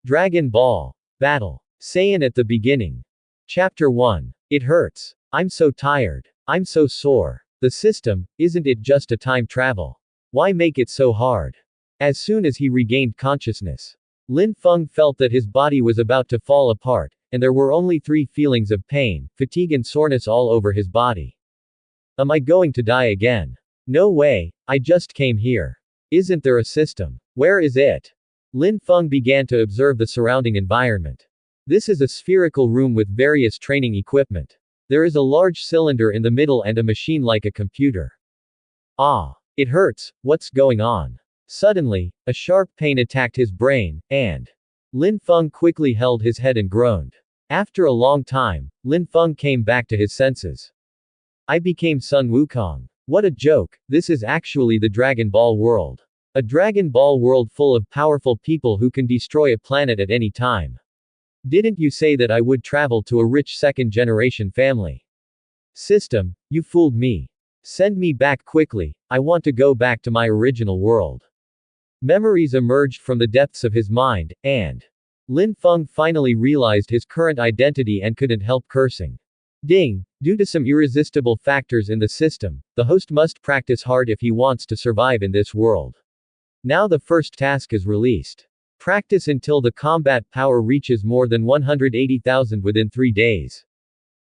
Dragon Ball. Battle. Saiyan at the beginning. Chapter 1. It hurts. I'm so tired. I'm so sore. The system, isn't it just a time travel? Why make it so hard? As soon as he regained consciousness, Lin Feng felt that his body was about to fall apart, and there were only three feelings of pain, fatigue and soreness all over his body. Am I going to die again? No way, I just came here. Isn't there a system? Where is it? Lin Feng began to observe the surrounding environment. This is a spherical room with various training equipment. There is a large cylinder in the middle and a machine like a computer. Ah! It hurts, what's going on? Suddenly, a sharp pain attacked his brain, and Lin Feng quickly held his head and groaned. After a long time, Lin Feng came back to his senses. I became Sun Wukong. What a joke, this is actually the Dragon Ball world. A Dragon Ball world full of powerful people who can destroy a planet at any time. Didn't you say that I would travel to a rich second-generation family? System, you fooled me. Send me back quickly, I want to go back to my original world. Memories emerged from the depths of his mind, and Lin Feng finally realized his current identity and couldn't help cursing. Ding! Due to some irresistible factors in the system, the host must practice hard if he wants to survive in this world. Now the first task is released. Practice until the combat power reaches more than 180,000 within 3 days.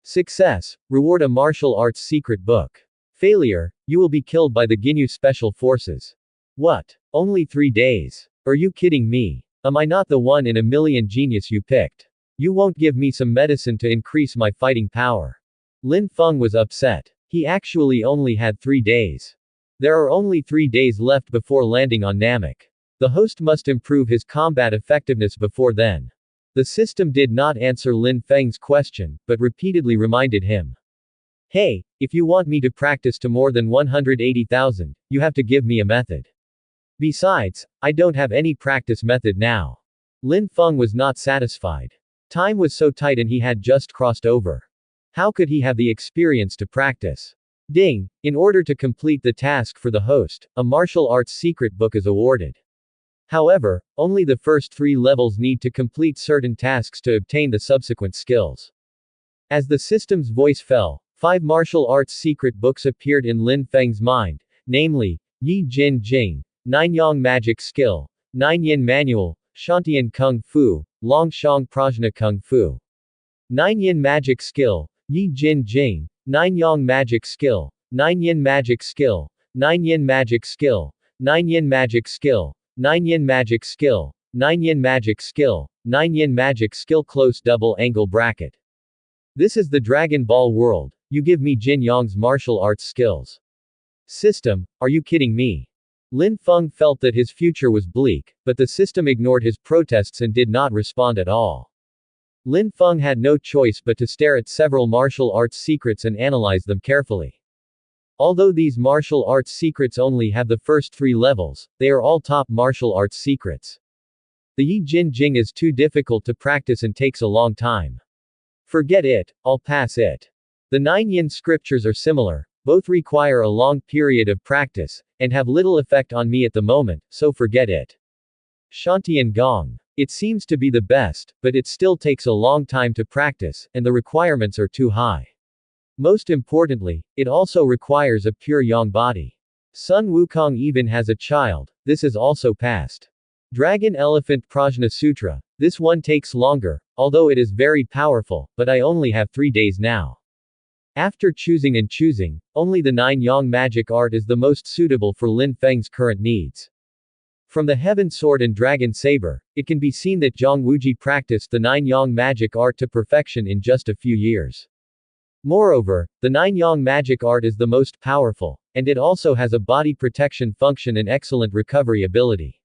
Success. Reward a martial arts secret book. Failure. You will be killed by the Ginyu Special Forces. What? Only 3 days? Are you kidding me? Am I not the one in a million genius you picked? You won't give me some medicine to increase my fighting power. Lin Feng was upset. He actually only had 3 days. There are only 3 days left before landing on Namek. The host must improve his combat effectiveness before then. The system did not answer Lin Feng's question, but repeatedly reminded him. Hey, if you want me to practice to more than 180,000, you have to give me a method. Besides, I don't have any practice method now. Lin Feng was not satisfied. Time was so tight and he had just crossed over. How could he have the experience to practice? Ding! In order to complete the task for the host, a martial arts secret book is awarded. However, only the first 3 levels need to complete certain tasks to obtain the subsequent skills. As the system's voice fell, 5 martial arts secret books appeared in Lin Feng's mind, namely, Yi Jin Jing, 9 Yang Magic Skill, 9 Yin Manual, Shantian Kung Fu, Long Shang Prajna Kung Fu. 9 Yin Magic Skill, Yi Jin Jing, 9 Yang Magic Skill, 9 Yin Magic Skill, 9 Yin Magic Skill, 9 Yin Magic Skill, 9 Yin Magic Skill, 9 Yin Magic Skill, 9 Yin Magic Skill close double angle bracket. This is the Dragon Ball world, you give me Jin Yang's martial arts skills. System, are you kidding me? Lin Feng felt that his future was bleak, but the system ignored his protests and did not respond at all. Lin Feng had no choice but to stare at several martial arts secrets and analyze them carefully. Although these martial arts secrets only have the first 3 levels, they are all top martial arts secrets. The Yi Jin Jing is too difficult to practice and takes a long time. Forget it, I'll pass it. The 9 Yin scriptures are similar, both require a long period of practice, and have little effect on me at the moment, so forget it. Shantian Gong. It seems to be the best, but it still takes a long time to practice, and the requirements are too high. Most importantly, it also requires a pure yang body. Sun Wukong even has a child, this is also passed. Dragon Elephant Prajna Sutra, this one takes longer, although it is very powerful, but I only have 3 days now. After choosing and choosing, only the 9 Yang magic art is the most suitable for Lin Feng's current needs. From the Heaven Sword and Dragon Saber, it can be seen that Zhang Wuji practiced the 9 Yang magic art to perfection in just a few years. Moreover, the 9 Yang magic art is the most powerful, and it also has a body protection function and excellent recovery ability.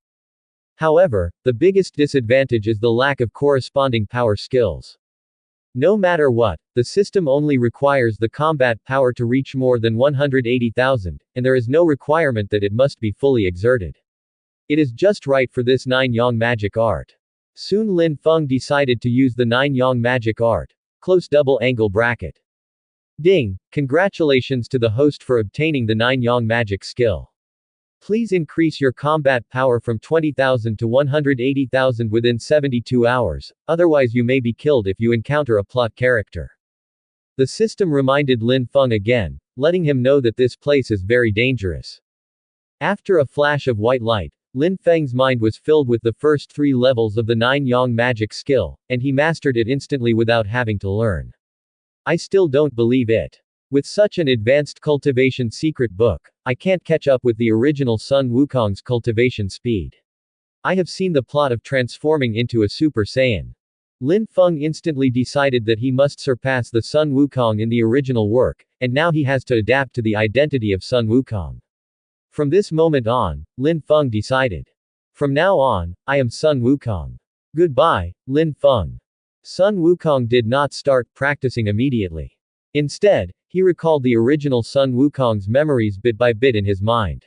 However, the biggest disadvantage is the lack of corresponding power skills. No matter what, the system only requires the combat power to reach more than 180,000, and there is no requirement that it must be fully exerted. It is just right for this 9 Yang magic art. Soon Lin Feng decided to use the 9 Yang magic art. Close double angle bracket. Ding! Congratulations to the host for obtaining the 9 Yang magic skill. Please increase your combat power from 20,000 to 180,000 within 72 hours, otherwise you may be killed if you encounter a plot character. The system reminded Lin Feng again, letting him know that this place is very dangerous. After a flash of white light, Lin Feng's mind was filled with the first 3 levels of the 9 Yang magic skill, and he mastered it instantly without having to learn. I still don't believe it. With such an advanced cultivation secret book, I can't catch up with the original Sun Wukong's cultivation speed. I have seen the plot of transforming into a Super Saiyan. Lin Feng instantly decided that he must surpass the Sun Wukong in the original work, and now he has to adapt to the identity of Sun Wukong. From this moment on, Lin Feng decided. From now on, I am Sun Wukong. Goodbye, Lin Feng. Sun Wukong did not start practicing immediately. Instead, he recalled the original Sun Wukong's memories bit by bit in his mind.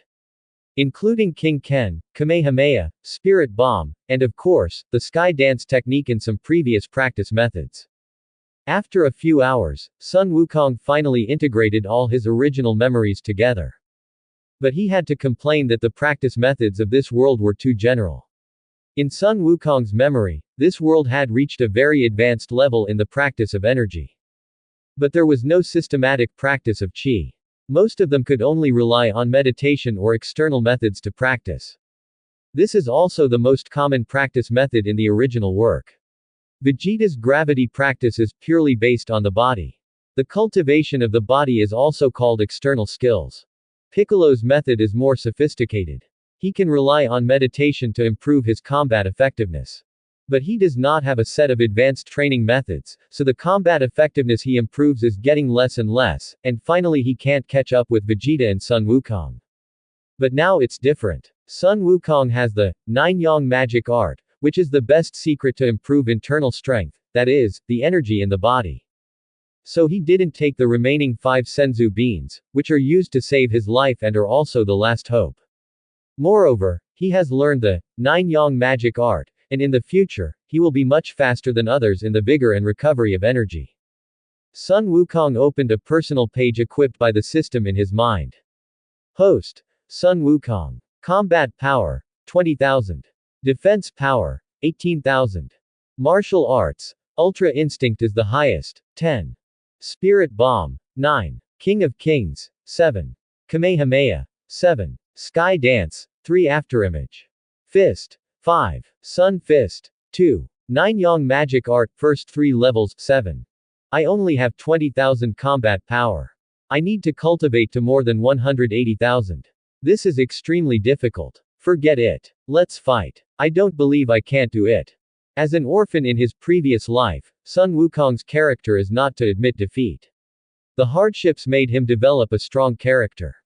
Including King Ken, Kamehameha, Spirit Bomb, and of course, the Sky Dance technique and some previous practice methods. After a few hours, Sun Wukong finally integrated all his original memories together. But he had to complain that the practice methods of this world were too general. In Sun Wukong's memory, this world had reached a very advanced level in the practice of energy. But there was no systematic practice of qi. Most of them could only rely on meditation or external methods to practice. This is also the most common practice method in the original work. Vegeta's gravity practice is purely based on the body. The cultivation of the body is also called external skills. Piccolo's method is more sophisticated. He can rely on meditation to improve his combat effectiveness. But he does not have a set of advanced training methods, so the combat effectiveness he improves is getting less and less, and finally he can't catch up with Vegeta and Sun Wukong. But now it's different. Sun Wukong has the 9 Yang magic art, which is the best secret to improve internal strength, that is, the energy in the body. So he didn't take the remaining 5 Senzu beans, which are used to save his life and are also the last hope. Moreover, he has learned the 9 Yang magic art, and in the future, he will be much faster than others in the vigor and recovery of energy. Sun Wukong opened a personal page equipped by the system in his mind. Host: Sun Wukong. Combat power: 20,000. Defense power: 18,000. Martial arts: Ultra Instinct is the highest, 10. Spirit Bomb: 9. King of Kings: 7. Kamehameha: 7. Sky Dance: 3. Afterimage. Fist: 5. Sun Fist: 2. 9 Yang Magic Art, first 3 levels, 7. I only have 20,000 combat power. I need to cultivate to more than 180,000. This is extremely difficult. Forget it. Let's fight. I don't believe I can't do it. As an orphan in his previous life, Sun Wukong's character is not to admit defeat. The hardships made him develop a strong character.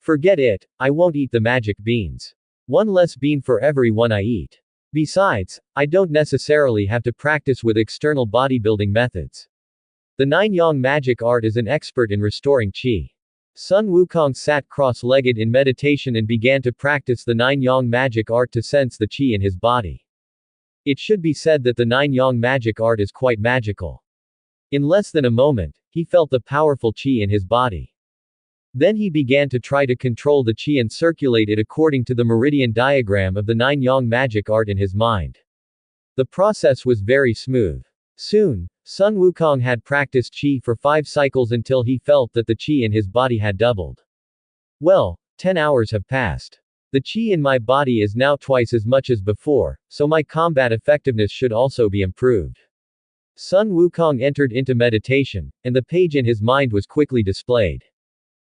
Forget it, I won't eat the magic beans. 1 less bean for every one I eat. Besides, I don't necessarily have to practice with external bodybuilding methods. The 9 Yang magic art is an expert in restoring qi. Sun Wukong sat cross-legged in meditation and began to practice the 9 Yang magic art to sense the qi in his body. It should be said that the 9 Yang magic art is quite magical. In less than a moment, he felt the powerful qi in his body. Then he began to try to control the qi and circulate it according to the meridian diagram of the 9 Yang magic art in his mind. The process was very smooth. Soon, Sun Wukong had practiced qi for 5 cycles until he felt that the qi in his body had doubled. Well, 10 hours have passed. The qi in my body is now twice as much as before, so my combat effectiveness should also be improved. Sun Wukong entered into meditation, and the page in his mind was quickly displayed.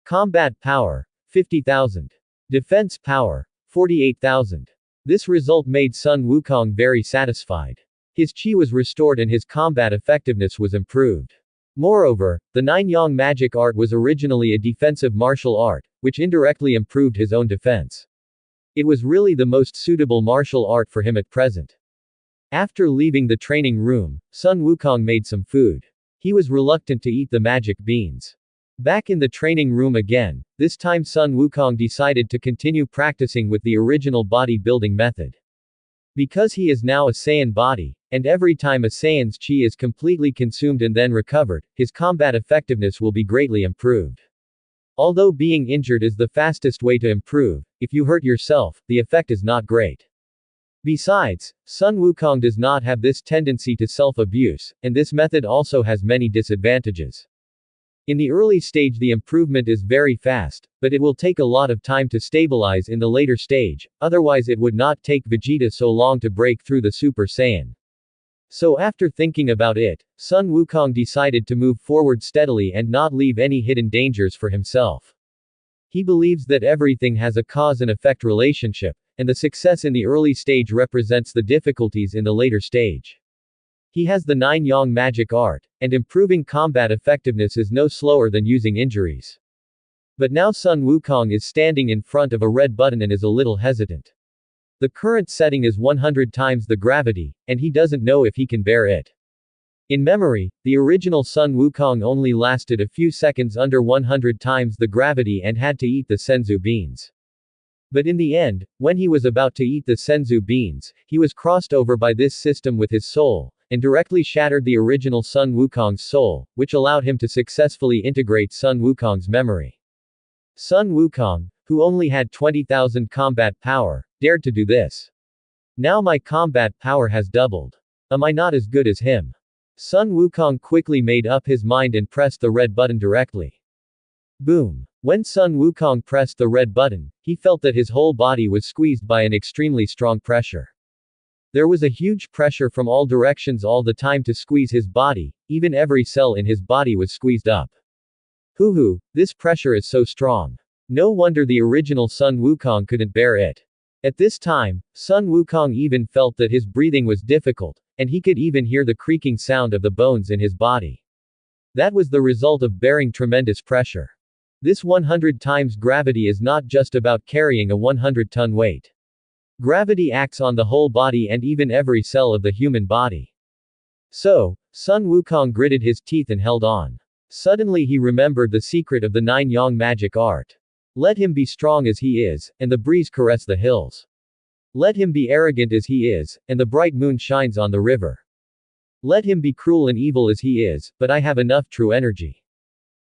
Combat power: 50,000. Defense power: 48,000. This result made Sun Wukong very satisfied. His qi was restored and his combat effectiveness was improved. Moreover, the 9 Yang magic art was originally a defensive martial art, which indirectly improved his own defense. It was really the most suitable martial art for him at present. After leaving the training room, Sun Wukong made some food. He was reluctant to eat the magic beans. Back in the training room again, this time Sun Wukong decided to continue practicing with the original body-building method. Because he is now a Saiyan body, and every time a Saiyan's qi is completely consumed and then recovered, his combat effectiveness will be greatly improved. Although being injured is the fastest way to improve, if you hurt yourself, the effect is not great. Besides, Sun Wukong does not have this tendency to self-abuse, and this method also has many disadvantages. In the early stage the improvement is very fast, but it will take a lot of time to stabilize in the later stage, otherwise it would not take Vegeta so long to break through the Super Saiyan. So after thinking about it, Sun Wukong decided to move forward steadily and not leave any hidden dangers for himself. He believes that everything has a cause and effect relationship, and the success in the early stage represents the difficulties in the later stage. He has the 9-yang magic art, and improving combat effectiveness is no slower than using injuries. But now Sun Wukong is standing in front of a red button and is a little hesitant. The current setting is 100 times the gravity, and he doesn't know if he can bear it. In memory, the original Sun Wukong only lasted a few seconds under 100 times the gravity and had to eat the senzu beans. But in the end, when he was about to eat the senzu beans, he was crossed over by this system with his soul, and directly shattered the original Sun Wukong's soul, which allowed him to successfully integrate Sun Wukong's memory. Sun Wukong, who only had 20,000 combat power, dared to do this. Now my combat power has doubled. Am I not as good as him? Sun Wukong quickly made up his mind and pressed the red button directly. Boom. When Sun Wukong pressed the red button, he felt that his whole body was squeezed by an extremely strong pressure. There was a huge pressure from all directions all the time to squeeze his body, even every cell in his body was squeezed up. Hoo, this pressure is so strong. No wonder the original Sun Wukong couldn't bear it. At this time, Sun Wukong even felt that his breathing was difficult, and he could even hear the creaking sound of the bones in his body. That was the result of bearing tremendous pressure. This 100 times gravity is not just about carrying a 100-ton weight. Gravity acts on the whole body and even every cell of the human body. So, Sun Wukong gritted his teeth and held on. Suddenly he remembered the secret of the 9-yang magic art. Let him be strong as he is, and the breeze caress the hills. Let him be arrogant as he is, and the bright moon shines on the river. Let him be cruel and evil as he is, but I have enough true energy.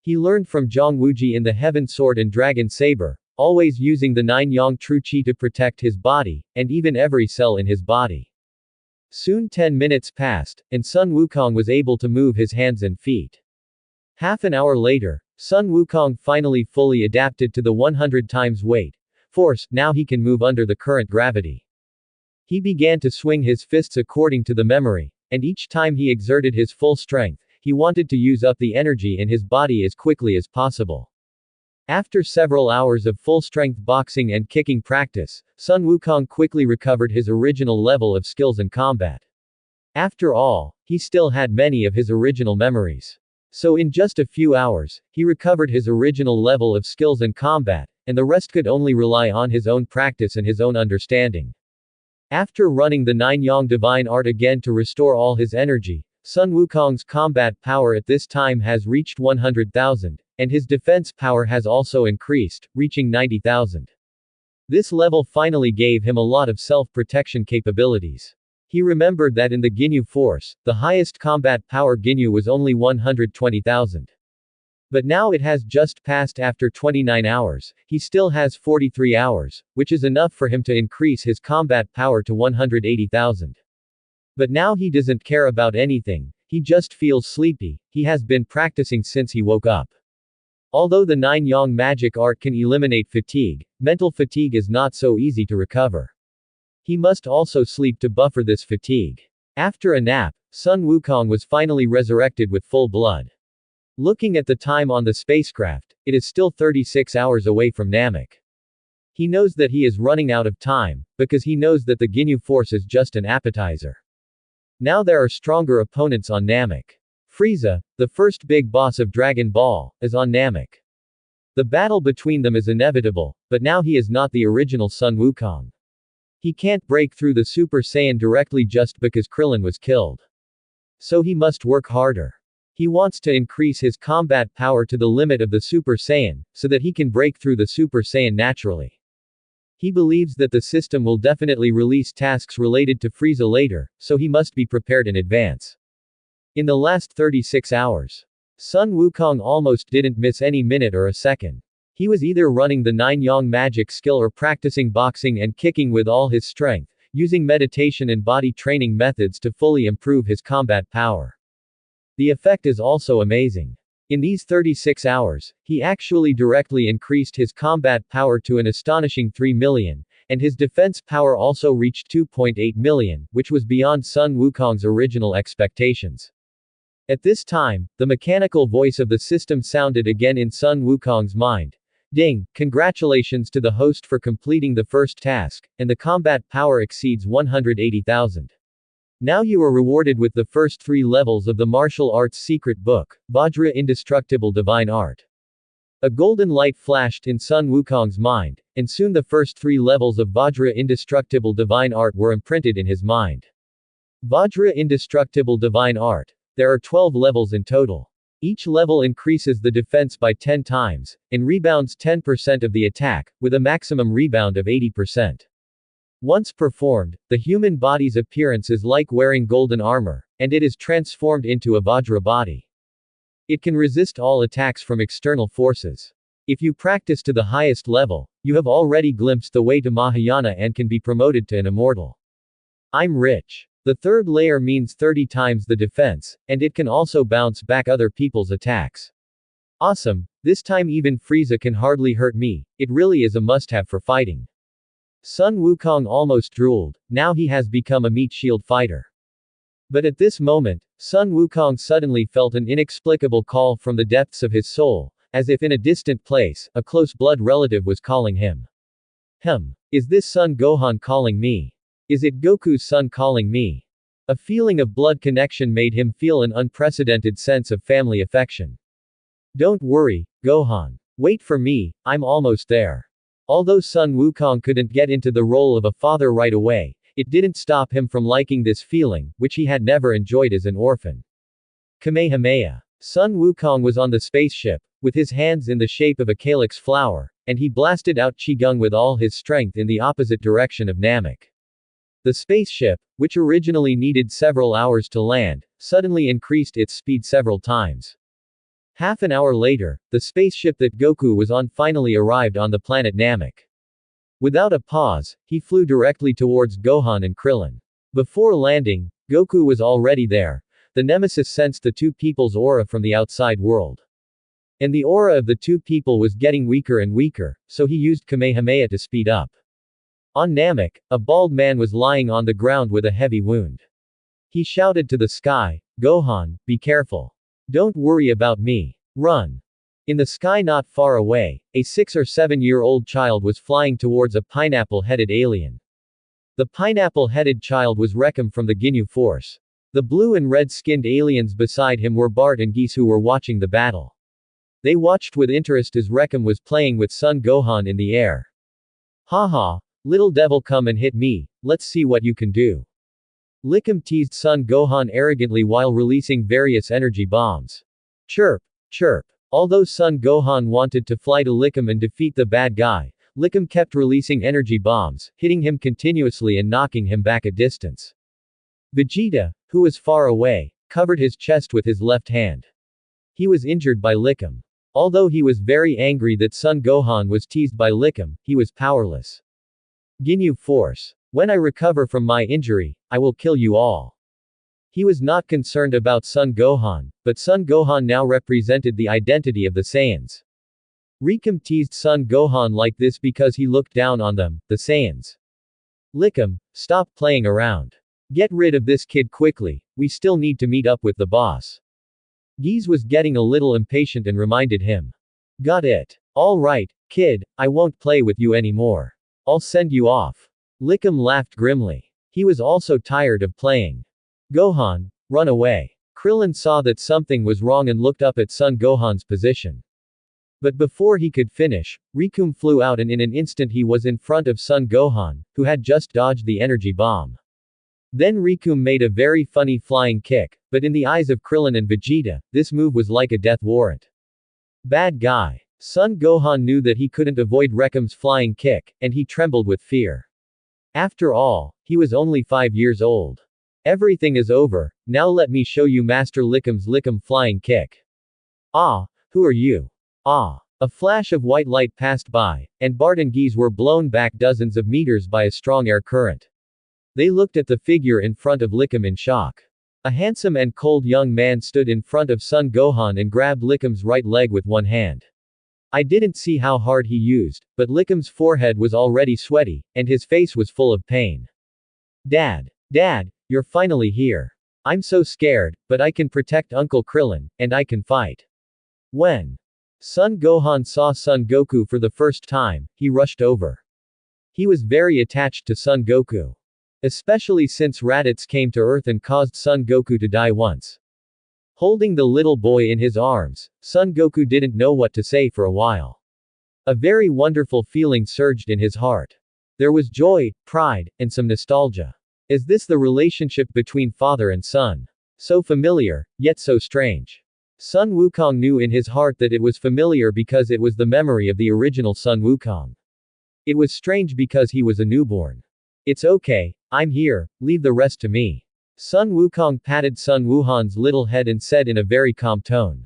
He learned from Zhang Wuji in the Heaven Sword and Dragon Saber, always using the 9-yang true chi to protect his body, and even every cell in his body. Soon 10 minutes passed, and Sun Wukong was able to move his hands and feet. Half an hour later, Sun Wukong finally fully adapted to the 100 times weight force, now he can move under the current gravity. He began to swing his fists according to the memory, and each time he exerted his full strength, he wanted to use up the energy in his body as quickly as possible. After several hours of full-strength boxing and kicking practice, Sun Wukong quickly recovered his original level of skills in combat. After all, he still had many of his original memories. So in just a few hours, he recovered his original level of skills in combat, and the rest could only rely on his own practice and his own understanding. After running the 9-yang divine art again to restore all his energy, Sun Wukong's combat power at this time has reached 100,000, and his defense power has also increased, reaching 90,000. This level finally gave him a lot of self-protection capabilities. He remembered that in the Ginyu Force, the highest combat power Ginyu was only 120,000. But now it has just passed after 29 hours, he still has 43 hours, which is enough for him to increase his combat power to 180,000. But now he doesn't care about anything, he just feels sleepy, he has been practicing since he woke up. Although the 9-yang magic art can eliminate fatigue, mental fatigue is not so easy to recover. He must also sleep to buffer this fatigue. After a nap, Sun Wukong was finally resurrected with full blood. Looking at the time on the spacecraft, it is still 36 hours away from Namek. He knows that he is running out of time, because he knows that the Ginyu Force is just an appetizer. Now there are stronger opponents on Namek. Frieza, the first big boss of Dragon Ball, is on Namek. The battle between them is inevitable, but now he is not the original Sun Wukong. He can't break through the Super Saiyan directly just because Krillin was killed. So he must work harder. He wants to increase his combat power to the limit of the Super Saiyan, so that he can break through the Super Saiyan naturally. He believes that the system will definitely release tasks related to Frieza later, so he must be prepared in advance. In the last 36 hours, Sun Wukong almost didn't miss any minute or a second. He was either running the 9-yang magic skill or practicing boxing and kicking with all his strength, using meditation and body training methods to fully improve his combat power. The effect is also amazing. In these 36 hours, he actually directly increased his combat power to an astonishing 3 million, and his defense power also reached 2.8 million, which was beyond Sun Wukong's original expectations. At this time, the mechanical voice of the system sounded again in Sun Wukong's mind. Ding, congratulations to the host for completing the first task, and the combat power exceeds 180,000. Now you are rewarded with the first 3 levels of the martial arts secret book, Vajra Indestructible Divine Art. A golden light flashed in Sun Wukong's mind, and soon the first 3 levels of Vajra Indestructible Divine Art were imprinted in his mind. Vajra Indestructible Divine Art. There are 12 levels in total. Each level increases the defense by 10 times, and rebounds 10% of the attack, with a maximum rebound of 80%. Once performed, the human body's appearance is like wearing golden armor, and it is transformed into a Vajra body. It can resist all attacks from external forces. If you practice to the highest level, you have already glimpsed the way to Mahayana and can be promoted to an immortal. I'm rich. The third layer means 30 times the defense, and it can also bounce back other people's attacks. Awesome, this time even Frieza can hardly hurt me, it really is a must-have for fighting. Sun Wukong almost drooled, now he has become a meat shield fighter. But at this moment, Sun Wukong suddenly felt an inexplicable call from the depths of his soul, as if in a distant place, a close blood relative was calling him. Is this Son Gohan calling me? Is it Goku's son calling me? A feeling of blood connection made him feel an unprecedented sense of family affection. Don't worry, Gohan. Wait for me, I'm almost there. Although Sun Wukong couldn't get into the role of a father right away, it didn't stop him from liking this feeling, which he had never enjoyed as an orphan. Kamehameha. Sun Wukong was on the spaceship, with his hands in the shape of a calyx flower, and he blasted out Qigong with all his strength in the opposite direction of Namek. The spaceship, which originally needed several hours to land, suddenly increased its speed several times. Half an hour later, the spaceship that Goku was on finally arrived on the planet Namek. Without a pause, he flew directly towards Gohan and Krillin. Before landing, Goku was already there. The Nemesis sensed the two people's aura from the outside world. And the aura of the two people was getting weaker and weaker, so he used Kamehameha to speed up. On Namek, a bald man was lying on the ground with a heavy wound. He shouted to the sky, Gohan, be careful. Don't worry about me. Run. In the sky not far away, a 6 or 7-year-old child was flying towards a pineapple-headed alien. The pineapple-headed child was Reckham from the Ginyu Force. The blue and red-skinned aliens beside him were Bart and Geese who were watching the battle. They watched with interest as Reckham was playing with Son Gohan in the air. Haha, little devil come and hit me, let's see what you can do. Lickham teased Son Gohan arrogantly while releasing various energy bombs. Chirp, chirp. Although Son Gohan wanted to fly to Lickham and defeat the bad guy, Lickham kept releasing energy bombs, hitting him continuously and knocking him back a distance. Vegeta, who was far away, covered his chest with his left hand. He was injured by Lickham. Although he was very angry that Son Gohan was teased by Lickham, he was powerless. Ginyu Force. When I recover from my injury, I will kill you all. He was not concerned about Son Gohan, but Son Gohan now represented the identity of the Saiyans. Reckham teased Son Gohan like this because he looked down on them, the Saiyans. Lickham, stop playing around. Get rid of this kid quickly, we still need to meet up with the boss. Geese was getting a little impatient and reminded him. Got it. All right, kid, I won't play with you anymore. I'll send you off. Lickham laughed grimly. He was also tired of playing. Gohan, run away. Krillin saw that something was wrong and looked up at Son Gohan's position. But before he could finish, Rikum flew out and in an instant he was in front of Son Gohan, who had just dodged the energy bomb. Then Rikum made a very funny flying kick, but in the eyes of Krillin and Vegeta, this move was like a death warrant. Bad guy. Son Gohan knew that he couldn't avoid Reckham's flying kick, and he trembled with fear. After all, he was only 5 years old. Everything is over, now let me show you Master Lickham's Lickham flying kick. Ah, who are you? Ah, A flash of white light passed by, and Bart and Geese were blown back dozens of meters by a strong air current. They looked at the figure in front of Lickum in shock. A handsome and cold young man stood in front of Son Gohan and grabbed Lickum's right leg with one hand. I didn't see how hard he used, but Lickum's forehead was already sweaty, and his face was full of pain. Dad, you're finally here. I'm so scared, but I can protect Uncle Krillin, and I can fight. When Son Gohan saw Son Goku for the first time, he rushed over. He was very attached to Son Goku. Especially since Raditz came to Earth and caused Son Goku to die once. Holding the little boy in his arms, Son Goku didn't know what to say for a while. A very wonderful feeling surged in his heart. There was joy, pride, and some nostalgia. Is this the relationship between father and son? So familiar, yet so strange. Sun Wukong knew in his heart that it was familiar because it was the memory of the original Sun Wukong. It was strange because he was a newborn. It's okay, I'm here, leave the rest to me. Sun Wukong patted Sun Wuhan's little head and said in a very calm tone.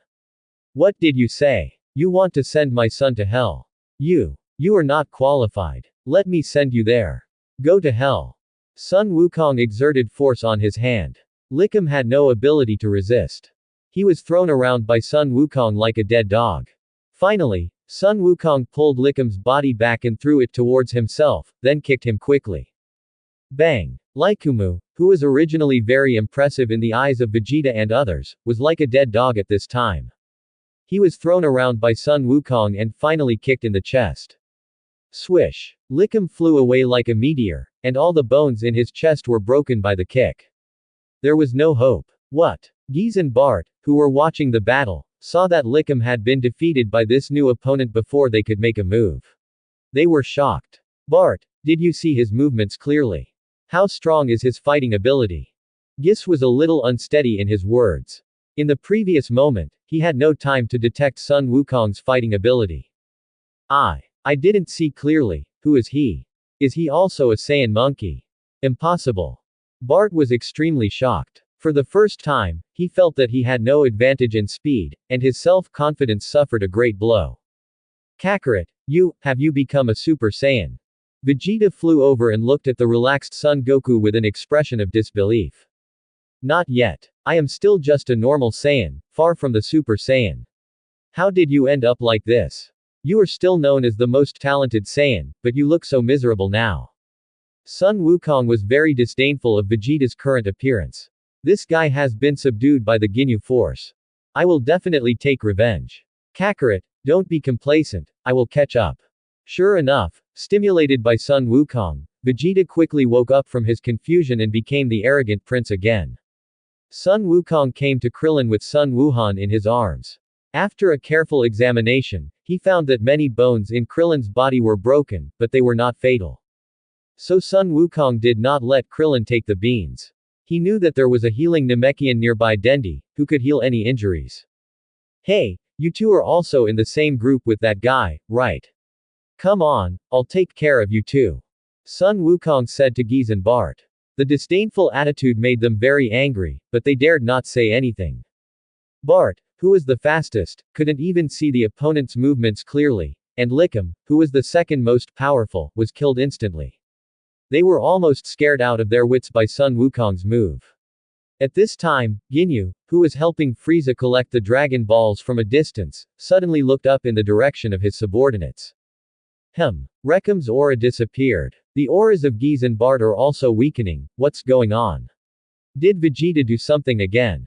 What did you say? You want to send my son to hell? You are not qualified. Let me send you there. Go to hell. Sun Wukong exerted force on his hand. Lickum had no ability to resist. He was thrown around by Sun Wukong like a dead dog. Finally, Sun Wukong pulled Lickum's body back and threw it towards himself, then kicked him quickly. Bang! Lykumu, who was originally very impressive in the eyes of Vegeta and others, was like a dead dog at this time. He was thrown around by Sun Wukong and finally kicked in the chest. Swish! Lickum flew away like a meteor, and all the bones in his chest were broken by the kick. There was no hope. What? Geese and Bart, who were watching the battle, saw that Lickum had been defeated by this new opponent before they could make a move. They were shocked. Bart, did you see his movements clearly? How strong is his fighting ability? Geese was a little unsteady in his words. In the previous moment, he had no time to detect Sun Wukong's fighting ability. I didn't see clearly. Who is he? Is he also a Saiyan monkey? Impossible. Bart was extremely shocked. For the first time, he felt that he had no advantage in speed, and his self-confidence suffered a great blow. Kakarot, have you become a Super Saiyan? Vegeta flew over and looked at the relaxed Son Goku with an expression of disbelief. Not yet. I am still just a normal Saiyan, far from the Super Saiyan. How did you end up like this? You are still known as the most talented Saiyan, but you look so miserable now. Sun Wukong was very disdainful of Vegeta's current appearance. This guy has been subdued by the Ginyu Force. I will definitely take revenge. Kakarot, don't be complacent, I will catch up. Sure enough, stimulated by Sun Wukong, Vegeta quickly woke up from his confusion and became the arrogant prince again. Sun Wukong came to Krillin with Sun Wuhan in his arms. After a careful examination, he found that many bones in Krillin's body were broken, but they were not fatal. So Sun Wukong did not let Krillin take the beans. He knew that there was a healing Namekian nearby Dendi, who could heal any injuries. Hey, you two are also in the same group with that guy, right? Come on, I'll take care of you too. Sun Wukong said to Geese and Bart. The disdainful attitude made them very angry, but they dared not say anything. Bart, who was the fastest, couldn't even see the opponent's movements clearly, and Lickum, who was the second most powerful, was killed instantly. They were almost scared out of their wits by Sun Wukong's move. At this time, Ginyu, who was helping Frieza collect the Dragon Balls from a distance, suddenly looked up in the direction of his subordinates. Reckum's aura disappeared. The auras of Geese and Bart are also weakening. What's going on? Did Vegeta do something again?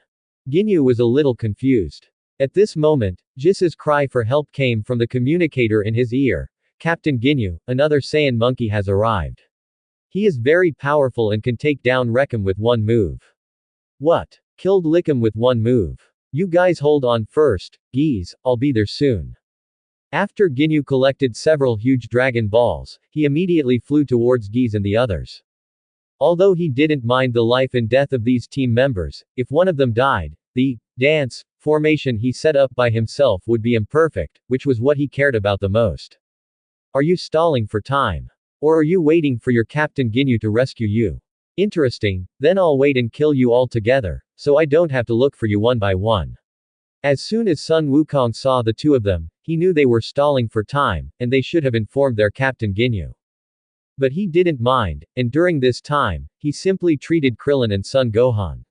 Ginyu was a little confused. At this moment, Jis's cry for help came from the communicator in his ear. Captain Ginyu, another Saiyan monkey has arrived. He is very powerful and can take down Reckum with one move. What? Killed Lickum with one move. You guys hold on first, Geese, I'll be there soon. After Ginyu collected several huge Dragon Balls, he immediately flew towards Geese and the others. Although he didn't mind the life and death of these team members, if one of them died, the dance formation he set up by himself would be imperfect, which was what he cared about the most. Are you stalling for time? Or are you waiting for your Captain Ginyu to rescue you? Interesting, then I'll wait and kill you all together, so I don't have to look for you one by one. As soon as Sun Wukong saw the two of them, he knew they were stalling for time, and they should have informed their captain Ginyu. But he didn't mind, and during this time, he simply treated Krillin and Sun Gohan.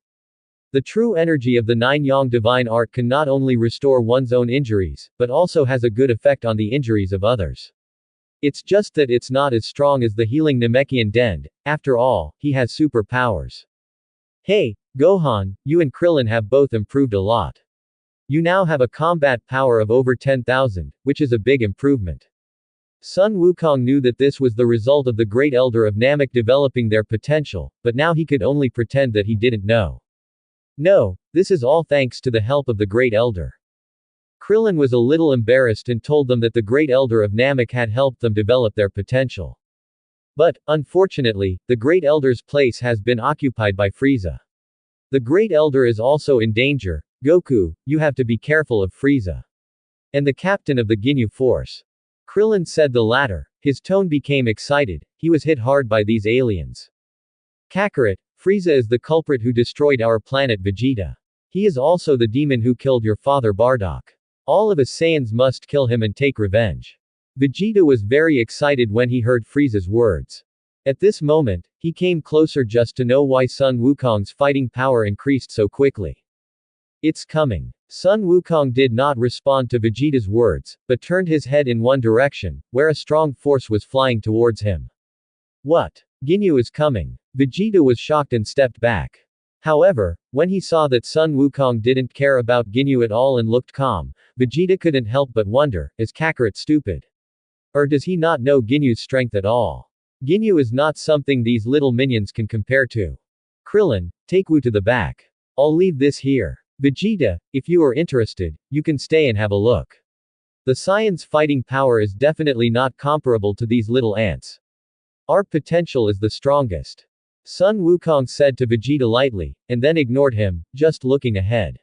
The true energy of the Nine-Yang divine art can not only restore one's own injuries, but also has a good effect on the injuries of others. It's just that it's not as strong as the healing Namekian Dend. After all, he has superpowers. Hey, Gohan, you and Krillin have both improved a lot. You now have a combat power of over 10,000, which is a big improvement. Sun Wukong knew that this was the result of the Great Elder of Namek developing their potential, but now he could only pretend that he didn't know. No, this is all thanks to the help of the Great Elder. Krillin was a little embarrassed and told them that the Great Elder of Namek had helped them develop their potential. But, unfortunately, the Great Elder's place has been occupied by Frieza. The Great Elder is also in danger. Goku, you have to be careful of Frieza. And the captain of the Ginyu force. Krillin said the latter. His tone became excited. He was hit hard by these aliens. Kakarot, Frieza is the culprit who destroyed our planet Vegeta. He is also the demon who killed your father Bardock. All of us Saiyans must kill him and take revenge. Vegeta was very excited when he heard Frieza's words. At this moment, he came closer just to know why Sun Wukong's fighting power increased so quickly. It's coming. Sun Wukong did not respond to Vegeta's words, but turned his head in one direction, where a strong force was flying towards him. What? Ginyu is coming. Vegeta was shocked and stepped back. However, when he saw that Sun Wukong didn't care about Ginyu at all and looked calm, Vegeta couldn't help but wonder, is Kakarot stupid? Or does he not know Ginyu's strength at all? Ginyu is not something these little minions can compare to. Krillin, take Wu to the back. I'll leave this here. Vegeta, if you are interested, you can stay and have a look. The Saiyan's fighting power is definitely not comparable to these little ants. Our potential is the strongest. Sun Wukong said to Vegeta lightly, and then ignored him, just looking ahead.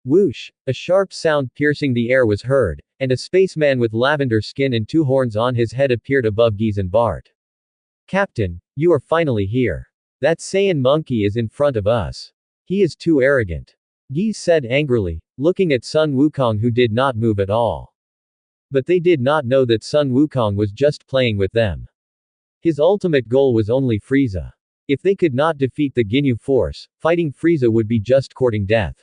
Whoosh! A sharp sound piercing the air was heard, and a spaceman with lavender skin and two horns on his head appeared above Geese and Bart. Captain, you are finally here. That Saiyan monkey is in front of us. He is too arrogant. Geese said angrily, looking at Sun Wukong who did not move at all. But they did not know that Sun Wukong was just playing with them. His ultimate goal was only Frieza. If they could not defeat the Ginyu force, fighting Frieza would be just courting death.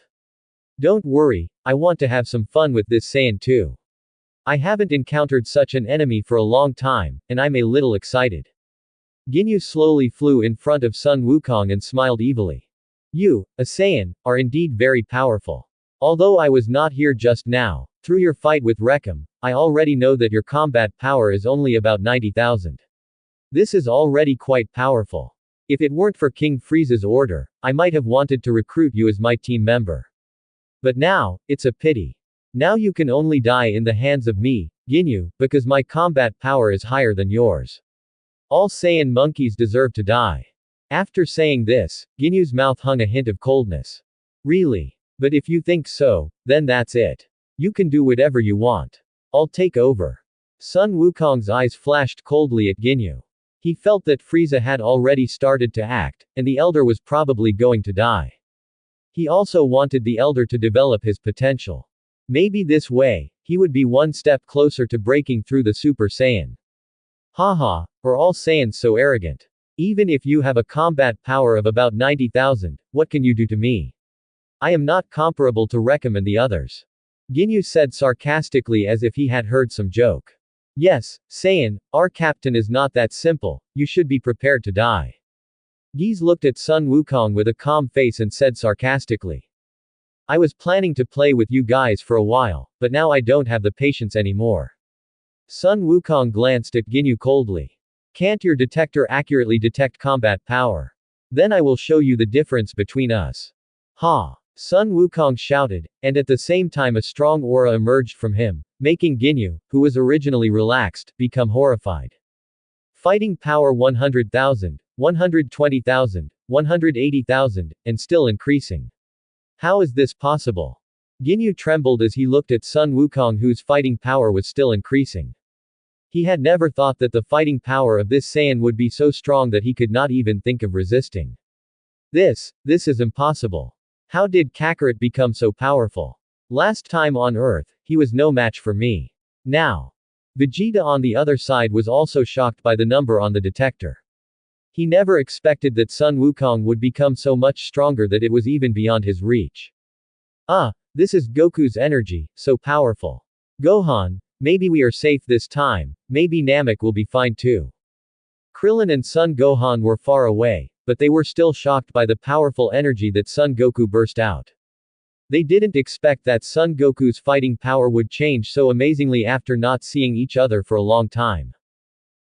Don't worry, I want to have some fun with this Saiyan too. I haven't encountered such an enemy for a long time, and I'm a little excited. Ginyu slowly flew in front of Sun Wukong and smiled evilly. You, a Saiyan, are indeed very powerful. Although I was not here just now, through your fight with Reckham, I already know that your combat power is only about 90,000. This is already quite powerful. If it weren't for King Frieza's order, I might have wanted to recruit you as my team member. But now, it's a pity. Now you can only die in the hands of me, Ginyu, because my combat power is higher than yours. All Saiyan monkeys deserve to die. After saying this, Ginyu's mouth hung a hint of coldness. Really? But if you think so, then that's it. You can do whatever you want. I'll take over. Sun Wukong's eyes flashed coldly at Ginyu. He felt that Frieza had already started to act, and the Elder was probably going to die. He also wanted the Elder to develop his potential. Maybe this way, he would be one step closer to breaking through the Super Saiyan. Haha, are all Saiyans so arrogant? Even if you have a combat power of about 90,000, what can you do to me? I am not comparable to Reckham and the others. Ginyu said sarcastically as if he had heard some joke. Yes, Saiyan, our captain is not that simple, you should be prepared to die. Geese looked at Sun Wukong with a calm face and said sarcastically. I was planning to play with you guys for a while, but now I don't have the patience anymore. Sun Wukong glanced at Ginyu coldly. Can't your detector accurately detect combat power? Then I will show you the difference between us. Ha! Sun Wukong shouted, and at the same time a strong aura emerged from him, making Ginyu, who was originally relaxed, become horrified. Fighting power 100,000, 120,000, 180,000, and still increasing. How is this possible? Ginyu trembled as he looked at Sun Wukong whose fighting power was still increasing. He had never thought that the fighting power of this Saiyan would be so strong that he could not even think of resisting. This is impossible. How did Kakarot become so powerful? Last time on Earth, he was no match for me. Now. Vegeta on the other side was also shocked by the number on the detector. He never expected that Sun Wukong would become so much stronger that it was even beyond his reach. This is Goku's energy, so powerful. Gohan, maybe we are safe this time, maybe Namek will be fine too. Krillin and Son Gohan were far away, but they were still shocked by the powerful energy that Son Goku burst out. They didn't expect that Son Goku's fighting power would change so amazingly after not seeing each other for a long time.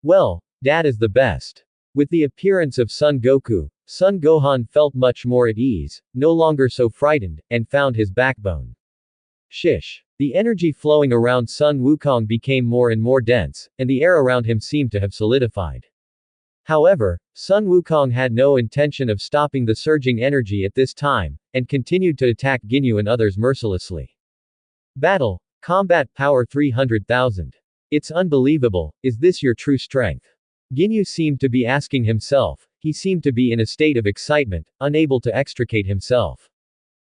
Well, Dad is the best. With the appearance of Son Goku, Son Gohan felt much more at ease, no longer so frightened, and found his backbone. Shish. The energy flowing around Sun Wukong became more and more dense, and the air around him seemed to have solidified. However, Sun Wukong had no intention of stopping the surging energy at this time, and continued to attack Ginyu and others mercilessly. Battle. Combat power 300,000. It's unbelievable, is this your true strength? Ginyu seemed to be asking himself, he seemed to be in a state of excitement, unable to extricate himself.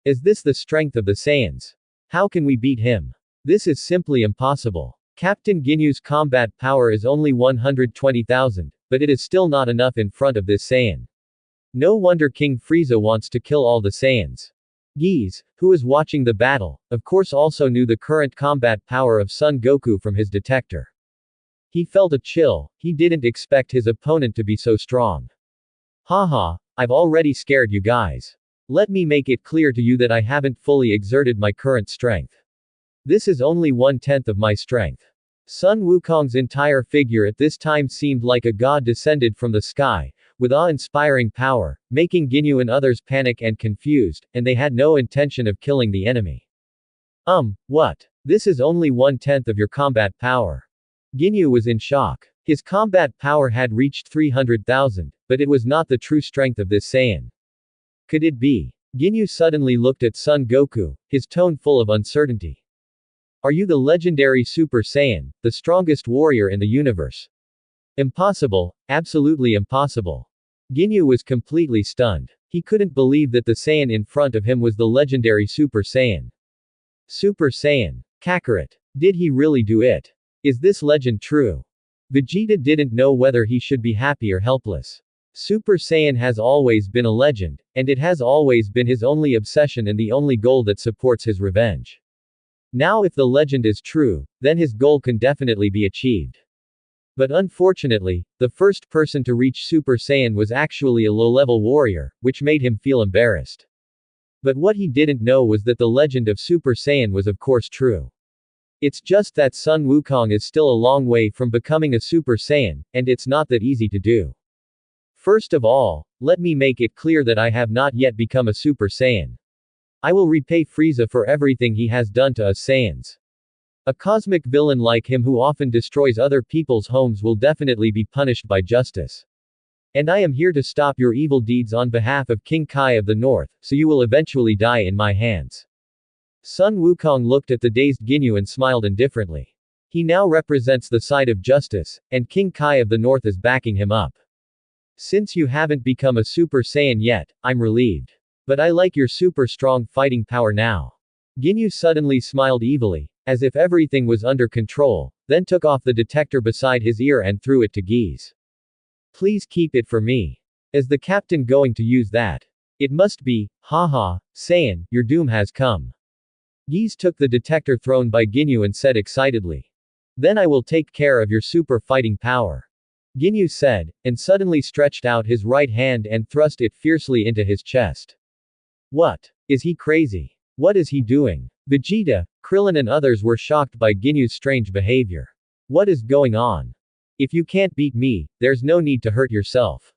Is this the strength of the Saiyans? How can we beat him? This is simply impossible. Captain Ginyu's combat power is only 120,000, but it is still not enough in front of this Saiyan. No wonder King Frieza wants to kill all the Saiyans. Geese, who was watching the battle, of course also knew the current combat power of Son Goku from his detector. He felt a chill, he didn't expect his opponent to be so strong. Haha, I've already scared you guys. Let me make it clear to you that I haven't fully exerted my current strength. This is only 1/10 of my strength. Sun Wukong's entire figure at this time seemed like a god descended from the sky, with awe-inspiring power, making Ginyu and others panic and confused, and they had no intention of killing the enemy. What? This is only 1/10 of your combat power. Ginyu was in shock. His combat power had reached 300,000, but it was not the true strength of this Saiyan. Could it be? Ginyu suddenly looked at Son Goku, his tone full of uncertainty. Are you the legendary Super Saiyan, the strongest warrior in the universe? Impossible, absolutely impossible. Ginyu was completely stunned. He couldn't believe that the Saiyan in front of him was the legendary Super Saiyan. Super Saiyan. Kakarot. Did he really do it? Is this legend true? Vegeta didn't know whether he should be happy or helpless. Super Saiyan has always been a legend, and it has always been his only obsession and the only goal that supports his revenge. Now if the legend is true, then his goal can definitely be achieved. But unfortunately, the first person to reach Super Saiyan was actually a low-level warrior, which made him feel embarrassed. But what he didn't know was that the legend of Super Saiyan was of course true. It's just that Sun Wukong is still a long way from becoming a Super Saiyan, and it's not that easy to do. First of all, let me make it clear that I have not yet become a Super Saiyan. I will repay Frieza for everything he has done to us Saiyans. A cosmic villain like him who often destroys other people's homes will definitely be punished by justice. And I am here to stop your evil deeds on behalf of King Kai of the North, so you will eventually die in my hands. Sun Wukong looked at the dazed Ginyu and smiled indifferently. He now represents the side of justice, and King Kai of the North is backing him up. Since you haven't become a Super Saiyan yet, I'm relieved. But I like your super strong fighting power now. Ginyu suddenly smiled evilly, as if everything was under control, then took off the detector beside his ear and threw it to Geese. Please keep it for me. Is the captain going to use that? It must be, haha, Saiyan, your doom has come. Geese took the detector thrown by Ginyu and said excitedly. Then I will take care of your super fighting power. Ginyu said, and suddenly stretched out his right hand and thrust it fiercely into his chest. What? Is he crazy? What is he doing? Vegeta, Krillin and others were shocked by Ginyu's strange behavior. What is going on? If you can't beat me, there's no need to hurt yourself.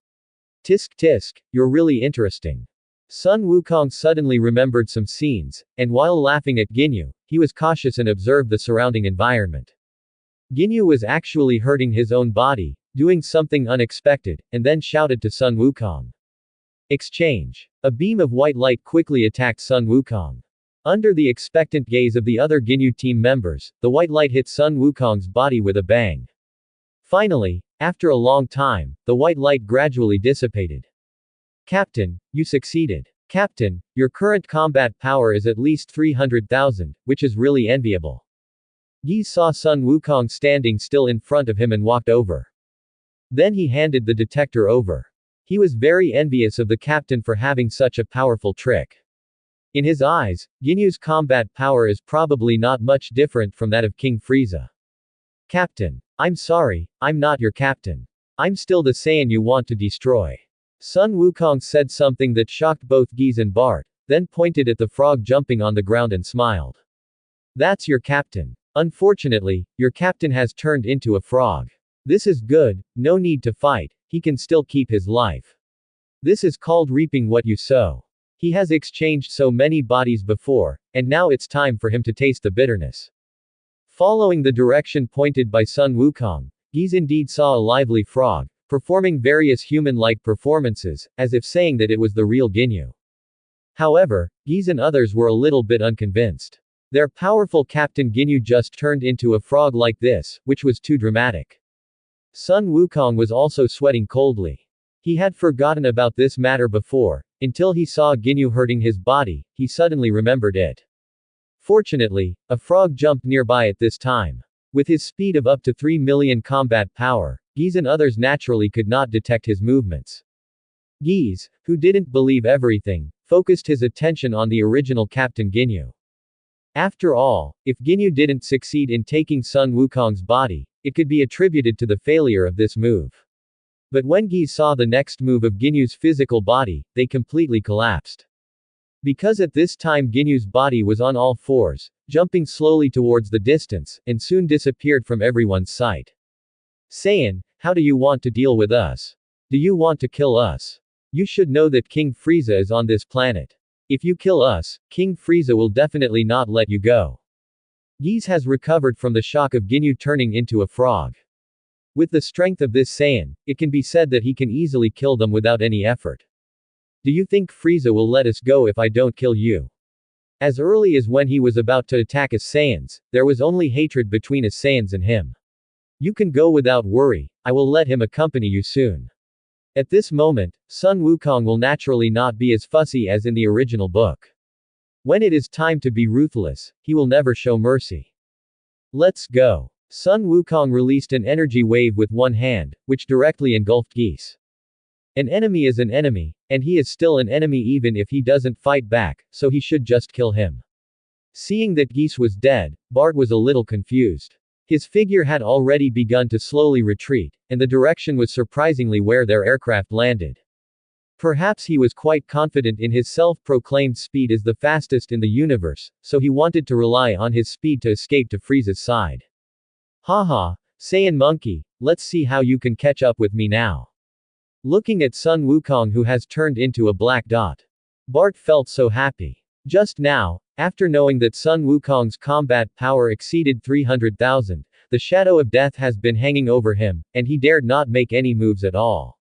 Tisk tisk, you're really interesting. Sun Wukong suddenly remembered some scenes, and while laughing at Ginyu, he was cautious and observed the surrounding environment. Ginyu was actually hurting his own body, doing something unexpected, and then shouted to Sun Wukong. Exchange. A beam of white light quickly attacked Sun Wukong. Under the expectant gaze of the other Ginyu team members, the white light hit Sun Wukong's body with a bang. Finally, after a long time, the white light gradually dissipated. Captain, you succeeded. Captain, your current combat power is at least 300,000, which is really enviable. Yi saw Sun Wukong standing still in front of him and walked over. Then he handed the detector over. He was very envious of the captain for having such a powerful trick. In his eyes, Ginyu's combat power is probably not much different from that of King Frieza. Captain. I'm sorry, I'm not your captain. I'm still the Saiyan you want to destroy. Sun Wukong said something that shocked both Giz and Bart, then pointed at the frog jumping on the ground and smiled. That's your captain. Unfortunately, your captain has turned into a frog. This is good, no need to fight, he can still keep his life. This is called reaping what you sow. He has exchanged so many bodies before, and now it's time for him to taste the bitterness. Following the direction pointed by Sun Wukong, Giz indeed saw a lively frog, performing various human-like performances, as if saying that it was the real Ginyu. However, Giz and others were a little bit unconvinced. Their powerful Captain Ginyu just turned into a frog like this, which was too dramatic. Sun Wukong was also sweating coldly. He had forgotten about this matter before, until he saw Ginyu hurting his body, he suddenly remembered it. Fortunately, a frog jumped nearby at this time. With his speed of up to 3 million combat power, Giz and others naturally could not detect his movements. Giz, who didn't believe everything, focused his attention on the original Captain Ginyu. After all, if Ginyu didn't succeed in taking Sun Wukong's body, it could be attributed to the failure of this move. But when Giz saw the next move of Ginyu's physical body, they completely collapsed. Because at this time Ginyu's body was on all fours, jumping slowly towards the distance, and soon disappeared from everyone's sight. Saiyan, how do you want to deal with us? Do you want to kill us? You should know that King Frieza is on this planet. If you kill us, King Frieza will definitely not let you go. Giz has recovered from the shock of Ginyu turning into a frog. With the strength of this Saiyan, it can be said that he can easily kill them without any effort. Do you think Frieza will let us go if I don't kill you? As early as when he was about to attack us Saiyans, there was only hatred between us Saiyans and him. You can go without worry, I will let him accompany you soon. At this moment, Sun Wukong will naturally not be as fussy as in the original book. When it is time to be ruthless, he will never show mercy. Let's go. Sun Wukong released an energy wave with one hand, which directly engulfed Giz. An enemy is an enemy, and he is still an enemy even if he doesn't fight back, so he should just kill him. Seeing that Giz was dead, Bart was a little confused. His figure had already begun to slowly retreat, and the direction was surprisingly where their aircraft landed. Perhaps he was quite confident in his self-proclaimed speed as the fastest in the universe, so he wanted to rely on his speed to escape to Frieza's side. Haha, Saiyan monkey, let's see how you can catch up with me now. Looking at Sun Wukong who has turned into a black dot. Bart felt so happy. Just now, after knowing that Sun Wukong's combat power exceeded 300,000, the shadow of death has been hanging over him, and he dared not make any moves at all.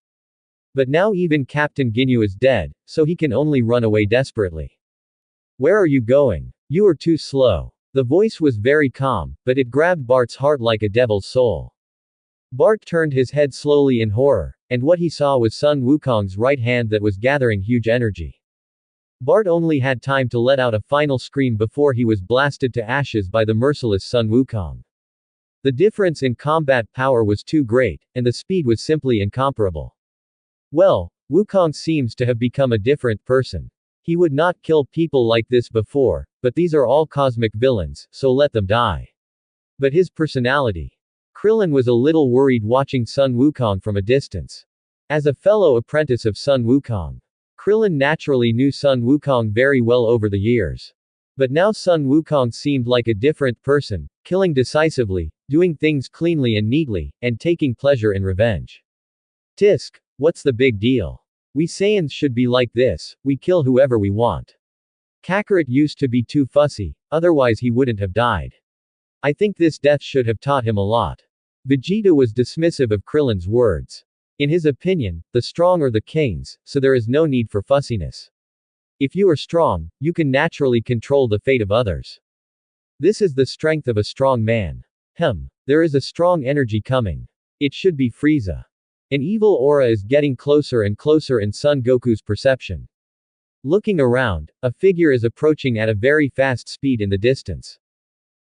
But now even Captain Ginyu is dead, so he can only run away desperately. Where are you going? You are too slow. The voice was very calm, but it grabbed Bart's heart like a devil's soul. Bart turned his head slowly in horror, and what he saw was Sun Wukong's right hand that was gathering huge energy. Bart only had time to let out a final scream before he was blasted to ashes by the merciless Sun Wukong. The difference in combat power was too great, and the speed was simply incomparable. Well, Wukong seems to have become a different person. He would not kill people like this before, but these are all cosmic villains, so let them die. But his personality. Krillin was a little worried watching Sun Wukong from a distance. As a fellow apprentice of Sun Wukong, Krillin naturally knew Sun Wukong very well over the years. But now Sun Wukong seemed like a different person, killing decisively, doing things cleanly and neatly, and taking pleasure in revenge. Tisk, what's the big deal? We Saiyans should be like this, we kill whoever we want. Kakarot used to be too fussy, otherwise he wouldn't have died. I think this death should have taught him a lot. Vegeta was dismissive of Krillin's words. In his opinion, the strong are the kings, so there is no need for fussiness. If you are strong, you can naturally control the fate of others. This is the strength of a strong man. There is a strong energy coming. It should be Frieza. An evil aura is getting closer and closer in Son Goku's perception. Looking around, a figure is approaching at a very fast speed in the distance.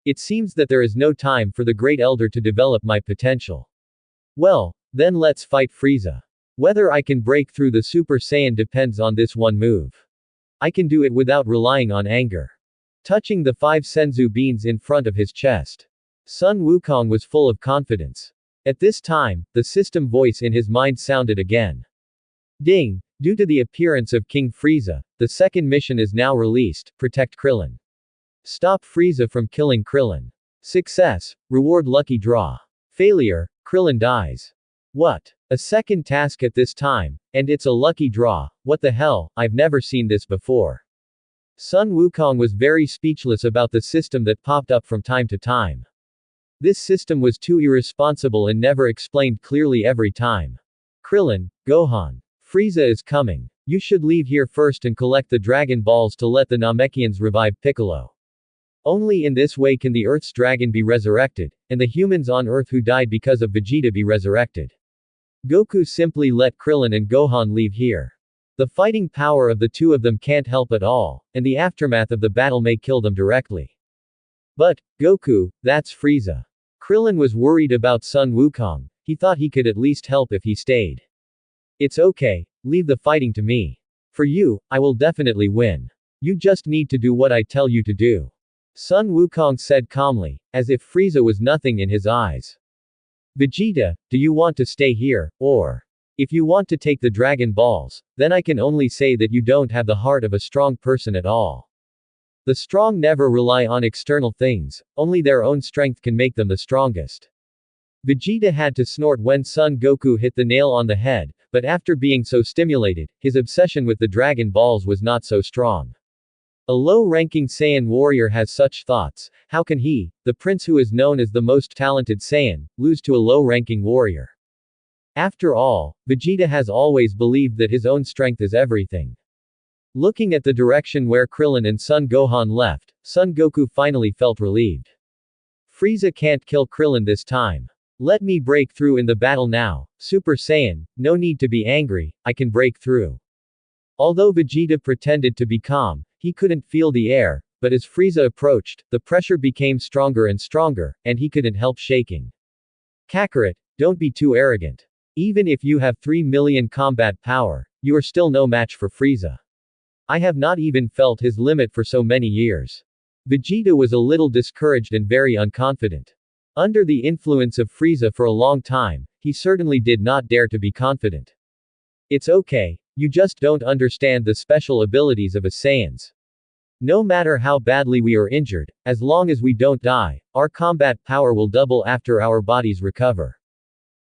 It seems that there is no time for the Great Elder to develop my potential. Well, then let's fight Frieza. Whether I can break through the Super Saiyan depends on this one move. I can do it without relying on anger. Touching the 5 Senzu beans in front of his chest. Sun Wukong was full of confidence. At this time, the system voice in his mind sounded again. Ding! Due to the appearance of King Frieza, the second mission is now released, protect Krillin. Stop Frieza from killing Krillin. Success, reward lucky draw. Failure, Krillin dies. What? A second task at this time, and it's a lucky draw, what the hell, I've never seen this before. Sun Wukong was very speechless about the system that popped up from time to time. This system was too irresponsible and never explained clearly every time. Krillin, Gohan. Frieza is coming. You should leave here first and collect the Dragon Balls to let the Namekians revive Piccolo. Only in this way can the Earth's dragon be resurrected, and the humans on Earth who died because of Vegeta be resurrected. Goku simply let Krillin and Gohan leave here. The fighting power of the two of them can't help at all, and the aftermath of the battle may kill them directly. But, Goku, that's Frieza. Krillin was worried about Sun Wukong. He thought he could at least help if he stayed. It's okay, leave the fighting to me. For you, I will definitely win. You just need to do what I tell you to do. Sun Wukong said calmly, as if Frieza was nothing in his eyes. Vegeta, do you want to stay here, or? If you want to take the Dragon Balls, then I can only say that you don't have the heart of a strong person at all. The strong never rely on external things, only their own strength can make them the strongest. Vegeta had to snort when Son Goku hit the nail on the head, but after being so stimulated, his obsession with the Dragon Balls was not so strong. A low-ranking Saiyan warrior has such thoughts. How can he, the prince who is known as the most talented Saiyan, lose to a low-ranking warrior? After all, Vegeta has always believed that his own strength is everything. Looking at the direction where Krillin and Son Gohan left, Son Goku finally felt relieved. Frieza can't kill Krillin this time. Let me break through in the battle now, Super Saiyan, no need to be angry, I can break through. Although Vegeta pretended to be calm, he couldn't feel the air, but as Frieza approached, the pressure became stronger and stronger, and he couldn't help shaking. Kakarot, don't be too arrogant. Even if you have 3 million combat power, you are still no match for Frieza. I have not even felt his limit for so many years. Vegeta was a little discouraged and very unconfident. Under the influence of Frieza for a long time, he certainly did not dare to be confident. It's okay, you just don't understand the special abilities of us Saiyans. No matter how badly we are injured, as long as we don't die, our combat power will double after our bodies recover.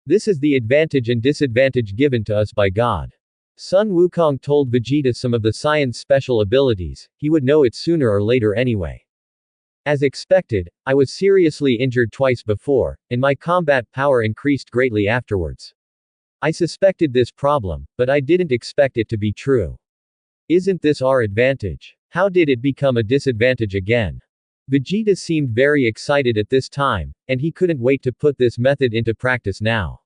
This is the advantage and disadvantage given to us by God. Sun Wukong told Vegeta some of the Saiyan's special abilities, he would know it sooner or later anyway. As expected, I was seriously injured twice before, and my combat power increased greatly afterwards. I suspected this problem, but I didn't expect it to be true. Isn't this our advantage? How did it become a disadvantage again? Vegeta seemed very excited at this time, and he couldn't wait to put this method into practice now.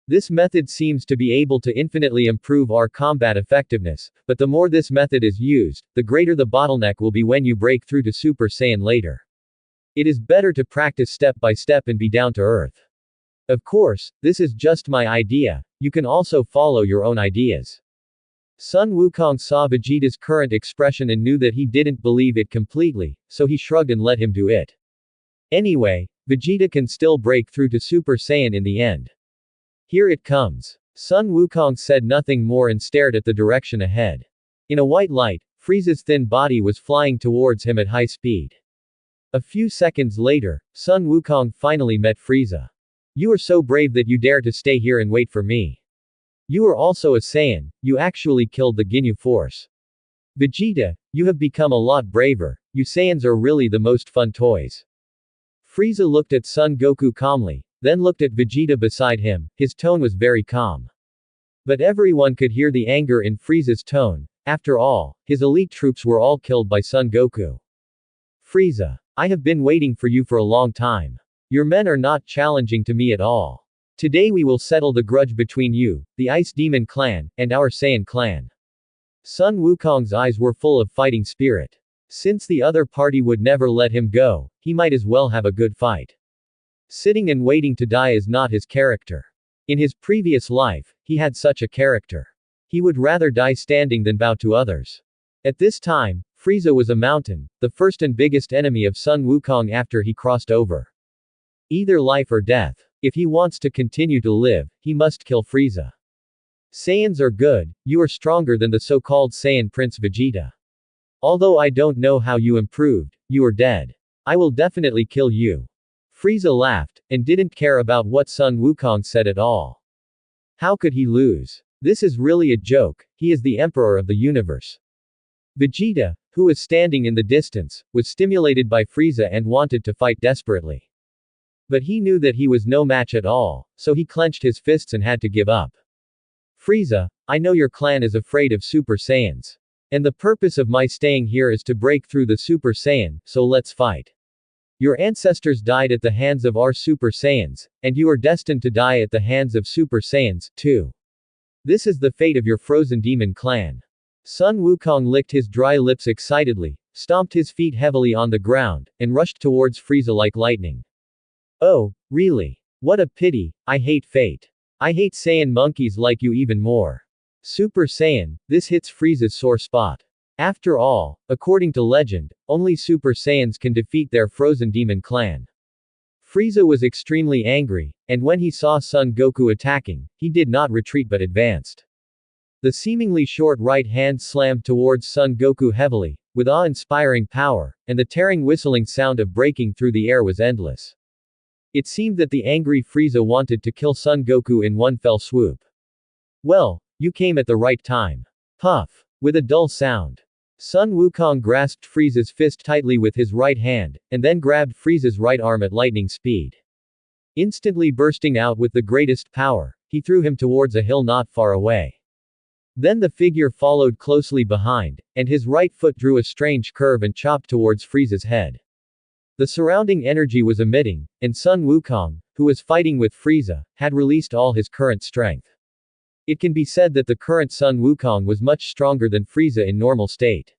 This method seems to be able to infinitely improve our combat effectiveness, but the more this method is used, the greater the bottleneck will be when you break through to Super Saiyan later. It is better to practice step by step and be down to earth. Of course, this is just my idea, you can also follow your own ideas. Sun Wukong saw Vegeta's current expression and knew that he didn't believe it completely, so he shrugged and let him do it. Anyway, Vegeta can still break through to Super Saiyan in the end. Here it comes. Sun Wukong said nothing more and stared at the direction ahead. In a white light, Frieza's thin body was flying towards him at high speed. A few seconds later, Sun Wukong finally met Frieza. You are so brave that you dare to stay here and wait for me. You are also a Saiyan, you actually killed the Ginyu force. Vegeta, you have become a lot braver, you Saiyans are really the most fun toys. Frieza looked at Son Goku calmly, then looked at Vegeta beside him, his tone was very calm. But everyone could hear the anger in Frieza's tone, after all, his elite troops were all killed by Son Goku. Frieza, I have been waiting for you for a long time. Your men are not challenging to me at all. Today we will settle the grudge between you, the Ice Demon clan, and our Saiyan clan. Sun Wukong's eyes were full of fighting spirit. Since the other party would never let him go, he might as well have a good fight. Sitting and waiting to die is not his character. In his previous life, he had such a character. He would rather die standing than bow to others. At this time, Frieza was a mountain, the first and biggest enemy of Sun Wukong after he crossed over. Either life or death. If he wants to continue to live, he must kill Frieza. Saiyans are good, you are stronger than the so-called Saiyan Prince Vegeta. Although I don't know how you improved, you are dead. I will definitely kill you. Frieza laughed, and didn't care about what Sun Wukong said at all. How could he lose? This is really a joke, he is the emperor of the universe. Vegeta, who was standing in the distance, was stimulated by Frieza and wanted to fight desperately. But he knew that he was no match at all, so he clenched his fists and had to give up. Frieza, I know your clan is afraid of Super Saiyans. And the purpose of my staying here is to break through the Super Saiyan, so let's fight. Your ancestors died at the hands of our Super Saiyans, and you are destined to die at the hands of Super Saiyans, too. This is the fate of your frozen demon clan. Sun Wukong licked his dry lips excitedly, stomped his feet heavily on the ground, and rushed towards Frieza like lightning. Oh, really? What a pity, I hate fate. I hate Saiyan monkeys like you even more. Super Saiyan, this hits Frieza's sore spot. After all, according to legend, only Super Saiyans can defeat their frozen demon clan. Frieza was extremely angry, and when he saw Son Goku attacking, he did not retreat but advanced. The seemingly short right hand slammed towards Son Goku heavily, with awe-inspiring power, and the tearing whistling sound of breaking through the air was endless. It seemed that the angry Frieza wanted to kill Son Goku in one fell swoop. Well, you came at the right time. Puff. With a dull sound. Sun Wukong grasped Frieza's fist tightly with his right hand, and then grabbed Frieza's right arm at lightning speed. Instantly bursting out with the greatest power, he threw him towards a hill not far away. Then the figure followed closely behind, and his right foot drew a strange curve and chopped towards Frieza's head. The surrounding energy was emitting, and Sun Wukong, who was fighting with Frieza, had released all his current strength. It can be said that the current Sun Wukong was much stronger than Frieza in normal state.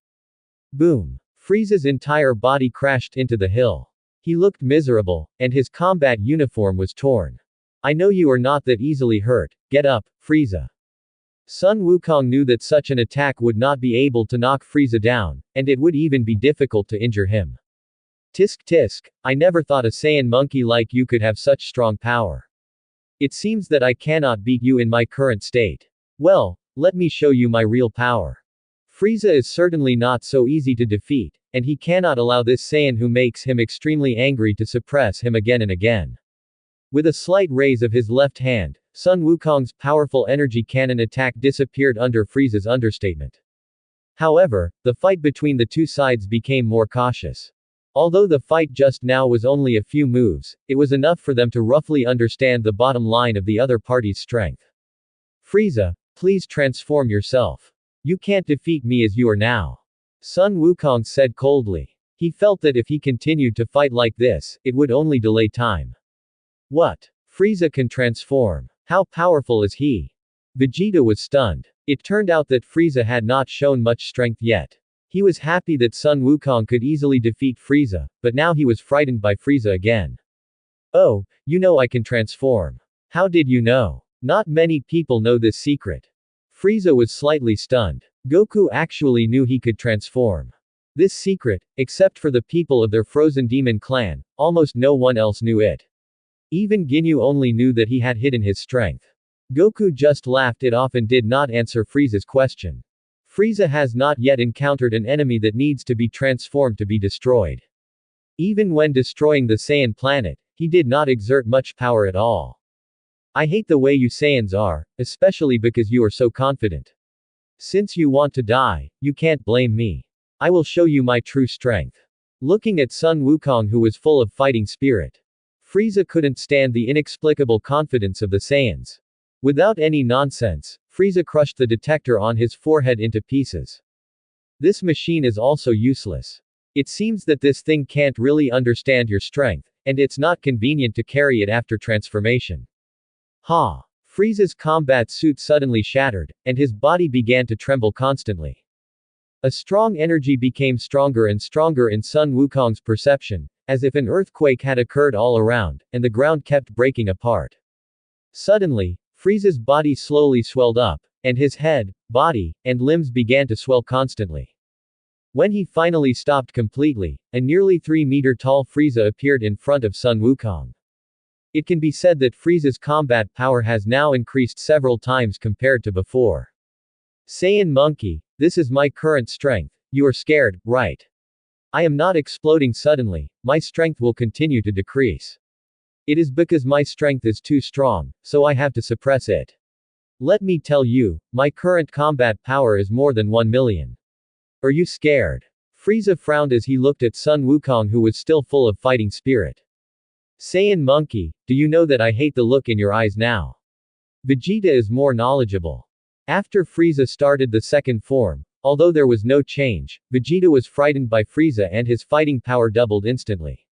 Boom! Frieza's entire body crashed into the hill. He looked miserable, and his combat uniform was torn. I know you are not that easily hurt, get up, Frieza. Sun Wukong knew that such an attack would not be able to knock Frieza down, and it would even be difficult to injure him. Tisk tisk, I never thought a Saiyan monkey like you could have such strong power. It seems that I cannot beat you in my current state. Well, let me show you my real power. Frieza is certainly not so easy to defeat, and he cannot allow this Saiyan who makes him extremely angry to suppress him again and again. With a slight raise of his left hand, Sun Wukong's powerful energy cannon attack disappeared under Frieza's understatement. However, the fight between the two sides became more cautious. Although the fight just now was only a few moves, it was enough for them to roughly understand the bottom line of the other party's strength. Frieza, please transform yourself. You can't defeat me as you are now. Sun Wukong said coldly. He felt that if he continued to fight like this, it would only delay time. What? Frieza can transform. How powerful is he? Vegeta was stunned. It turned out that Frieza had not shown much strength yet. He was happy that Sun Wukong could easily defeat Frieza, but now he was frightened by Frieza again. Oh, you know I can transform. How did you know? Not many people know this secret. Frieza was slightly stunned. Goku actually knew he could transform. This secret, except for the people of their frozen demon clan, almost no one else knew it. Even Ginyu only knew that he had hidden his strength. Goku just laughed it off and did not answer Frieza's question. Frieza has not yet encountered an enemy that needs to be transformed to be destroyed. Even when destroying the Saiyan planet, he did not exert much power at all. I hate the way you Saiyans are, especially because you are so confident. Since you want to die, you can't blame me. I will show you my true strength. Looking at Sun Wukong who was full of fighting spirit. Frieza couldn't stand the inexplicable confidence of the Saiyans. Without any nonsense, Frieza crushed the detector on his forehead into pieces. This machine is also useless. It seems that this thing can't really understand your strength, and it's not convenient to carry it after transformation. Ha! Frieza's combat suit suddenly shattered, and his body began to tremble constantly. A strong energy became stronger and stronger in Sun Wukong's perception, as if an earthquake had occurred all around, and the ground kept breaking apart. Suddenly, Frieza's body slowly swelled up, and his head, body, and limbs began to swell constantly. When he finally stopped completely, a nearly 3-meter-tall Frieza appeared in front of Sun Wukong. It can be said that Frieza's combat power has now increased several times compared to before. Saiyan monkey, this is my current strength. You are scared, right? I am not exploding suddenly, my strength will continue to decrease. It is because my strength is too strong, so I have to suppress it. Let me tell you, my current combat power is more than 1 million. Are you scared? Frieza frowned as he looked at Sun Wukong, who was still full of fighting spirit. Saiyan monkey, do you know that I hate the look in your eyes now? Vegeta is more knowledgeable. After Frieza started the second form, although there was no change, Vegeta was frightened by Frieza and his fighting power doubled instantly.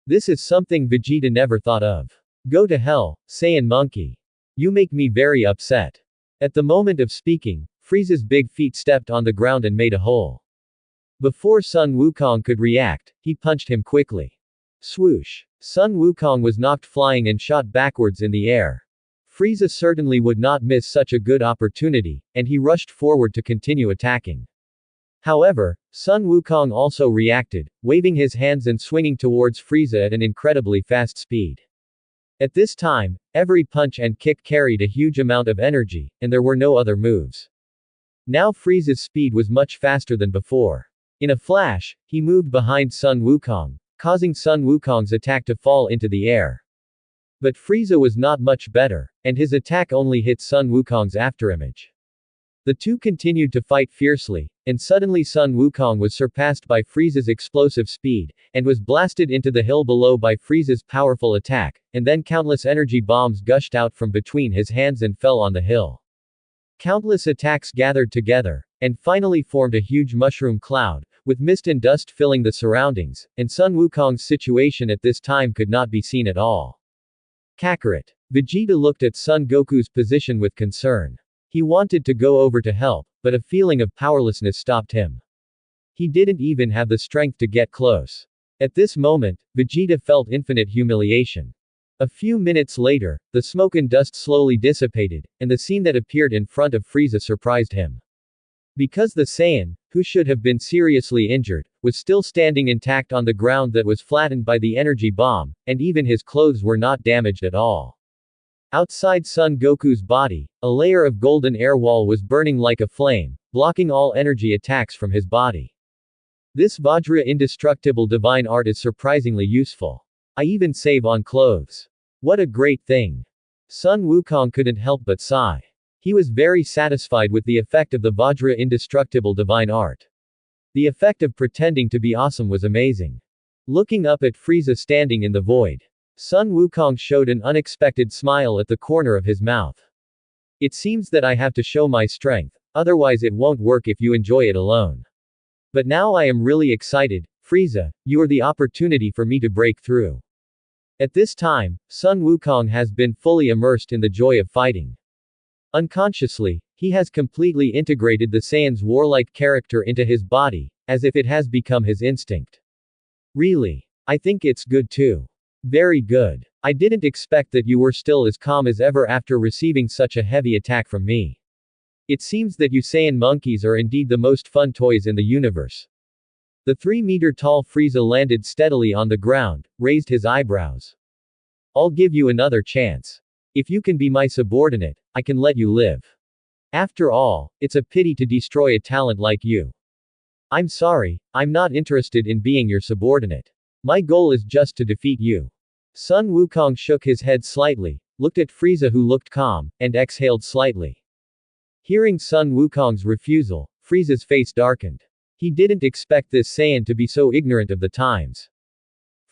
This is something Vegeta never thought of. Go to hell, Saiyan monkey. You make me very upset. At the moment of speaking, Frieza's big feet stepped on the ground and made a hole. Before Sun Wukong could react, he punched him quickly. Swoosh. Sun Wukong was knocked flying and shot backwards in the air. Frieza certainly would not miss such a good opportunity, and he rushed forward to continue attacking. However, Sun Wukong also reacted, waving his hands and swinging towards Frieza at an incredibly fast speed. At this time, every punch and kick carried a huge amount of energy, and there were no other moves. Now Frieza's speed was much faster than before. In a flash, he moved behind Sun Wukong, causing Sun Wukong's attack to fall into the air. But Frieza was not much better, and his attack only hit Sun Wukong's afterimage. The two continued to fight fiercely, and suddenly Sun Wukong was surpassed by Frieza's explosive speed, and was blasted into the hill below by Frieza's powerful attack, and then countless energy bombs gushed out from between his hands and fell on the hill. Countless attacks gathered together, and finally formed a huge mushroom cloud, with mist and dust filling the surroundings, and Sun Wukong's situation at this time could not be seen at all. Kakarot. Vegeta looked at Son Goku's position with concern. He wanted to go over to help, but a feeling of powerlessness stopped him. He didn't even have the strength to get close. At this moment, Vegeta felt infinite humiliation. A few minutes later, the smoke and dust slowly dissipated, and the scene that appeared in front of Frieza surprised him. Because the Saiyan, who should have been seriously injured, was still standing intact on the ground that was flattened by the energy bomb, and even his clothes were not damaged at all. Outside Son Goku's body, a layer of golden air wall was burning like a flame, blocking all energy attacks from his body. This Vajra indestructible divine art is surprisingly useful. I even save on clothes. What a great thing. Sun Wukong couldn't help but sigh. He was very satisfied with the effect of the Vajra indestructible divine art. The effect of pretending to be awesome was amazing. Looking up at Frieza standing in the void, Sun Wukong showed an unexpected smile at the corner of his mouth. It seems that I have to show my strength, otherwise it won't work if you enjoy it alone. But now I am really excited, Frieza, you are the opportunity for me to break through. At this time, Sun Wukong has been fully immersed in the joy of fighting. Unconsciously, he has completely integrated the Saiyan's warlike character into his body, as if it has become his instinct. Really? I think it's good too. Very good. I didn't expect that you were still as calm as ever after receiving such a heavy attack from me. It seems that you Saiyan monkeys are indeed the most fun toys in the universe. The 3-meter-tall Frieza landed steadily on the ground, raised his eyebrows. I'll give you another chance. If you can be my subordinate, I can let you live. After all, it's a pity to destroy a talent like you. I'm sorry, I'm not interested in being your subordinate. My goal is just to defeat you. Sun Wukong shook his head slightly, looked at Frieza who looked calm, and exhaled slightly. Hearing Sun Wukong's refusal, Frieza's face darkened. He didn't expect this Saiyan to be so ignorant of the times.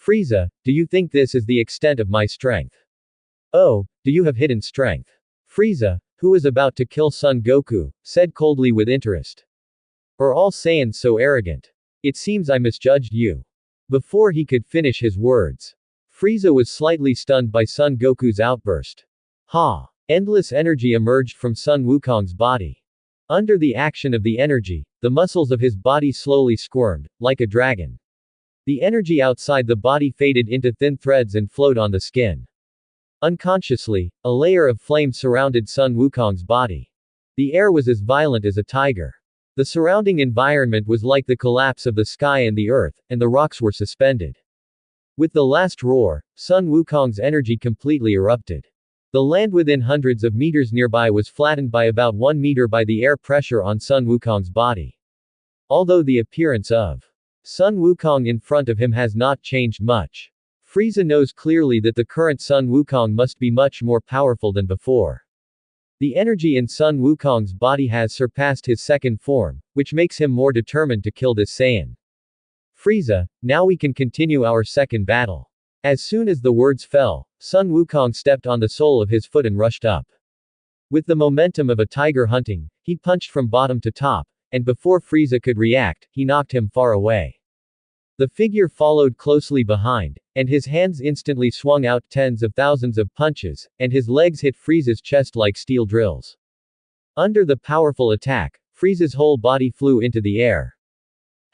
Frieza, do you think this is the extent of my strength? Oh, do you have hidden strength? Frieza, who was about to kill Son Goku, said coldly with interest. Are all Saiyans so arrogant? It seems I misjudged you. Before he could finish his words, Frieza was slightly stunned by Son Goku's outburst. Ha! Endless energy emerged from Sun Wukong's body. Under the action of the energy, the muscles of his body slowly squirmed, like a dragon. The energy outside the body faded into thin threads and flowed on the skin. Unconsciously, a layer of flame surrounded Sun Wukong's body. The air was as violent as a tiger. The surrounding environment was like the collapse of the sky and the earth, and the rocks were suspended. With the last roar, Sun Wukong's energy completely erupted. The land within hundreds of meters nearby was flattened by about 1 meter by the air pressure on Sun Wukong's body. Although the appearance of Sun Wukong in front of him has not changed much, Frieza knows clearly that the current Sun Wukong must be much more powerful than before. The energy in Sun Wukong's body has surpassed his second form, which makes him more determined to kill this Saiyan. Frieza, now we can continue our second battle. As soon as the words fell, Sun Wukong stepped on the sole of his foot and rushed up. With the momentum of a tiger hunting, he punched from bottom to top, and before Frieza could react, he knocked him far away. The figure followed closely behind, and his hands instantly swung out tens of thousands of punches, and his legs hit Frieza's chest like steel drills. Under the powerful attack, Frieza's whole body flew into the air.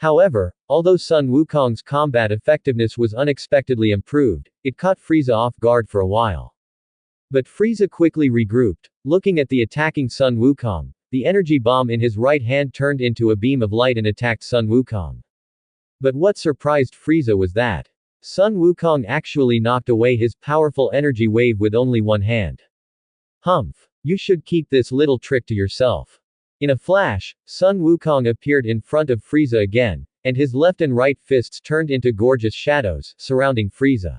However, although Sun Wukong's combat effectiveness was unexpectedly improved, it caught Frieza off guard for a while. But Frieza quickly regrouped. Looking at the attacking Sun Wukong, the energy bomb in his right hand turned into a beam of light and attacked Sun Wukong. But what surprised Frieza was that Sun Wukong actually knocked away his powerful energy wave with only one hand. Humph! You should keep this little trick to yourself. In a flash, Sun Wukong appeared in front of Frieza again, and his left and right fists turned into gorgeous shadows, surrounding Frieza.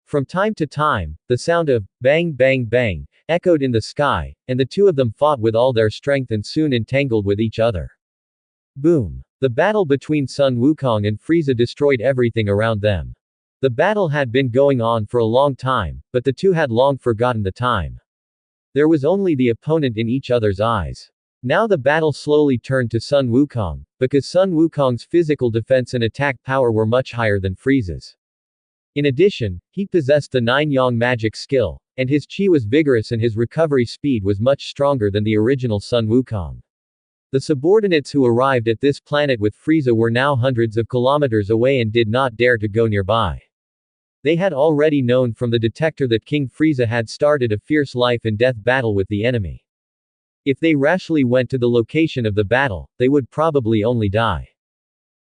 From time to time, the sound of bang bang bang echoed in the sky, and the two of them fought with all their strength and soon entangled with each other. Boom! The battle between Sun Wukong and Frieza destroyed everything around them. The battle had been going on for a long time, but the two had long forgotten the time. There was only the opponent in each other's eyes. Now the battle slowly turned to Sun Wukong, because Sun Wukong's physical defense and attack power were much higher than Frieza's. In addition, he possessed the 9-yang magic skill, and his chi was vigorous and his recovery speed was much stronger than the original Sun Wukong. The subordinates who arrived at this planet with Frieza were now hundreds of kilometers away and did not dare to go nearby. They had already known from the detector that King Frieza had started a fierce life and death battle with the enemy. If they rashly went to the location of the battle, they would probably only die.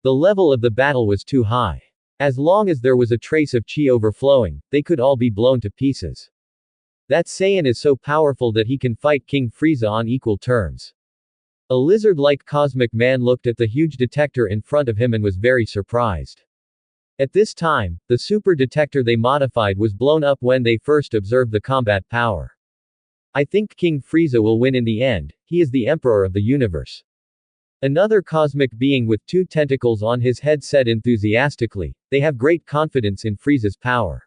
The level of the battle was too high. As long as there was a trace of chi overflowing, they could all be blown to pieces. That Saiyan is so powerful that he can fight King Frieza on equal terms. A lizard-like cosmic man looked at the huge detector in front of him and was very surprised. At this time, the super detector they modified was blown up when they first observed the combat power. I think King Frieza will win in the end, he is the emperor of the universe. Another cosmic being with 2 tentacles on his head said enthusiastically, they have great confidence in Frieza's power.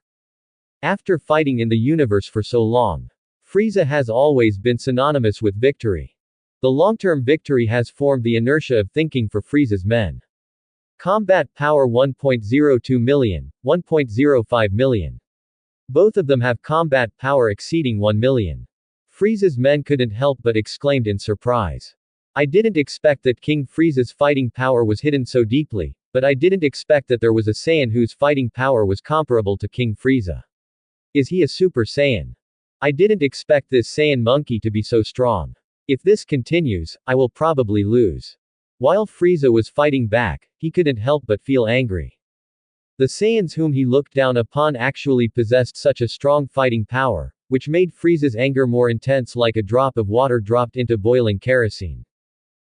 After fighting in the universe for so long, Frieza has always been synonymous with victory. The long-term victory has formed the inertia of thinking for Frieza's men. Combat power 1.02 million, 1.05 million. Both of them have combat power exceeding 1 million. Frieza's men couldn't help but exclaimed in surprise. I didn't expect that King Frieza's fighting power was hidden so deeply, but I didn't expect that there was a Saiyan whose fighting power was comparable to King Frieza. Is he a Super Saiyan? I didn't expect this Saiyan monkey to be so strong. If this continues, I will probably lose. While Frieza was fighting back, he couldn't help but feel angry. The Saiyans whom he looked down upon actually possessed such a strong fighting power, which made Frieza's anger more intense like a drop of water dropped into boiling kerosene.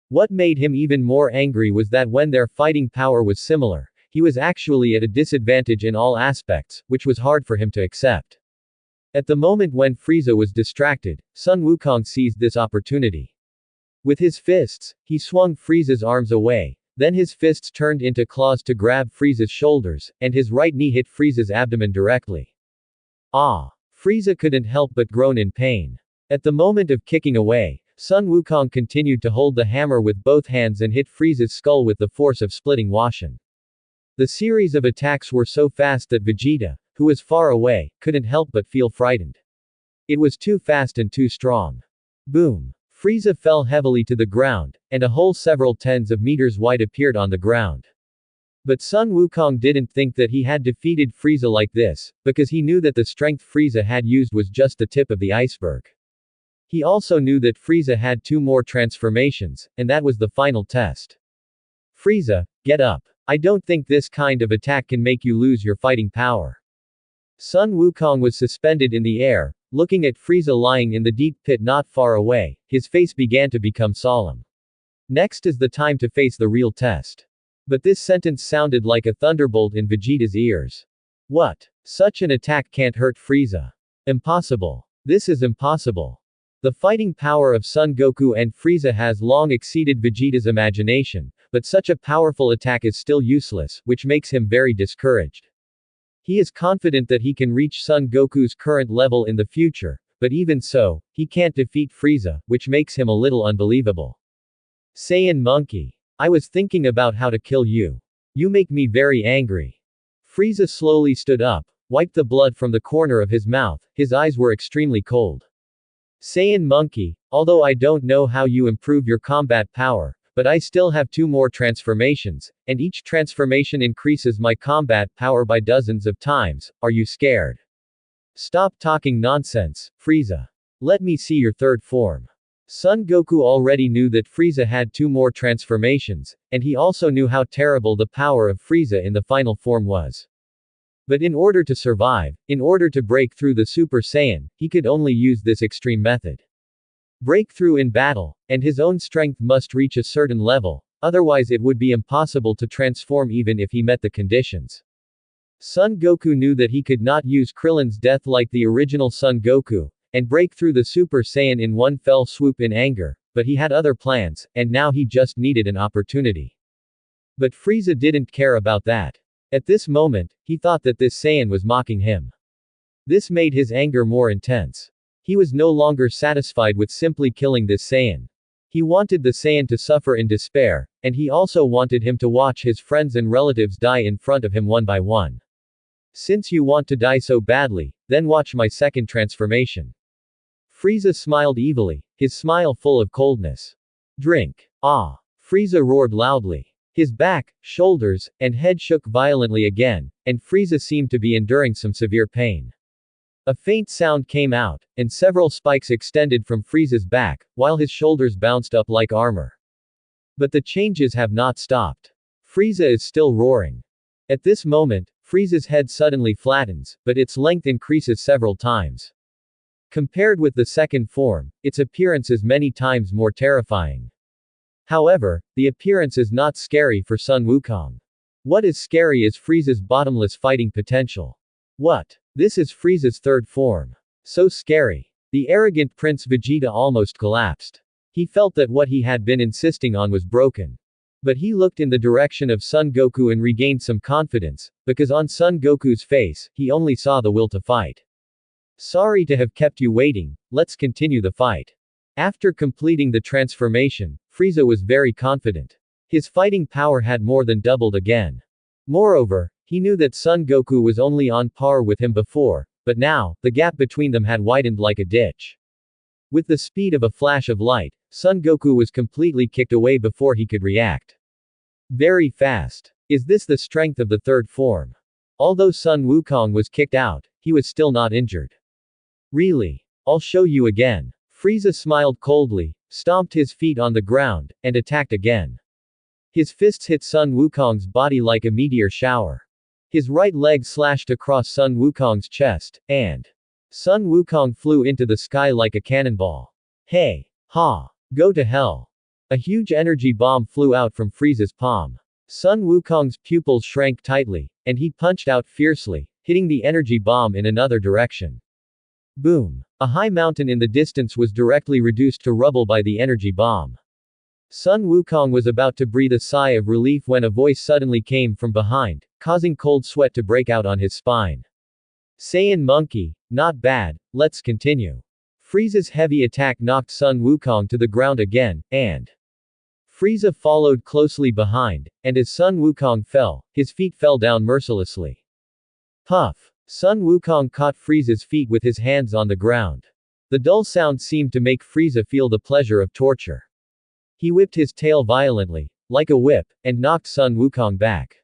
What made him even more angry was that when their fighting power was similar, he was actually at a disadvantage in all aspects, which was hard for him to accept. At the moment when Frieza was distracted, Sun Wukong seized this opportunity. With his fists, he swung Frieza's arms away, then his fists turned into claws to grab Frieza's shoulders, and his right knee hit Frieza's abdomen directly. Ah! Frieza couldn't help but groan in pain. At the moment of kicking away, Sun Wukong continued to hold the hammer with both hands and hit Frieza's skull with the force of splitting Washan. The series of attacks were so fast that Vegeta, who was far away, couldn't help but feel frightened. It was too fast and too strong. Boom. Frieza fell heavily to the ground, and a hole several tens of meters wide appeared on the ground. But Sun Wukong didn't think that he had defeated Frieza like this, because he knew that the strength Frieza had used was just the tip of the iceberg. He also knew that Frieza had 2 more transformations, and that was the final test. Frieza, get up. I don't think this kind of attack can make you lose your fighting power. Sun Wukong was suspended in the air, looking at Frieza lying in the deep pit not far away. His face began to become solemn. Next is the time to face the real test. But this sentence sounded like a thunderbolt in Vegeta's ears. What? Such an attack can't hurt Frieza. Impossible. This is impossible. The fighting power of Son Goku and Frieza has long exceeded Vegeta's imagination, but such a powerful attack is still useless, which makes him very discouraged. He is confident that he can reach Son Goku's current level in the future, but even so, he can't defeat Frieza, which makes him a little unbelievable. Saiyan monkey. I was thinking about how to kill you. You make me very angry. Frieza slowly stood up, wiped the blood from the corner of his mouth. His eyes were extremely cold. Saiyan monkey, although I don't know how you improve your combat power, but I still have 2 more transformations, and each transformation increases my combat power by dozens of times. Are you scared? Stop talking nonsense, Frieza. Let me see your 3rd form. Son Goku already knew that Frieza had 2 more transformations, and he also knew how terrible the power of Frieza in the final form was. But in order to survive, in order to break through the Super Saiyan, he could only use this extreme method. Breakthrough in battle, and his own strength must reach a certain level, otherwise it would be impossible to transform even if he met the conditions. Son Goku knew that he could not use Krillin's death like the original Son Goku, and break through the Super Saiyan in one fell swoop in anger, but he had other plans, and now he just needed an opportunity. But Frieza didn't care about that. At this moment, he thought that this Saiyan was mocking him. This made his anger more intense. He was no longer satisfied with simply killing this Saiyan. He wanted the Saiyan to suffer in despair, and he also wanted him to watch his friends and relatives die in front of him one by one. Since you want to die so badly, then watch my 2nd transformation. Frieza smiled evilly, his smile full of coldness. Drink. Ah! Frieza roared loudly. His back, shoulders, and head shook violently again, and Frieza seemed to be enduring some severe pain. A faint sound came out, and several spikes extended from Frieza's back, while his shoulders bounced up like armor. But the changes have not stopped. Frieza is still roaring. At this moment, Frieza's head suddenly flattens, but its length increases several times. Compared with the 2nd form, its appearance is many times more terrifying. However, the appearance is not scary for Sun Wukong. What is scary is Frieza's bottomless fighting potential. What? This is Frieza's 3rd form. So scary. The arrogant Prince Vegeta almost collapsed. He felt that what he had been insisting on was broken. But he looked in the direction of Son Goku and regained some confidence, because on Son Goku's face, he only saw the will to fight. Sorry to have kept you waiting, let's continue the fight. After completing the transformation, Frieza was very confident. His fighting power had more than doubled again. Moreover, he knew that Son Goku was only on par with him before, but now, the gap between them had widened like a ditch. With the speed of a flash of light, Son Goku was completely kicked away before he could react. Very fast. Is this the strength of the 3rd form? Although Sun Wukong was kicked out, he was still not injured. Really? I'll show you again. Frieza smiled coldly, stomped his feet on the ground, and attacked again. His fists hit Sun Wukong's body like a meteor shower. His right leg slashed across Sun Wukong's chest, and Sun Wukong flew into the sky like a cannonball. Hey! Ha! Go to hell! A huge energy bomb flew out from Frieza's palm. Sun Wukong's pupils shrank tightly, and he punched out fiercely, hitting the energy bomb in another direction. Boom! A high mountain in the distance was directly reduced to rubble by the energy bomb. Sun Wukong was about to breathe a sigh of relief when a voice suddenly came from behind, causing cold sweat to break out on his spine. Saiyan monkey, not bad, let's continue. Frieza's heavy attack knocked Sun Wukong to the ground again, and Frieza followed closely behind, and as Sun Wukong fell, his feet fell down mercilessly. Puff! Sun Wukong caught Frieza's feet with his hands on the ground. The dull sound seemed to make Frieza feel the pleasure of torture. He whipped his tail violently, like a whip, and knocked Sun Wukong back.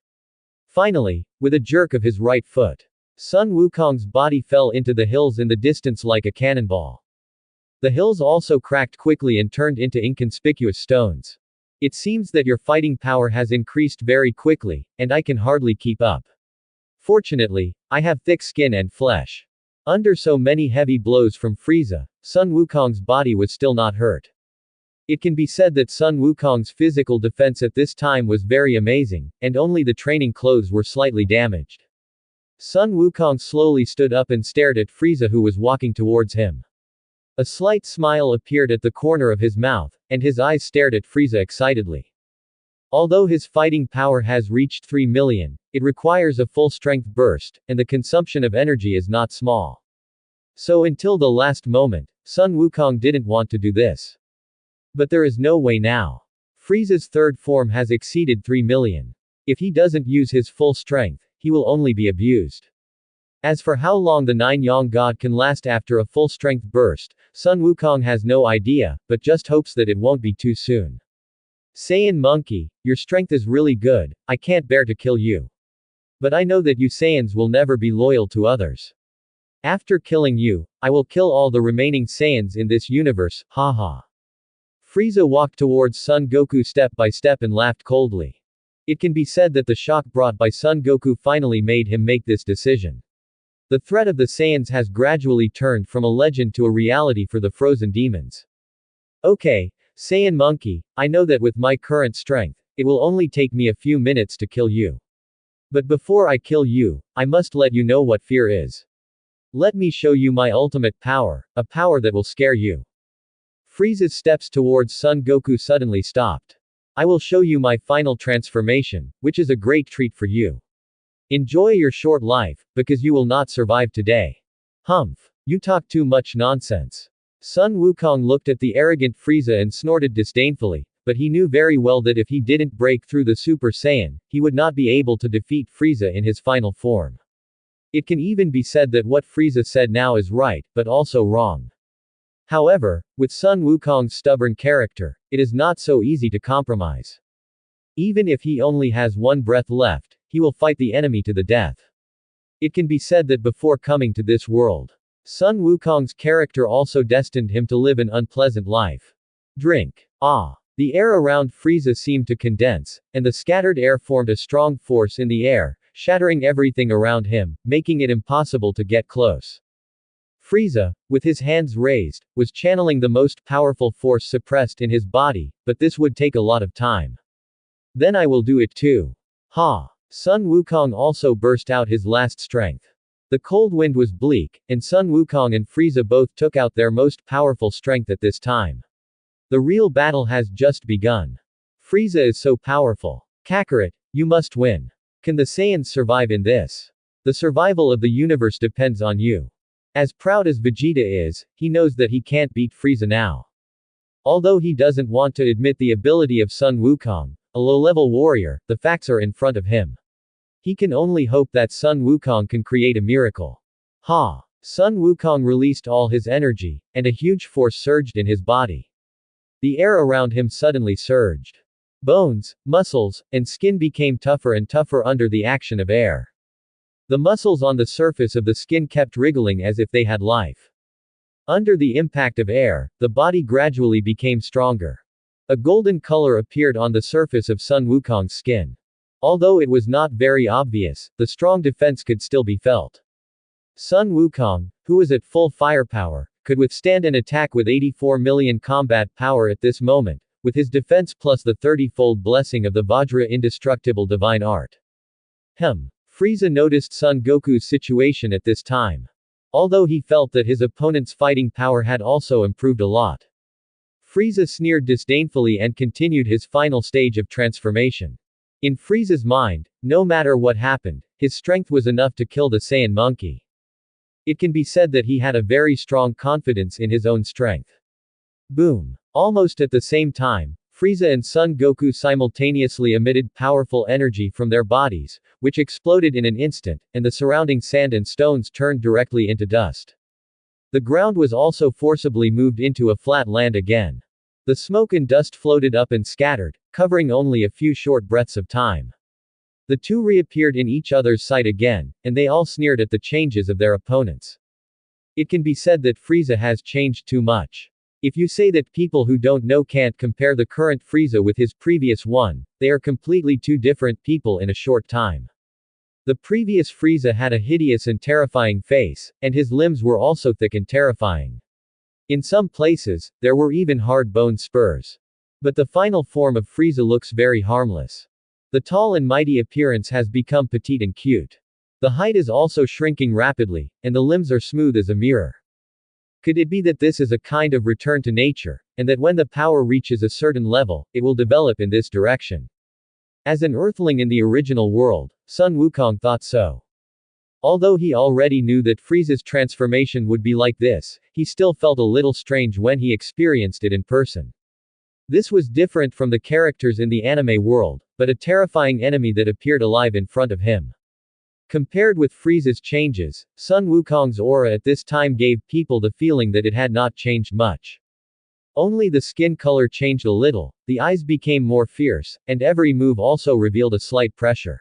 Finally, with a jerk of his right foot, Sun Wukong's body fell into the hills in the distance like a cannonball. The hills also cracked quickly and turned into inconspicuous stones. It seems that your fighting power has increased very quickly, and I can hardly keep up. Fortunately, I have thick skin and flesh. Under so many heavy blows from Frieza, Sun Wukong's body was still not hurt. It can be said that Sun Wukong's physical defense at this time was very amazing, and only the training clothes were slightly damaged. Sun Wukong slowly stood up and stared at Frieza, who was walking towards him. A slight smile appeared at the corner of his mouth, and his eyes stared at Frieza excitedly. Although his fighting power has reached 3 million, it requires a full-strength burst, and the consumption of energy is not small. So until the last moment, Sun Wukong didn't want to do this. But there is no way now. Frieza's third form has exceeded 3 million. If he doesn't use his full strength, he will only be abused. As for how long the Nine-Yang God can last after a full-strength burst, Sun Wukong has no idea, but just hopes that it won't be too soon. Saiyan monkey, your strength is really good, I can't bear to kill you. But I know that you Saiyans will never be loyal to others. After killing you, I will kill all the remaining Saiyans in this universe, haha. Frieza walked towards Son Goku step by step and laughed coldly. It can be said that the shock brought by Son Goku finally made him make this decision. The threat of the Saiyans has gradually turned from a legend to a reality for the frozen demons. Okay, Saiyan monkey, I know that with my current strength, it will only take me a few minutes to kill you. But before I kill you, I must let you know what fear is. Let me show you my ultimate power, a power that will scare you. Frieza's steps towards Son Goku suddenly stopped. I will show you my final transformation, which is a great treat for you. Enjoy your short life, because you will not survive today. Humph. You talk too much nonsense. Sun Wukong looked at the arrogant Frieza and snorted disdainfully, but he knew very well that if he didn't break through the Super Saiyan, he would not be able to defeat Frieza in his final form. It can even be said that what Frieza said now is right, but also wrong. However, with Sun Wukong's stubborn character, it is not so easy to compromise. Even if he only has one breath left, he will fight the enemy to the death. It can be said that before coming to this world, Sun Wukong's character also destined him to live an unpleasant life. Drink. Ah. The air around Frieza seemed to condense, and the scattered air formed a strong force in the air, shattering everything around him, making it impossible to get close. Frieza, with his hands raised, was channeling the most powerful force suppressed in his body, but this would take a lot of time. Then I will do it too. Ha! Sun Wukong also burst out his last strength. The cold wind was bleak, and Sun Wukong and Frieza both took out their most powerful strength at this time. The real battle has just begun. Frieza is so powerful. Kakarot, you must win. Can the Saiyans survive in this? The survival of the universe depends on you. As proud as Vegeta is, he knows that he can't beat Frieza now. Although he doesn't want to admit the ability of Sun Wukong, a low-level warrior, the facts are in front of him. He can only hope that Sun Wukong can create a miracle. Ha! Sun Wukong released all his energy, and a huge force surged in his body. The air around him suddenly surged. Bones, muscles, and skin became tougher and tougher under the action of air. The muscles on the surface of the skin kept wriggling as if they had life. Under the impact of air, the body gradually became stronger. A golden color appeared on the surface of Sun Wukong's skin. Although it was not very obvious, the strong defense could still be felt. Sun Wukong, who was at full firepower, could withstand an attack with 84 million combat power at this moment, with his defense plus the 30-fold blessing of the Vajra indestructible divine art. Frieza noticed Son Goku's situation at this time. Although he felt that his opponent's fighting power had also improved a lot. Frieza sneered disdainfully and continued his final stage of transformation. In Frieza's mind, no matter what happened, his strength was enough to kill the Saiyan monkey. It can be said that he had a very strong confidence in his own strength. Boom. Almost at the same time, Frieza and Son Goku simultaneously emitted powerful energy from their bodies, which exploded in an instant, and the surrounding sand and stones turned directly into dust. The ground was also forcibly moved into a flat land again. The smoke and dust floated up and scattered, covering only a few short breaths of time. The two reappeared in each other's sight again, and they all sneered at the changes of their opponents. It can be said that Frieza has changed too much. If you say that people who don't know can't compare the current Frieza with his previous one, they are completely two different people in a short time. The previous Frieza had a hideous and terrifying face, and his limbs were also thick and terrifying. In some places, there were even hard bone spurs. But the final form of Frieza looks very harmless. The tall and mighty appearance has become petite and cute. The height is also shrinking rapidly, and the limbs are smooth as a mirror. Could it be that this is a kind of return to nature, and that when the power reaches a certain level, it will develop in this direction? As an Earthling in the original world, Sun Wukong thought so. Although he already knew that Frieza's transformation would be like this, he still felt a little strange when he experienced it in person. This was different from the characters in the anime world, but a terrifying enemy that appeared alive in front of him. Compared with Frieza's changes, Sun Wukong's aura at this time gave people the feeling that it had not changed much. Only the skin color changed a little, the eyes became more fierce, and every move also revealed a slight pressure.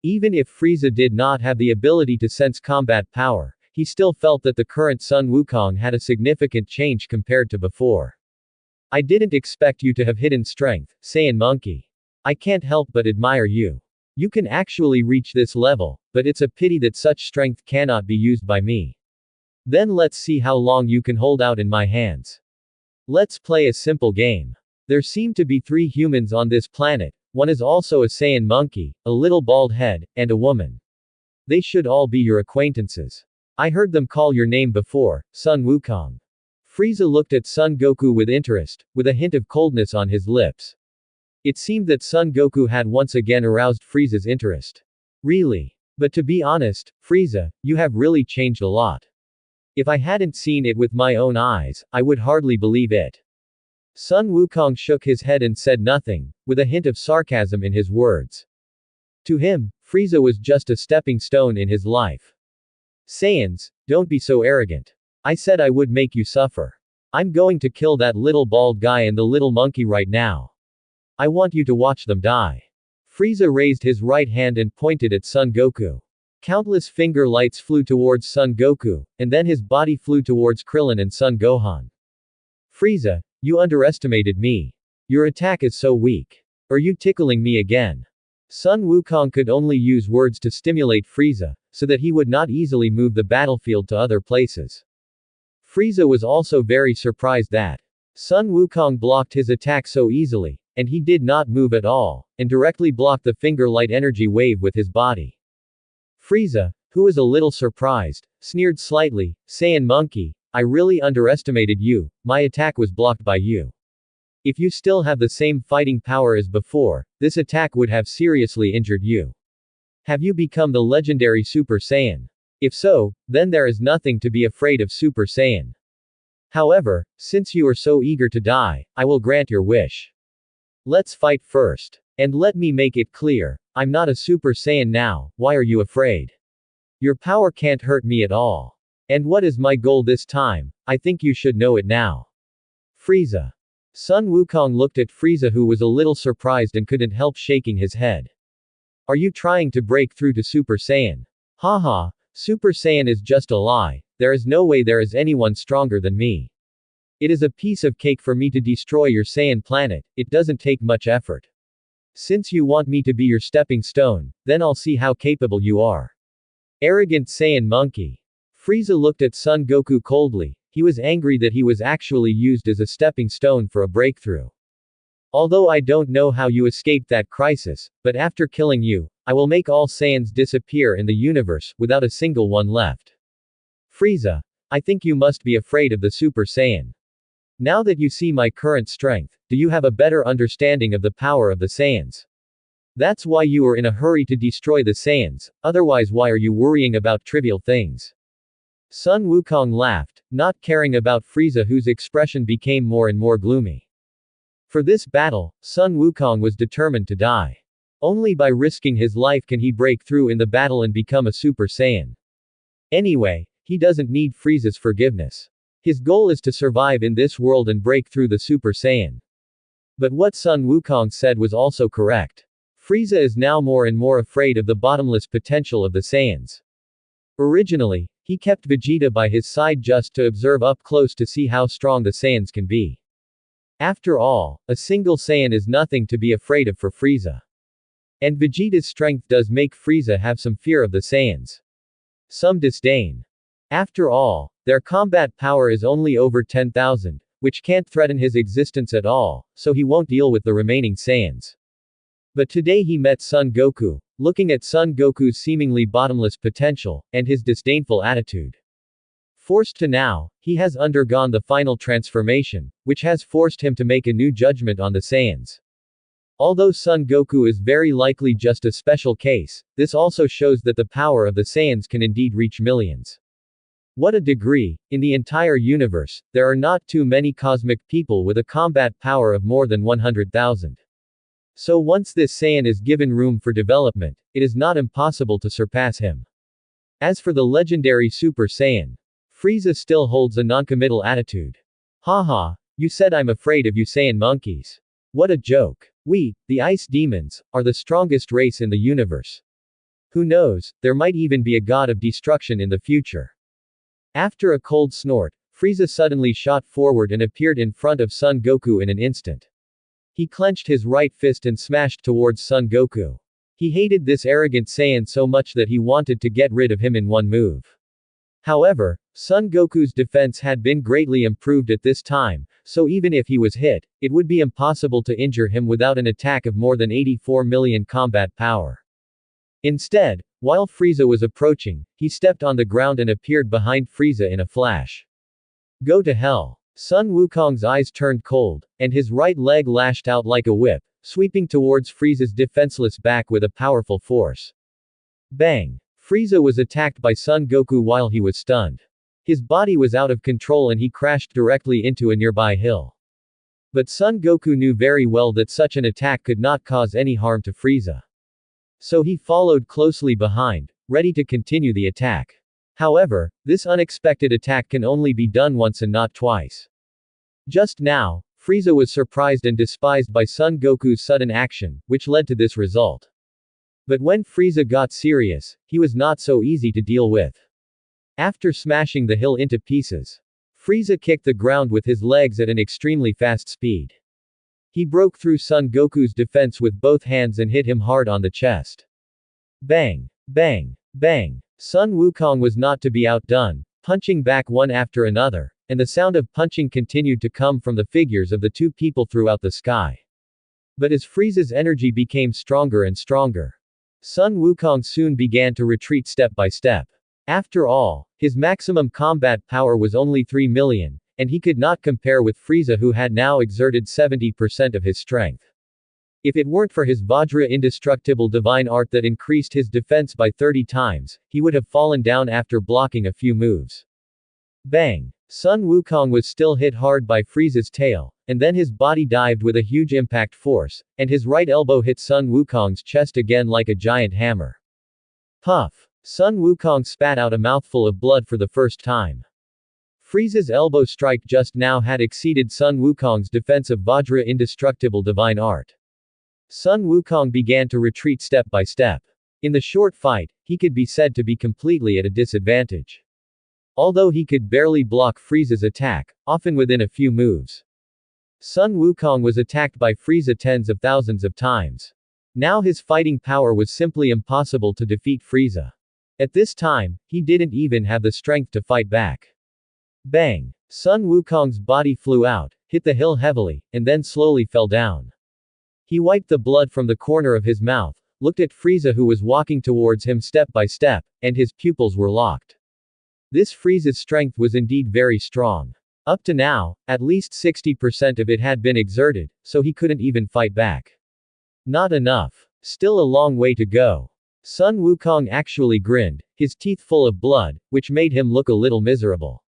Even if Frieza did not have the ability to sense combat power, he still felt that the current Sun Wukong had a significant change compared to before. I didn't expect you to have hidden strength, Saiyan monkey. I can't help but admire you. You can actually reach this level, but it's a pity that such strength cannot be used by me. Then let's see how long you can hold out in my hands. Let's play a simple game. There seem to be 3 humans on this planet, one is also a Saiyan monkey, a little bald head, and a woman. They should all be your acquaintances. I heard them call your name before, Sun Wukong. Frieza looked at Son Goku with interest, with a hint of coldness on his lips. It seemed that Son Goku had once again aroused Frieza's interest. Really? But to be honest, Frieza, you have really changed a lot. If I hadn't seen it with my own eyes, I would hardly believe it. Sun Wukong shook his head and said nothing, with a hint of sarcasm in his words. To him, Frieza was just a stepping stone in his life. Saiyans, don't be so arrogant. I said I would make you suffer. I'm going to kill that little bald guy and the little monkey right now. I want you to watch them die. Frieza raised his right hand and pointed at Son Goku. Countless finger lights flew towards Son Goku, and then his body flew towards Krillin and Son Gohan. Frieza, you underestimated me. Your attack is so weak. Are you tickling me again? Sun Wukong could only use words to stimulate Frieza, so that he would not easily move the battlefield to other places. Frieza was also very surprised that Sun Wukong blocked his attack so easily, and he did not move at all, and directly blocked the finger light energy wave with his body. Frieza, who was a little surprised, sneered slightly, Saiyan monkey, I really underestimated you, my attack was blocked by you. If you still have the same fighting power as before, this attack would have seriously injured you. Have you become the legendary Super Saiyan? If so, then there is nothing to be afraid of Super Saiyan. However, since you are so eager to die, I will grant your wish. Let's fight first. And let me make it clear, I'm not a Super Saiyan now, why are you afraid? Your power can't hurt me at all. And what is my goal this time? I think you should know it now. Frieza. Sun Wukong looked at Frieza, who was a little surprised and couldn't help shaking his head. Are you trying to break through to Super Saiyan? Haha, Super Saiyan is just a lie, there is no way there is anyone stronger than me. It is a piece of cake for me to destroy your Saiyan planet, it doesn't take much effort. Since you want me to be your stepping stone, then I'll see how capable you are. Arrogant Saiyan monkey. Frieza looked at Son Goku coldly, he was angry that he was actually used as a stepping stone for a breakthrough. Although I don't know how you escaped that crisis, but after killing you, I will make all Saiyans disappear in the universe, without a single one left. Frieza. I think you must be afraid of the Super Saiyan. Now that you see my current strength, do you have a better understanding of the power of the Saiyans? That's why you are in a hurry to destroy the Saiyans, otherwise why are you worrying about trivial things? Sun Wukong laughed, not caring about Frieza, whose expression became more and more gloomy. For this battle, Sun Wukong was determined to die. Only by risking his life can he break through in the battle and become a Super Saiyan. Anyway, he doesn't need Frieza's forgiveness. His goal is to survive in this world and break through the Super Saiyan. But what Sun Wukong said was also correct. Frieza is now more and more afraid of the bottomless potential of the Saiyans. Originally, he kept Vegeta by his side just to observe up close to see how strong the Saiyans can be. After all, a single Saiyan is nothing to be afraid of for Frieza. And Vegeta's strength does make Frieza have some fear of the Saiyans. Some disdain. After all, their combat power is only over 10,000, which can't threaten his existence at all, so he won't deal with the remaining Saiyans. But today he met Son Goku, looking at Son Goku's seemingly bottomless potential, and his disdainful attitude. Forced to now, he has undergone the final transformation, which has forced him to make a new judgment on the Saiyans. Although Son Goku is very likely just a special case, this also shows that the power of the Saiyans can indeed reach millions. What a degree! In the entire universe, there are not too many cosmic people with a combat power of more than 100,000. So once this Saiyan is given room for development, it is not impossible to surpass him. As for the legendary Super Saiyan, Frieza still holds a noncommittal attitude. Haha, you said I'm afraid of you Saiyan monkeys. What a joke. We, the Ice Demons, are the strongest race in the universe. Who knows, there might even be a god of destruction in the future. After a cold snort, Frieza suddenly shot forward and appeared in front of Son Goku in an instant. He clenched his right fist and smashed towards Son Goku. He hated this arrogant Saiyan so much that he wanted to get rid of him in one move. However, Son Goku's defense had been greatly improved at this time, so even if he was hit, it would be impossible to injure him without an attack of more than 84 million combat power. Instead, while Frieza was approaching, he stepped on the ground and appeared behind Frieza in a flash. Go to hell. Sun Wukong's eyes turned cold, and his right leg lashed out like a whip, sweeping towards Frieza's defenseless back with a powerful force. Bang! Frieza was attacked by Son Goku while he was stunned. His body was out of control and he crashed directly into a nearby hill. But Son Goku knew very well that such an attack could not cause any harm to Frieza. So he followed closely behind, ready to continue the attack. However, this unexpected attack can only be done once and not twice. Just now, Frieza was surprised and despised by Son Goku's sudden action, which led to this result. But when Frieza got serious, he was not so easy to deal with. After smashing the hill into pieces, Frieza kicked the ground with his legs at an extremely fast speed. He broke through Son Goku's defense with both hands and hit him hard on the chest. Bang! Bang! Bang! Sun Wukong was not to be outdone, punching back one after another, and the sound of punching continued to come from the figures of the two people throughout the sky. But as Frieza's energy became stronger and stronger, Sun Wukong soon began to retreat step by step. After all, his maximum combat power was only 3 million, and he could not compare with Frieza who had now exerted 70% of his strength. If it weren't for his Vajra indestructible divine art that increased his defense by 30 times, he would have fallen down after blocking a few moves. Bang! Sun Wukong was still hit hard by Frieza's tail, and then his body dived with a huge impact force, and his right elbow hit Sun Wukong's chest again like a giant hammer. Puff! Sun Wukong spat out a mouthful of blood for the first time. Frieza's elbow strike just now had exceeded Sun Wukong's defense of Vajra indestructible divine art. Sun Wukong began to retreat step by step. In the short fight, he could be said to be completely at a disadvantage. Although he could barely block Frieza's attack, often within a few moves. Sun Wukong was attacked by Frieza tens of thousands of times. Now his fighting power was simply impossible to defeat Frieza. At this time, he didn't even have the strength to fight back. Bang! Sun Wukong's body flew out, hit the hill heavily, and then slowly fell down. He wiped the blood from the corner of his mouth, looked at Frieza who was walking towards him step by step, and his pupils were locked. This Frieza's strength was indeed very strong. Up to now, at least 60% of it had been exerted, so he couldn't even fight back. Not enough. Still a long way to go. Sun Wukong actually grinned, his teeth full of blood, which made him look a little miserable.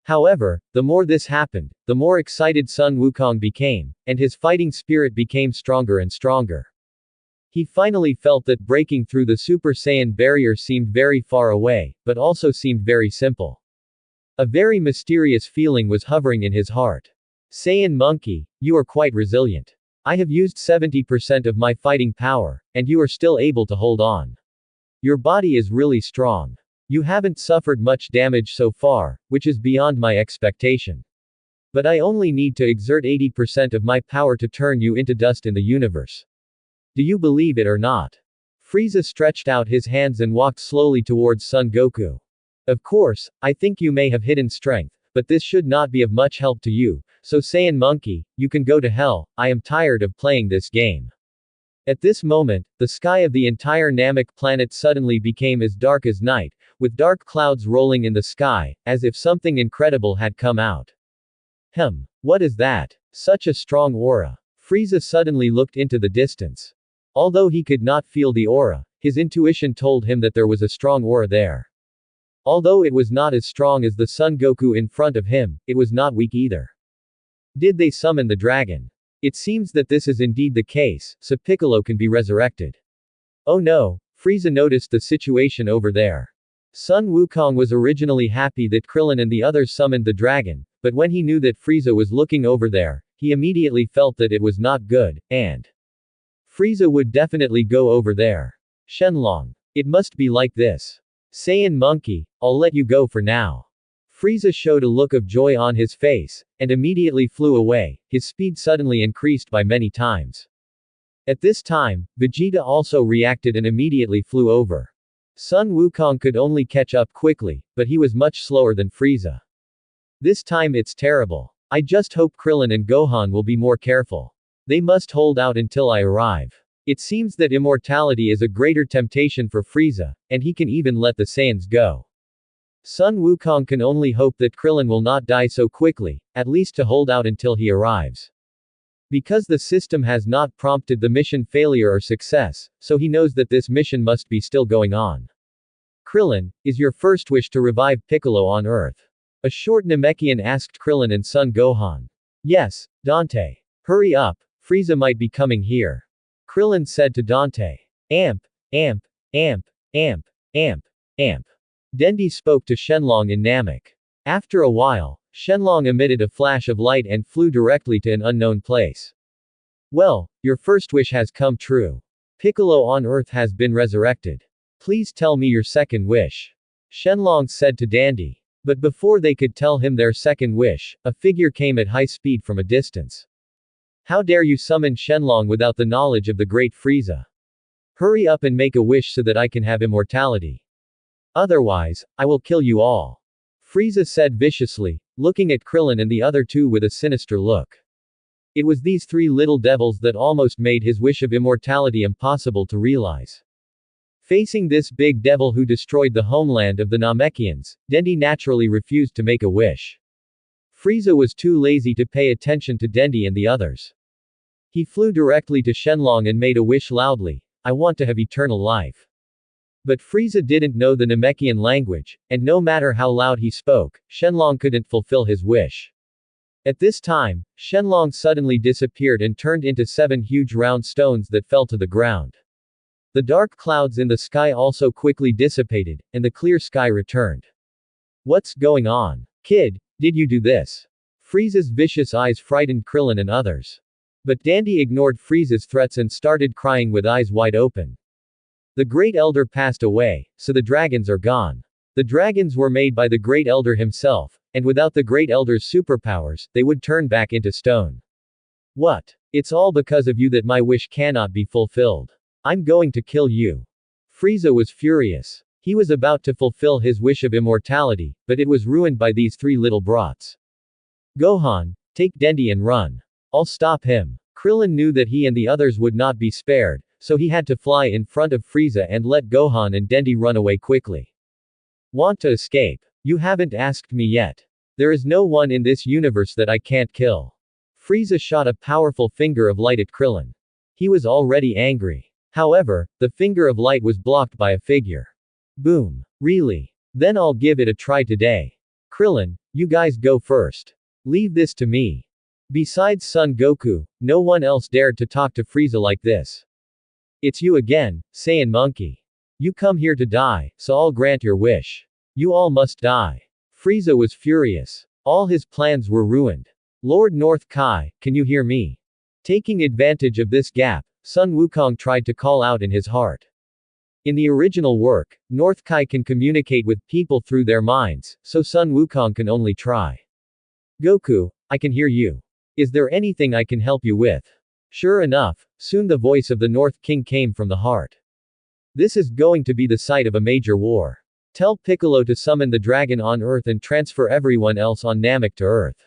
However, the more this happened, the more excited Sun Wukong became, and his fighting spirit became stronger and stronger. He finally felt that breaking through the Super Saiyan barrier seemed very far away, but also seemed very simple. A very mysterious feeling was hovering in his heart. Saiyan monkey, you are quite resilient. I have used 70% of my fighting power, and you are still able to hold on. Your body is really strong. You haven't suffered much damage so far, which is beyond my expectation. But I only need to exert 80% of my power to turn you into dust in the universe. Do you believe it or not? Frieza stretched out his hands and walked slowly towards Son Goku. Of course, I think you may have hidden strength, but this should not be of much help to you, so Saiyan monkey, you can go to hell. I am tired of playing this game. At this moment, the sky of the entire Namek planet suddenly became as dark as night, with dark clouds rolling in the sky, as if something incredible had come out. What is that? Such a strong aura. Frieza suddenly looked into the distance. Although he could not feel the aura, his intuition told him that there was a strong aura there. Although it was not as strong as the Son Goku in front of him, it was not weak either. Did they summon the dragon? It seems that this is indeed the case, so Piccolo can be resurrected. Oh no, Frieza noticed the situation over there. Sun Wukong was originally happy that Krillin and the others summoned the dragon, but when he knew that Frieza was looking over there, he immediately felt that it was not good, and Frieza would definitely go over there. Shenlong. It must be like this. Saiyan monkey, I'll let you go for now. Frieza showed a look of joy on his face, and immediately flew away, his speed suddenly increased by many times. At this time, Vegeta also reacted and immediately flew over. Sun Wukong could only catch up quickly, but he was much slower than Frieza. This time it's terrible. I just hope Krillin and Gohan will be more careful. They must hold out until I arrive. It seems that immortality is a greater temptation for Frieza, and he can even let the Saiyans go. Sun Wukong can only hope that Krillin will not die so quickly, at least to hold out until he arrives. Because the system has not prompted the mission failure or success, so he knows that this mission must be still going on. Krillin, is your first wish to revive Piccolo on Earth? A short Namekian asked Krillin and Son Gohan. Yes, Dante. Hurry up, Frieza might be coming here. Krillin said to Dante. Amp, amp, amp, amp, amp, amp. Dendi spoke to Shenlong in Namek. After a while, Shenlong emitted a flash of light and flew directly to an unknown place. Well, your first wish has come true. Piccolo on Earth has been resurrected. Please tell me your second wish. Shenlong said to Dandy. But before they could tell him their second wish, a figure came at high speed from a distance. How dare you summon Shenlong without the knowledge of the great Frieza? Hurry up and make a wish so that I can have immortality. Otherwise, I will kill you all. Frieza said viciously, looking at Krillin and the other two with a sinister look. It was these three little devils that almost made his wish of immortality impossible to realize. Facing this big devil who destroyed the homeland of the Namekians, Dendi naturally refused to make a wish. Frieza was too lazy to pay attention to Dendi and the others. He flew directly to Shenlong and made a wish loudly, I want to have eternal life. But Frieza didn't know the Namekian language, and no matter how loud he spoke, Shenlong couldn't fulfill his wish. At this time, Shenlong suddenly disappeared and turned into 7 huge round stones that fell to the ground. The dark clouds in the sky also quickly dissipated, and the clear sky returned. What's going on? Kid, did you do this? Frieza's vicious eyes frightened Krillin and others. But Dandy ignored Frieza's threats and started crying with eyes wide open. The Great Elder passed away, so the dragons are gone. The dragons were made by the Great Elder himself, and without the Great Elder's superpowers, they would turn back into stone. What? It's all because of you that my wish cannot be fulfilled. I'm going to kill you. Frieza was furious. He was about to fulfill his wish of immortality, but it was ruined by these 3 little brats. Gohan, take Dendi and run. I'll stop him. Krillin knew that he and the others would not be spared, so he had to fly in front of Frieza and let Gohan and Dendi run away quickly. Want to escape? You haven't asked me yet. There is no one in this universe that I can't kill. Frieza shot a powerful finger of light at Krillin. He was already angry. However, the finger of light was blocked by a figure. Boom. Really? Then I'll give it a try today. Krillin, you guys go first. Leave this to me. Besides Son Goku, no one else dared to talk to Frieza like this. It's you again, Saiyan monkey. You come here to die, so I'll grant your wish. You all must die. Frieza was furious. All his plans were ruined. Lord North Kai, can you hear me? Taking advantage of this gap, Sun Wukong tried to call out in his heart. In the original work, North Kai can communicate with people through their minds, so Sun Wukong can only try. Goku, I can hear you. Is there anything I can help you with? Sure enough, soon the voice of the North King came from the heart. This is going to be the site of a major war. Tell Piccolo to summon the dragon on Earth and transfer everyone else on Namek to Earth.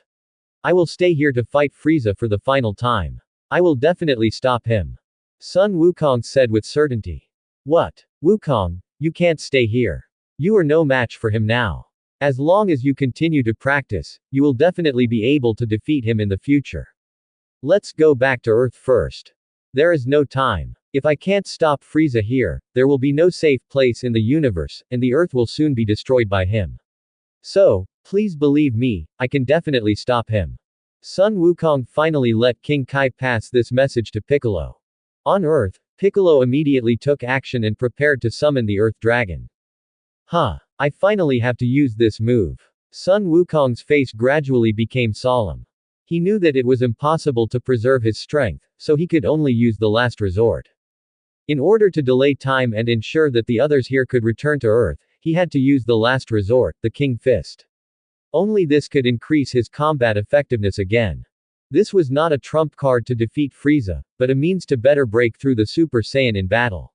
I will stay here to fight Frieza for the final time. I will definitely stop him. Sun Wukong said with certainty. What? Wukong, you can't stay here. You are no match for him now. As long as you continue to practice, you will definitely be able to defeat him in the future. Let's go back to Earth first. There is no time. If I can't stop Frieza here, there will be no safe place in the universe, and the Earth will soon be destroyed by him. So, please believe me, I can definitely stop him. Sun Wukong finally let King Kai pass this message to Piccolo. On Earth, Piccolo immediately took action and prepared to summon the Earth Dragon. Huh. I finally have to use this move. Sun Wukong's face gradually became solemn. He knew that it was impossible to preserve his strength, so he could only use the last resort. In order to delay time and ensure that the others here could return to Earth, he had to use the last resort, the King Fist. Only this could increase his combat effectiveness again. This was not a trump card to defeat Frieza, but a means to better break through the Super Saiyan in battle.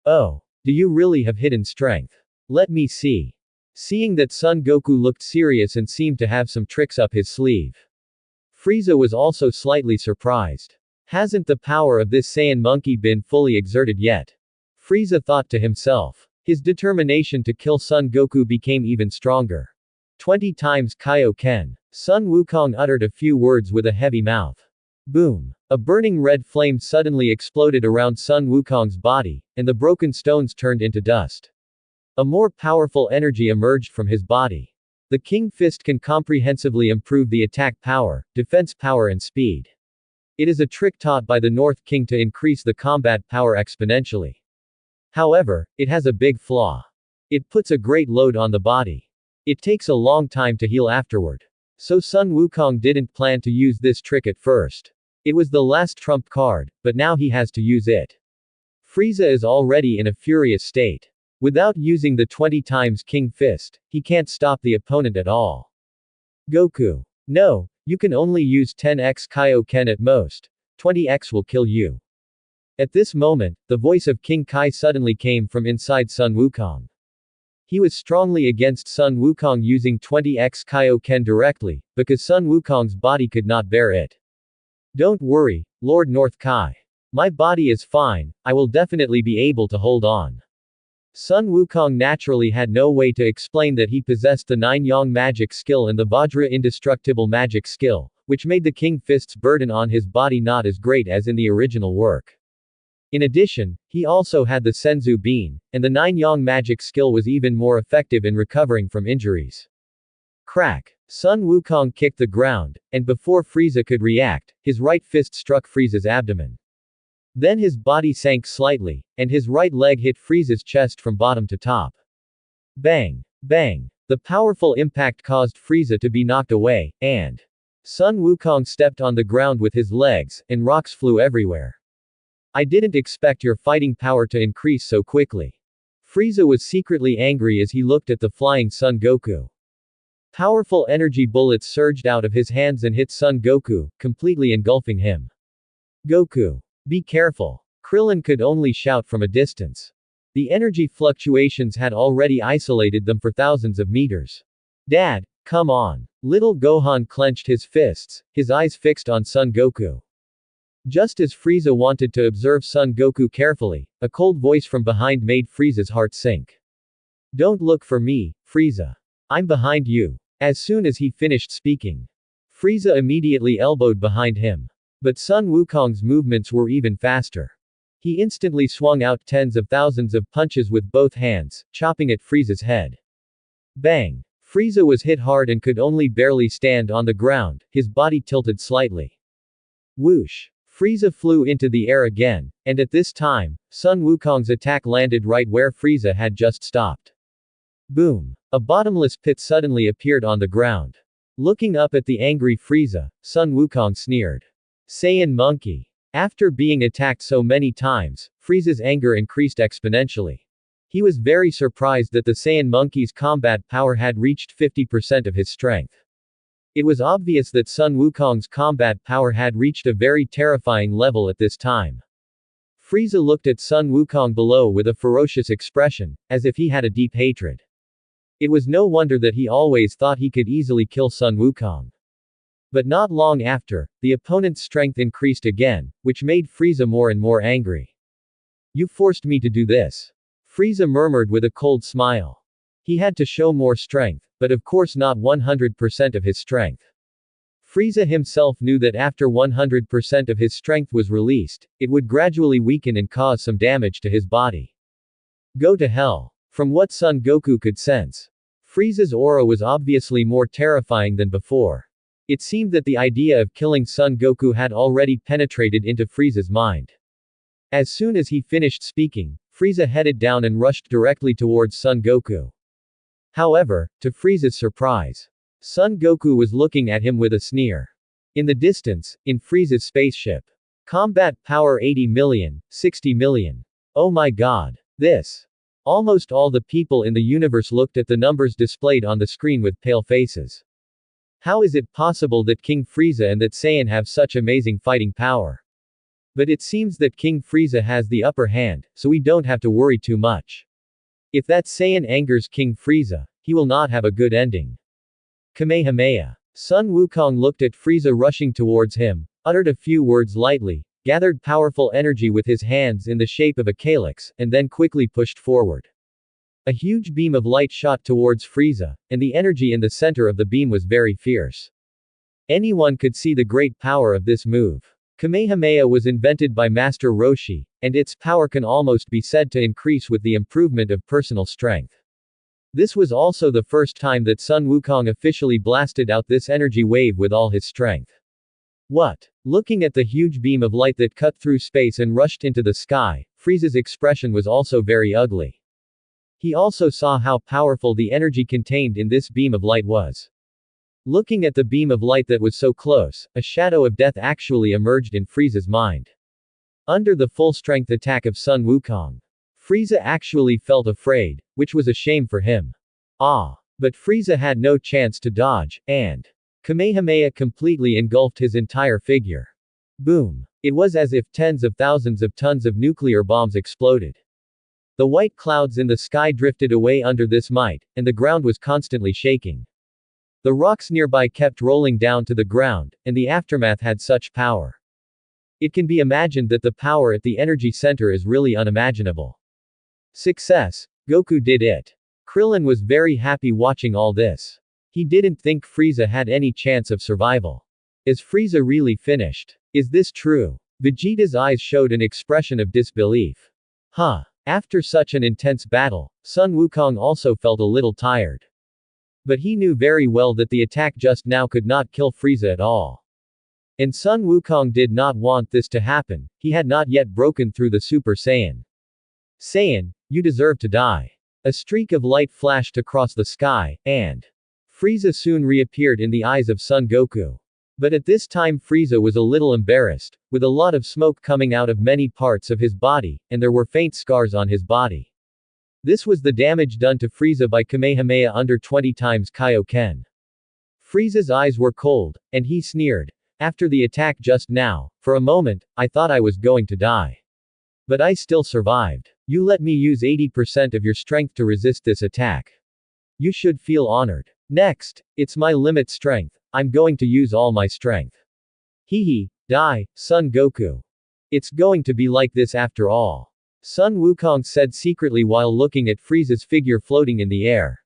Oh, do you really have hidden strength? Let me see. Seeing that Son Goku looked serious and seemed to have some tricks up his sleeve. Frieza was also slightly surprised. Hasn't the power of this Saiyan monkey been fully exerted yet? Frieza thought to himself. His determination to kill Son Goku became even stronger. 20 times Kaioken. Sun Wukong uttered a few words with a heavy mouth. Boom. A burning red flame suddenly exploded around Sun Wukong's body, and the broken stones turned into dust. A more powerful energy emerged from his body. The King Fist can comprehensively improve the attack power, defense power and speed. It is a trick taught by the North King to increase the combat power exponentially. However, it has a big flaw. It puts a great load on the body. It takes a long time to heal afterward. So Sun Wukong didn't plan to use this trick at first. It was the last trump card, but now he has to use it. Frieza is already in a furious state. Without using the 20 times King Fist, he can't stop the opponent at all. Goku. No, you can only use 10x Kaioken at most. 20x will kill you. At this moment, the voice of King Kai suddenly came from inside Sun Wukong. He was strongly against Sun Wukong using 20x Kaioken directly, because Sun Wukong's body could not bear it. Don't worry, Lord North Kai. My body is fine, I will definitely be able to hold on. Sun Wukong naturally had no way to explain that he possessed the 9-yang magic skill and the Vajra indestructible magic skill, which made the King Fist's burden on his body not as great as in the original work. In addition, he also had the Senzu Bean, and the 9-yang magic skill was even more effective in recovering from injuries. Crack! Sun Wukong kicked the ground, and before Frieza could react, his right fist struck Frieza's abdomen. Then his body sank slightly, and his right leg hit Frieza's chest from bottom to top. Bang! Bang! The powerful impact caused Frieza to be knocked away, and Sun Wukong stepped on the ground with his legs, and rocks flew everywhere. I didn't expect your fighting power to increase so quickly. Frieza was secretly angry as he looked at the flying Son Goku. Powerful energy bullets surged out of his hands and hit Son Goku, completely engulfing him. Goku. Be careful. Krillin could only shout from a distance. The energy fluctuations had already isolated them for thousands of meters. Dad, come on. Little Gohan clenched his fists, his eyes fixed on Son Goku. Just as Frieza wanted to observe Son Goku carefully, a cold voice from behind made Frieza's heart sink. Don't look for me, Frieza. I'm behind you. As soon as he finished speaking, Frieza immediately elbowed behind him. But Sun Wukong's movements were even faster. He instantly swung out tens of thousands of punches with both hands, chopping at Frieza's head. Bang! Frieza was hit hard and could only barely stand on the ground, his body tilted slightly. Whoosh! Frieza flew into the air again, and at this time, Sun Wukong's attack landed right where Frieza had just stopped. Boom! A bottomless pit suddenly appeared on the ground. Looking up at the angry Frieza, Sun Wukong sneered. Saiyan monkey. After being attacked so many times, Frieza's anger increased exponentially. He was very surprised that the Saiyan monkey's combat power had reached 50% of his strength. It was obvious that Sun Wukong's combat power had reached a very terrifying level at this time. Frieza looked at Sun Wukong below with a ferocious expression, as if he had a deep hatred. It was no wonder that he always thought he could easily kill Sun Wukong. But not long after, the opponent's strength increased again, which made Frieza more and more angry. You forced me to do this. Frieza murmured with a cold smile. He had to show more strength, but of course not 100% of his strength. Frieza himself knew that after 100% of his strength was released, it would gradually weaken and cause some damage to his body. Go to hell. From what Son Goku could sense, Frieza's aura was obviously more terrifying than before. It seemed that the idea of killing Son Goku had already penetrated into Frieza's mind. As soon as he finished speaking, Frieza headed down and rushed directly towards Son Goku. However, to Frieza's surprise, Son Goku was looking at him with a sneer. In the distance, in Frieza's spaceship. Combat power 80 million, 60 million. Oh my god. This. Almost all the people in the universe looked at the numbers displayed on the screen with pale faces. How is it possible that King Frieza and that Saiyan have such amazing fighting power? But it seems that King Frieza has the upper hand, so we don't have to worry too much. If that Saiyan angers King Frieza, he will not have a good ending. Kamehameha. Sun Wukong looked at Frieza rushing towards him, uttered a few words lightly, gathered powerful energy with his hands in the shape of a calyx, and then quickly pushed forward. A huge beam of light shot towards Frieza, and the energy in the center of the beam was very fierce. Anyone could see the great power of this move. Kamehameha was invented by Master Roshi, and its power can almost be said to increase with the improvement of personal strength. This was also the first time that Sun Wukong officially blasted out this energy wave with all his strength. What? Looking at the huge beam of light that cut through space and rushed into the sky, Frieza's expression was also very ugly. He also saw how powerful the energy contained in this beam of light was. Looking at the beam of light that was so close, a shadow of death actually emerged in Frieza's mind. Under the full-strength attack of Sun Wukong, Frieza actually felt afraid, which was a shame for him. But Frieza had no chance to dodge, and Kamehameha completely engulfed his entire figure. Boom. It was as if tens of thousands of tons of nuclear bombs exploded. The white clouds in the sky drifted away under this might, and the ground was constantly shaking. The rocks nearby kept rolling down to the ground, and the aftermath had such power. It can be imagined that the power at the energy center is really unimaginable. Success. Goku did it. Krillin was very happy watching all this. He didn't think Frieza had any chance of survival. Is Frieza really finished? Is this true? Vegeta's eyes showed an expression of disbelief. After such an intense battle, Sun Wukong also felt a little tired. But he knew very well that the attack just now could not kill Frieza at all. And Sun Wukong did not want this to happen, he had not yet broken through the Super Saiyan. Saiyan, you deserve to die. A streak of light flashed across the sky, and Frieza soon reappeared in the eyes of Son Goku. But at this time Frieza was a little embarrassed, with a lot of smoke coming out of many parts of his body, and there were faint scars on his body. This was the damage done to Frieza by Kamehameha under 20 times Kaioken. Frieza's eyes were cold, and he sneered. After the attack just now, for a moment, I thought I was going to die. But I still survived. You let me use 80% of your strength to resist this attack. You should feel honored. Next, it's my limit strength. I'm going to use all my strength. Die, Son Goku. It's going to be like this after all. Sun Wukong said secretly while looking at Frieza's figure floating in the air.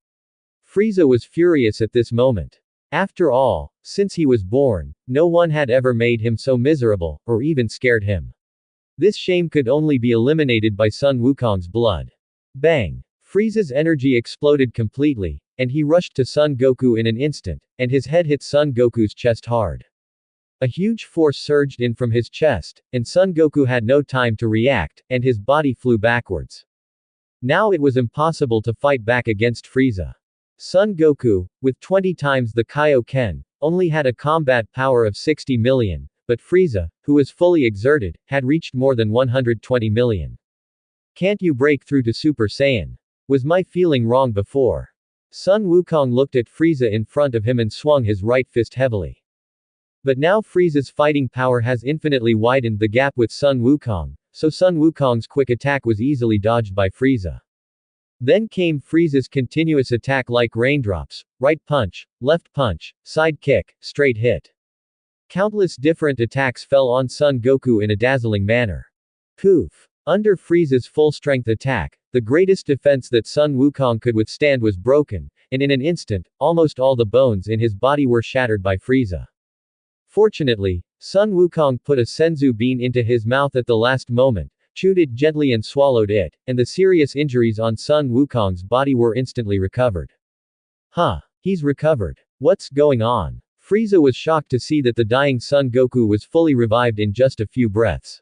Frieza was furious at this moment. After all, since he was born, no one had ever made him so miserable, or even scared him. This shame could only be eliminated by Sun Wukong's blood. Bang! Frieza's energy exploded completely, and he rushed to Son Goku in an instant, and his head hit Son Goku's chest hard. A huge force surged in from his chest, and Son Goku had no time to react, and his body flew backwards. Now it was impossible to fight back against Frieza. Son Goku, with 20 times the Kaioken, only had a combat power of 60 million, but Frieza, who was fully exerted, had reached more than 120 million. Can't you break through to Super Saiyan? Was my feeling wrong before? Sun Wukong looked at Frieza in front of him and swung his right fist heavily. But now Frieza's fighting power has infinitely widened the gap with Sun Wukong, so Sun Wukong's quick attack was easily dodged by Frieza. Then came Frieza's continuous attack like raindrops, right punch, left punch, side kick, straight hit. Countless different attacks fell on Son Goku in a dazzling manner. Poof! Under Frieza's full-strength attack, the greatest defense that Sun Wukong could withstand was broken, and in an instant, almost all the bones in his body were shattered by Frieza. Fortunately, Sun Wukong put a senzu bean into his mouth at the last moment, chewed it gently and swallowed it, and the serious injuries on Sun Wukong's body were instantly recovered. Huh. He's recovered. What's going on? Frieza was shocked to see that the dying Son Goku was fully revived in just a few breaths.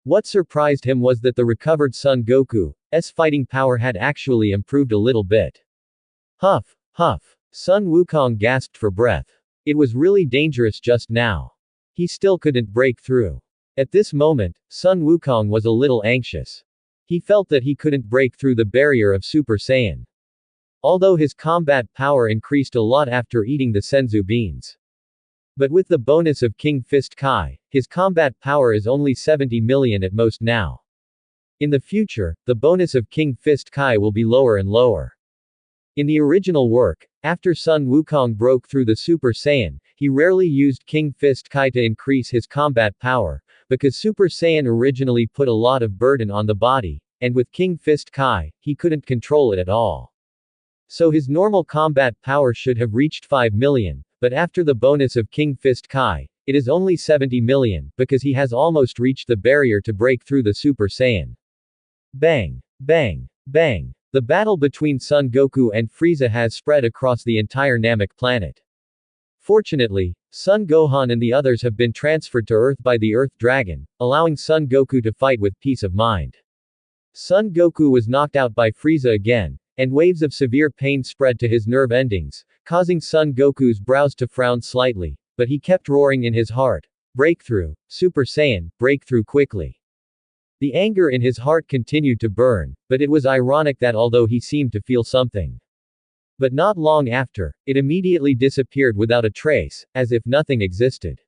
What surprised him was that the recovered Son Goku's fighting power had actually improved a little bit. Huff, huff. Sun Wukong gasped for breath. It was really dangerous just now. He still couldn't break through. At this moment, Sun Wukong was a little anxious. He felt that he couldn't break through the barrier of Super Saiyan. Although his combat power increased a lot after eating the senzu beans. But with the bonus of King Fist Kai, his combat power is only 70 million at most now. In the future, the bonus of King Fist Kai will be lower and lower. In the original work, after Sun Wukong broke through the Super Saiyan, he rarely used King Fist Kai to increase his combat power, because Super Saiyan originally put a lot of burden on the body, and with King Fist Kai, he couldn't control it at all. So his normal combat power should have reached 5 million, but after the bonus of King Fist Kai, it is only 70 million, because he has almost reached the barrier to break through the Super Saiyan. Bang! Bang! Bang! The battle between Son Goku and Frieza has spread across the entire Namek planet. Fortunately, Son Gohan and the others have been transferred to Earth by the Earth Dragon, allowing Son Goku to fight with peace of mind. Son Goku was knocked out by Frieza again, and waves of severe pain spread to his nerve endings, causing Son Goku's brows to frown slightly, but he kept roaring in his heart. Breakthrough, Super Saiyan, breakthrough quickly. The anger in his heart continued to burn, but it was ironic that although he seemed to feel something. But not long after, it immediately disappeared without a trace, as if nothing existed.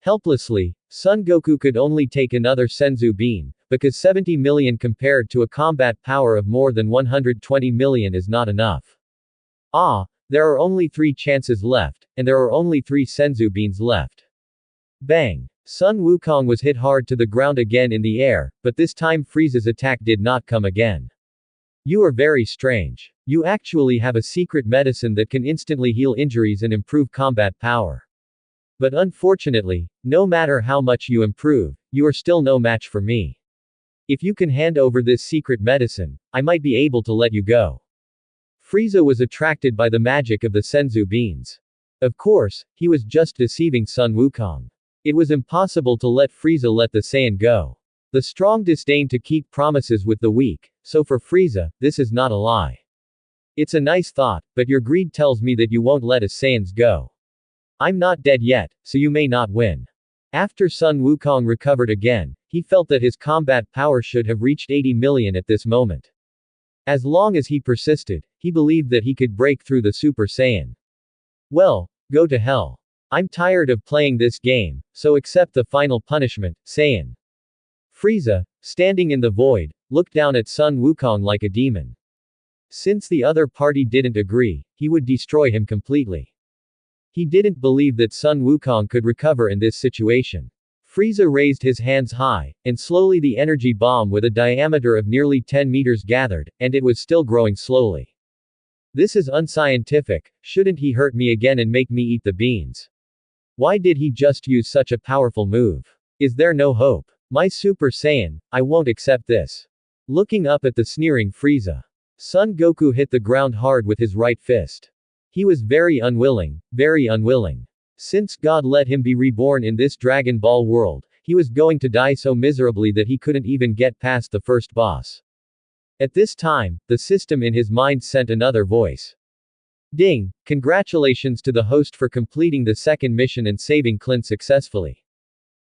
Helplessly, Son Goku could only take another senzu bean, because 70 million compared to a combat power of more than 120 million is not enough. Ah, there are only 3 chances left, and there are only 3 senzu beans left. Bang! Sun Wukong was hit hard to the ground again in the air, but this time Frieza's attack did not come again. You are very strange. You actually have a secret medicine that can instantly heal injuries and improve combat power. But unfortunately, no matter how much you improve, you are still no match for me. If you can hand over this secret medicine, I might be able to let you go. Frieza was attracted by the magic of the senzu beans. Of course, he was just deceiving Sun Wukong. It was impossible to let Frieza let the Saiyan go. The strong disdain to keep promises with the weak, so for Frieza, this is not a lie. It's a nice thought, but your greed tells me that you won't let us Saiyans go. I'm not dead yet, so you may not win. After Sun Wukong recovered again, he felt that his combat power should have reached 80 million at this moment. As long as he persisted, he believed that he could break through the Super Saiyan. Well, go to hell. I'm tired of playing this game, so accept the final punishment, Saiyan. Frieza, standing in the void, looked down at Sun Wukong like a demon. Since the other party didn't agree, he would destroy him completely. He didn't believe that Sun Wukong could recover in this situation. Frieza raised his hands high, and slowly the energy bomb with a diameter of nearly 10 meters gathered, and it was still growing slowly. This is unscientific. Shouldn't he hurt me again and make me eat the beans? Why did he just use such a powerful move? Is there no hope? My Super Saiyan, I won't accept this. Looking up at the sneering Frieza, Son Goku hit the ground hard with his right fist. He was very unwilling, very unwilling. Since God let him be reborn in this Dragon Ball world, he was going to die so miserably that he couldn't even get past the first boss. At this time, the system in his mind sent another voice. Ding! Congratulations to the host for completing the second mission and saving Clint successfully.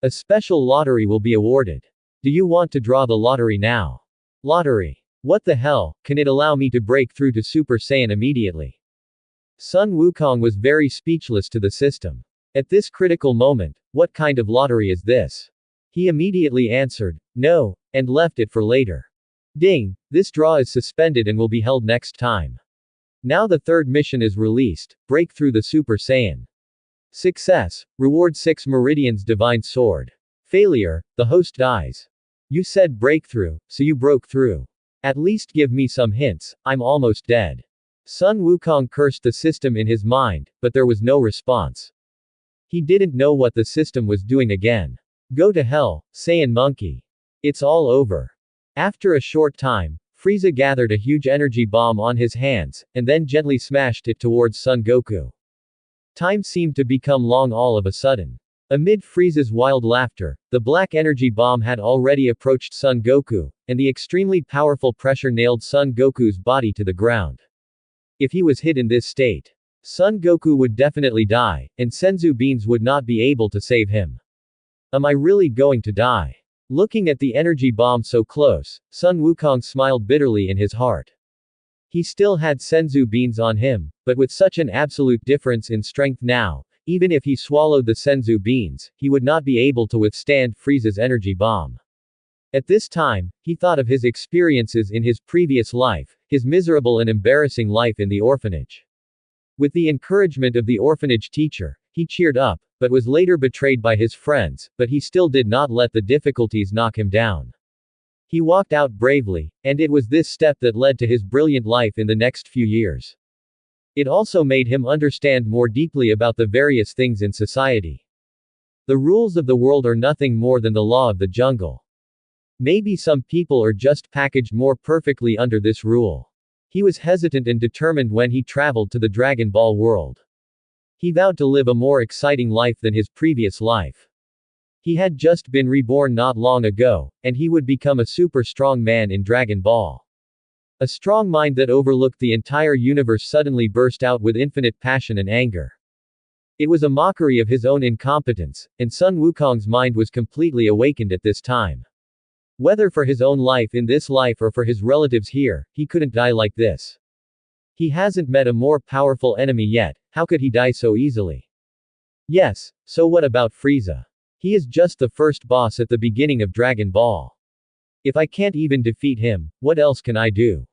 A special lottery will be awarded. Do you want to draw the lottery now? Lottery. What the hell, can it allow me to break through to Super Saiyan immediately? Sun Wukong was very speechless to the system. At this critical moment, what kind of lottery is this? He immediately answered, no, and left it for later. Ding! This draw is suspended and will be held next time. Now the third mission is released, break through the Super Saiyan. Success, reward 6 Meridians Divine Sword. Failure, the host dies. You said breakthrough, so you broke through. At least give me some hints, I'm almost dead. Sun Wukong cursed the system in his mind, but there was no response. He didn't know what the system was doing again. Go to hell, Saiyan monkey. It's all over. After a short time, Frieza gathered a huge energy bomb on his hands, and then gently smashed it towards Son Goku. Time seemed to become long all of a sudden. Amid Frieza's wild laughter, the black energy bomb had already approached Son Goku, and the extremely powerful pressure nailed Son Goku's body to the ground. If he was hit in this state, Son Goku would definitely die, and Senzu Beans would not be able to save him. Am I really going to die? Looking at the energy bomb so close, Sun Wukong smiled bitterly in his heart. He still had Senzu Beans on him, but with such an absolute difference in strength now, even if he swallowed the Senzu Beans, he would not be able to withstand Frieza's energy bomb. At this time, he thought of his experiences in his previous life, his miserable and embarrassing life in the orphanage. With the encouragement of the orphanage teacher, he cheered up, but was later betrayed by his friends, but he still did not let the difficulties knock him down. He walked out bravely, and it was this step that led to his brilliant life in the next few years. It also made him understand more deeply about the various things in society. The rules of the world are nothing more than the law of the jungle. Maybe some people are just packaged more perfectly under this rule. He was hesitant and determined when he traveled to the Dragon Ball world. He vowed to live a more exciting life than his previous life. He had just been reborn not long ago, and he would become a super strong man in Dragon Ball. A strong mind that overlooked the entire universe suddenly burst out with infinite passion and anger. It was a mockery of his own incompetence, and Sun Wukong's mind was completely awakened at this time. Whether for his own life in this life or for his relatives here, he couldn't die like this. He hasn't met a more powerful enemy yet, how could he die so easily? Yes, so what about Frieza? He is just the first boss at the beginning of Dragon Ball. If I can't even defeat him, what else can I do?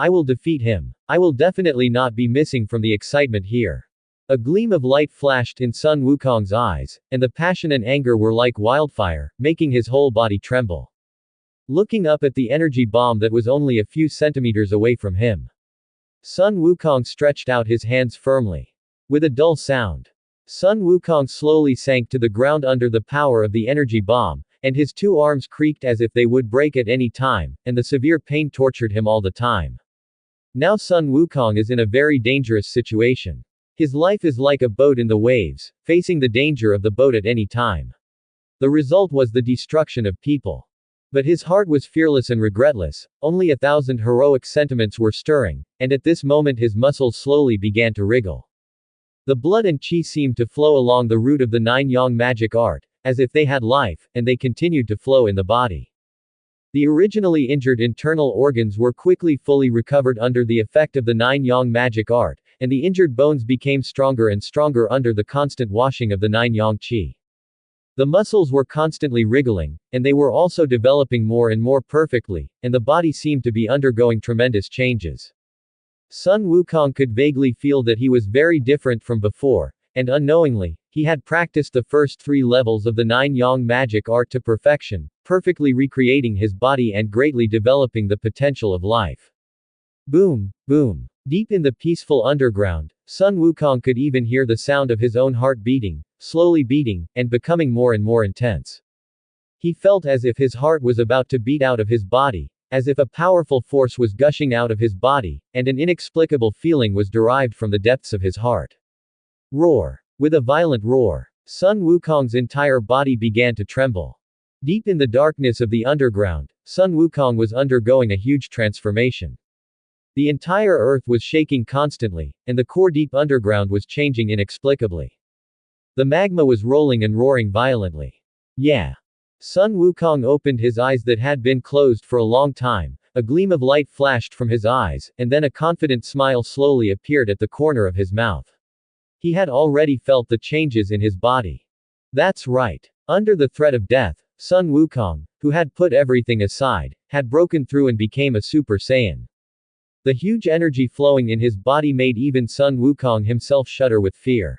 I will defeat him. I will definitely not be missing from the excitement here. A gleam of light flashed in Sun Wukong's eyes, and the passion and anger were like wildfire, making his whole body tremble. Looking up at the energy bomb that was only a few centimeters away from him, Sun Wukong stretched out his hands firmly. With a dull sound, Sun Wukong slowly sank to the ground under the power of the energy bomb, and his two arms creaked as if they would break at any time, and the severe pain tortured him all the time. Now Sun Wukong is in a very dangerous situation. His life is like a boat in the waves, facing the danger of the boat at any time. The result was the destruction of people. But his heart was fearless and regretless, only 1,000 heroic sentiments were stirring, and at this moment his muscles slowly began to wriggle. The blood and chi seemed to flow along the root of the 9-yang magic art, as if they had life, and they continued to flow in the body. The originally injured internal organs were quickly fully recovered under the effect of the 9-yang magic art, and the injured bones became stronger and stronger under the constant washing of the 9-yang chi. The muscles were constantly wriggling, and they were also developing more and more perfectly, and the body seemed to be undergoing tremendous changes. Sun Wukong could vaguely feel that he was very different from before, and unknowingly, he had practiced the first 3 levels of the 9-yang magic art to perfection, perfectly recreating his body and greatly developing the potential of life. Boom, boom. Deep in the peaceful underground, Sun Wukong could even hear the sound of his own heart beating, slowly beating, and becoming more and more intense. He felt as if his heart was about to beat out of his body, as if a powerful force was gushing out of his body, and an inexplicable feeling was derived from the depths of his heart. Roar. With a violent roar, Sun Wukong's entire body began to tremble. Deep in the darkness of the underground, Sun Wukong was undergoing a huge transformation. The entire earth was shaking constantly, and the core deep underground was changing inexplicably. The magma was rolling and roaring violently. Yeah. Sun Wukong opened his eyes that had been closed for a long time, a gleam of light flashed from his eyes, and then a confident smile slowly appeared at the corner of his mouth. He had already felt the changes in his body. That's right. Under the threat of death, Sun Wukong, who had put everything aside, had broken through and became a Super Saiyan. The huge energy flowing in his body made even Sun Wukong himself shudder with fear.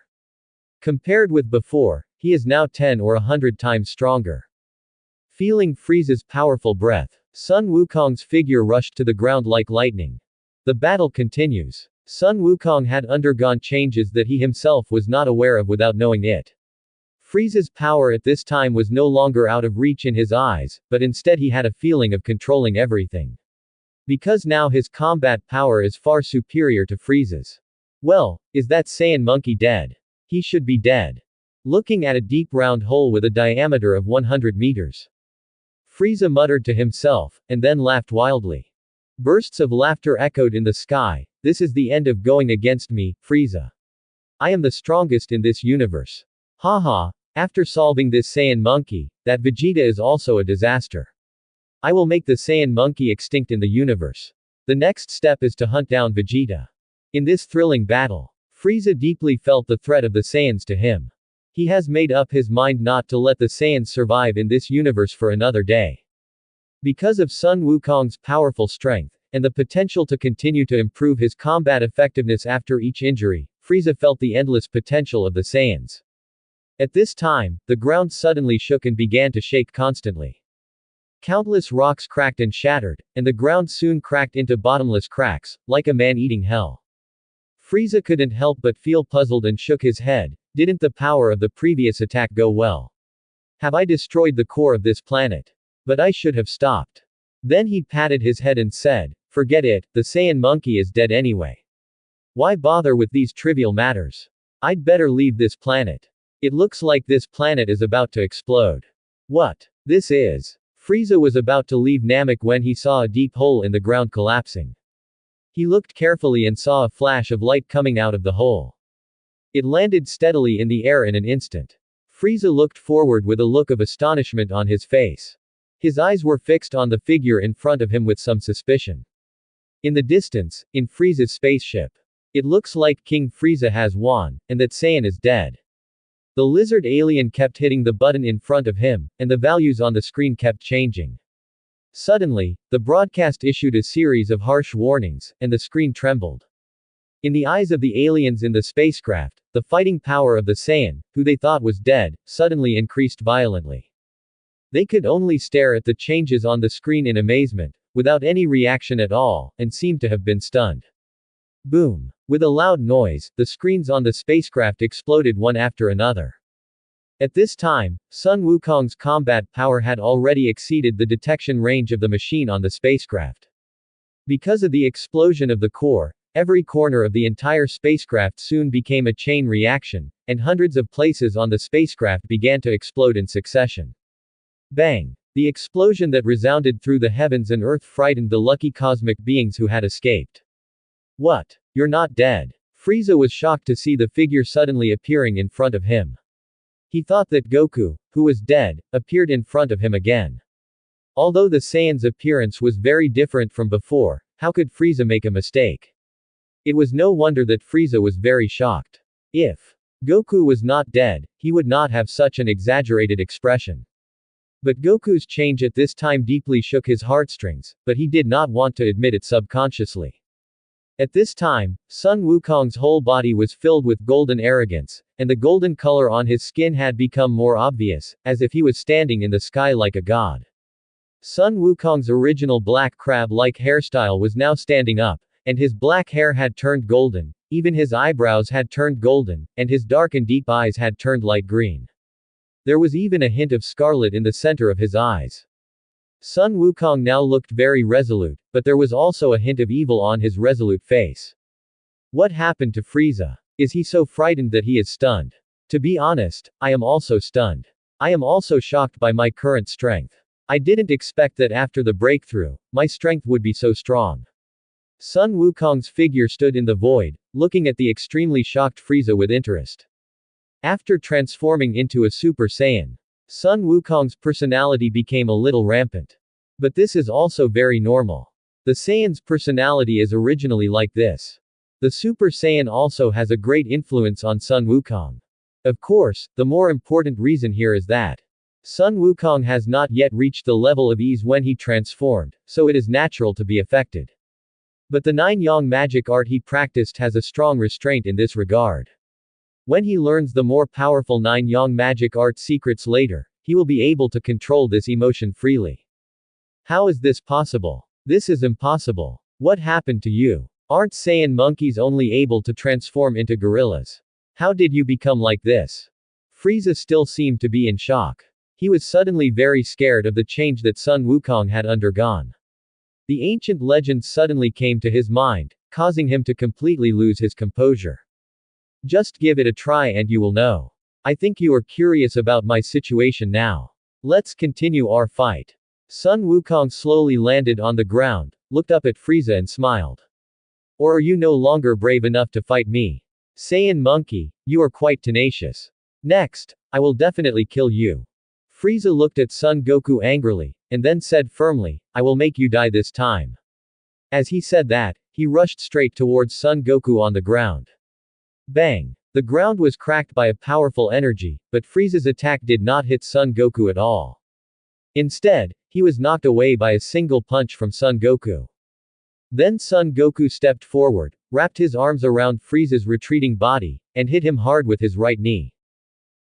Compared with before, he is now 10 or 100 times stronger. Feeling Frieza's powerful breath, Sun Wukong's figure rushed to the ground like lightning. The battle continues. Sun Wukong had undergone changes that he himself was not aware of without knowing it. Frieza's power at this time was no longer out of reach in his eyes, but instead he had a feeling of controlling everything. Because now his combat power is far superior to Frieza's. Well, is that Saiyan monkey dead? He should be dead. Looking at a deep round hole with a diameter of 100 meters. Frieza muttered to himself, and then laughed wildly. Bursts of laughter echoed in the sky. This is the end of going against me, Frieza. I am the strongest in this universe. Haha, after solving this Saiyan monkey, that Vegeta is also a disaster. I will make the Saiyan monkey extinct in the universe. The next step is to hunt down Vegeta. In this thrilling battle, Frieza deeply felt the threat of the Saiyans to him. He has made up his mind not to let the Saiyans survive in this universe for another day. Because of Sun Wukong's powerful strength, and the potential to continue to improve his combat effectiveness after each injury, Frieza felt the endless potential of the Saiyans. At this time, the ground suddenly shook and began to shake constantly. Countless rocks cracked and shattered, and the ground soon cracked into bottomless cracks, like a man-eating hell. Frieza couldn't help but feel puzzled and shook his head. Didn't the power of the previous attack go well? Have I destroyed the core of this planet? But I should have stopped. Then he patted his head and said, forget it, the Saiyan monkey is dead anyway. Why bother with these trivial matters? I'd better leave this planet. It looks like this planet is about to explode. What? This is. Frieza was about to leave Namek when he saw a deep hole in the ground collapsing. He looked carefully and saw a flash of light coming out of the hole. It landed steadily in the air in an instant. Frieza looked forward with a look of astonishment on his face. His eyes were fixed on the figure in front of him with some suspicion. In the distance, in Frieza's spaceship. It looks like King Frieza has won, and that Saiyan is dead. The lizard alien kept hitting the button in front of him, and the values on the screen kept changing. Suddenly, the broadcast issued a series of harsh warnings, and the screen trembled. In the eyes of the aliens in the spacecraft, the fighting power of the Saiyan, who they thought was dead, suddenly increased violently. They could only stare at the changes on the screen in amazement, without any reaction at all, and seemed to have been stunned. Boom! With a loud noise, the screens on the spacecraft exploded one after another. At this time, Sun Wukong's combat power had already exceeded the detection range of the machine on the spacecraft. Because of the explosion of the core, every corner of the entire spacecraft soon became a chain reaction, and hundreds of places on the spacecraft began to explode in succession. Bang! The explosion that resounded through the heavens and earth frightened the lucky cosmic beings who had escaped. What? You're not dead. Frieza was shocked to see the figure suddenly appearing in front of him. He thought that Goku, who was dead, appeared in front of him again. Although the Saiyan's appearance was very different from before, how could Frieza make a mistake? It was no wonder that Frieza was very shocked. If Goku was not dead, he would not have such an exaggerated expression. But Goku's change at this time deeply shook his heartstrings, but he did not want to admit it subconsciously. At this time, Sun Wukong's whole body was filled with golden arrogance, and the golden color on his skin had become more obvious, as if he was standing in the sky like a god. Sun Wukong's original black crab-like hairstyle was now standing up, and his black hair had turned golden, even his eyebrows had turned golden, and his dark and deep eyes had turned light green. There was even a hint of scarlet in the center of his eyes. Sun Wukong now looked very resolute, but there was also a hint of evil on his resolute face. What happened to Frieza? Is he so frightened that he is stunned? To be honest, I am also stunned. I am also shocked by my current strength. I didn't expect that after the breakthrough, my strength would be so strong. Sun Wukong's figure stood in the void, looking at the extremely shocked Frieza with interest. After transforming into a Super Saiyan, Sun Wukong's personality became a little rampant. But this is also very normal. The Saiyan's personality is originally like this. The Super Saiyan also has a great influence on Sun Wukong. Of course, the more important reason here is that Sun Wukong has not yet reached the level of ease when he transformed, so it is natural to be affected. But the nine-yang magic art he practiced has a strong restraint in this regard. When he learns the more powerful nine-yang magic art secrets later, he will be able to control this emotion freely. How is this possible? This is impossible. What happened to you? Aren't Saiyan monkeys only able to transform into gorillas? How did you become like this? Frieza still seemed to be in shock. He was suddenly very scared of the change that Sun Wukong had undergone. The ancient legends suddenly came to his mind, causing him to completely lose his composure. Just give it a try and you will know. I think you are curious about my situation now. Let's continue our fight. Sun Wukong slowly landed on the ground, looked up at Frieza and smiled. Or are you no longer brave enough to fight me? Saiyan monkey, you are quite tenacious. Next, I will definitely kill you. Frieza looked at Son Goku angrily, and then said firmly, I will make you die this time. As he said that, he rushed straight towards Son Goku on the ground. Bang! The ground was cracked by a powerful energy, but Frieza's attack did not hit Son Goku at all. Instead, he was knocked away by a single punch from Son Goku. Then Son Goku stepped forward, wrapped his arms around Frieza's retreating body, and hit him hard with his right knee.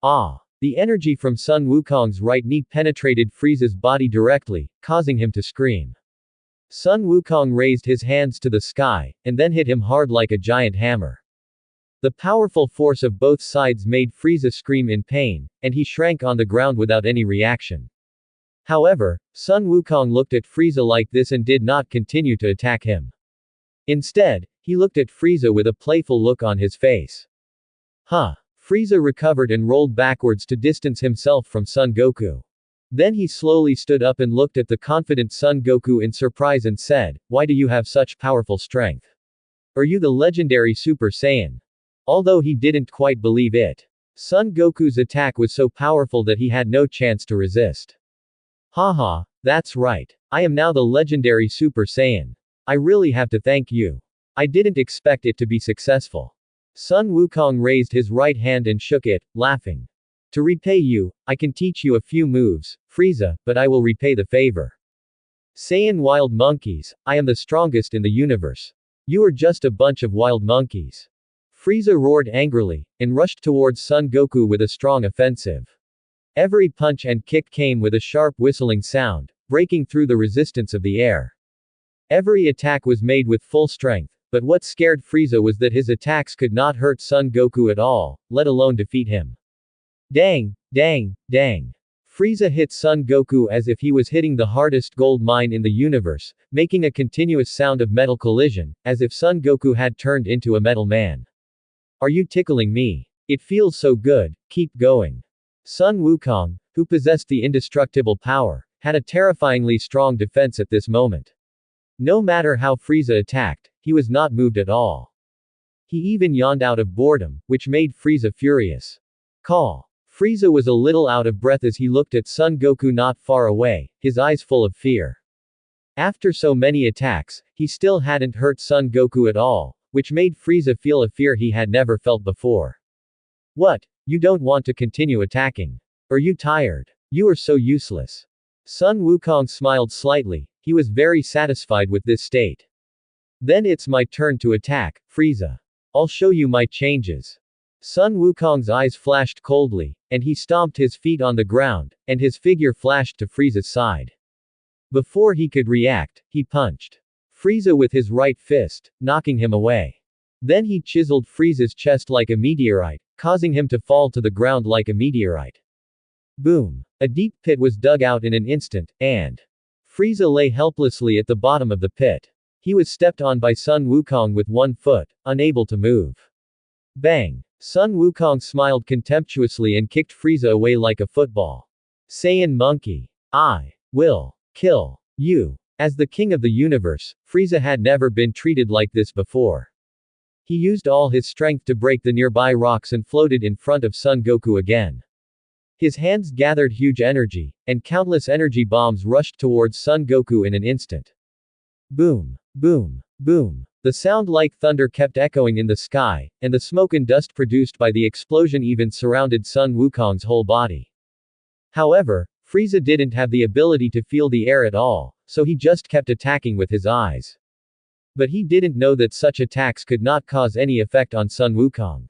Ah! The energy from Sun Wukong's right knee penetrated Frieza's body directly, causing him to scream. Sun Wukong raised his hands to the sky, and then hit him hard like a giant hammer. The powerful force of both sides made Frieza scream in pain, and he shrank on the ground without any reaction. However, Sun Wukong looked at Frieza like this and did not continue to attack him. Instead, he looked at Frieza with a playful look on his face. Huh. Frieza recovered and rolled backwards to distance himself from Son Goku. Then he slowly stood up and looked at the confident Son Goku in surprise and said, Why do you have such powerful strength? Are you the legendary Super Saiyan? Although he didn't quite believe it. Son Goku's attack was so powerful that he had no chance to resist. Haha, that's right. I am now the legendary Super Saiyan. I really have to thank you. I didn't expect it to be successful. Sun Wukong raised his right hand and shook it, laughing. To repay you, I can teach you a few moves, Frieza, but I will repay the favor. Saiyan wild monkeys, I am the strongest in the universe. You are just a bunch of wild monkeys. Frieza roared angrily, and rushed towards Son Goku with a strong offensive. Every punch and kick came with a sharp whistling sound, breaking through the resistance of the air. Every attack was made with full strength, but what scared Frieza was that his attacks could not hurt Son Goku at all, let alone defeat him. Dang, dang, dang. Frieza hit Son Goku as if he was hitting the hardest gold mine in the universe, making a continuous sound of metal collision, as if Son Goku had turned into a metal man. Are you tickling me? It feels so good, keep going. Sun Wukong, who possessed the indestructible power, had a terrifyingly strong defense at this moment. No matter how Frieza attacked, he was not moved at all. He even yawned out of boredom, which made Frieza furious. Call. Frieza was a little out of breath as he looked at Son Goku not far away, his eyes full of fear. After so many attacks, he still hadn't hurt Son Goku at all, which made Frieza feel a fear he had never felt before. What? You don't want to continue attacking? Are you tired? You are so useless. Sun Wukong smiled slightly, he was very satisfied with this state. Then it's my turn to attack, Frieza. I'll show you my changes. Sun Wukong's eyes flashed coldly, and he stomped his feet on the ground, and his figure flashed to Frieza's side. Before he could react, he punched Frieza with his right fist, knocking him away. Then he chiseled Frieza's chest like a meteorite, causing him to fall to the ground like a meteorite. Boom! A deep pit was dug out in an instant, and Frieza lay helplessly at the bottom of the pit. He was stepped on by Sun Wukong with one foot, unable to move. Bang! Sun Wukong smiled contemptuously and kicked Frieza away like a football. Saiyan monkey. I will kill you. As the king of the universe, Frieza had never been treated like this before. He used all his strength to break the nearby rocks and floated in front of Son Goku again. His hands gathered huge energy, and countless energy bombs rushed towards Son Goku in an instant. Boom, boom, boom. The sound like thunder kept echoing in the sky, and the smoke and dust produced by the explosion even surrounded Sun Wukong's whole body. However, Frieza didn't have the ability to feel the air at all, so he just kept attacking with his eyes. But he didn't know that such attacks could not cause any effect on Sun Wukong.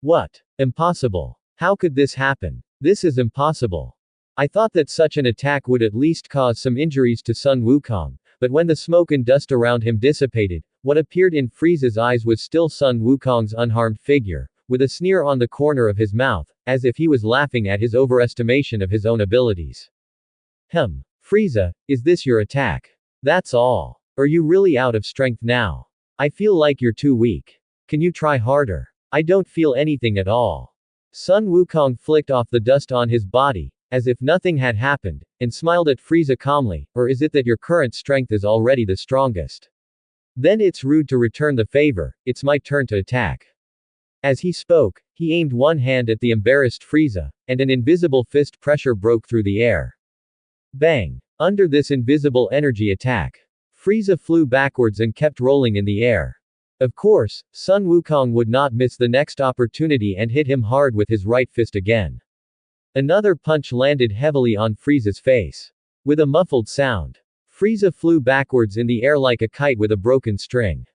What? Impossible. How could this happen? This is impossible. I thought that such an attack would at least cause some injuries to Sun Wukong, but when the smoke and dust around him dissipated, what appeared in Frieza's eyes was still Sun Wukong's unharmed figure, with a sneer on the corner of his mouth, as if he was laughing at his overestimation of his own abilities. Frieza, is this your attack? That's all. Are you really out of strength now? I feel like you're too weak. Can you try harder? I don't feel anything at all. Sun Wukong flicked off the dust on his body, as if nothing had happened, and smiled at Frieza calmly. Or is it that your current strength is already the strongest? Then it's rude to return the favor, it's my turn to attack. As he spoke, he aimed one hand at the embarrassed Frieza, and an invisible fist pressure broke through the air. Bang! Under this invisible energy attack, Frieza flew backwards and kept rolling in the air. Of course, Sun Wukong would not miss the next opportunity and hit him hard with his right fist again. Another punch landed heavily on Frieza's face. With a muffled sound, Frieza flew backwards in the air like a kite with a broken string.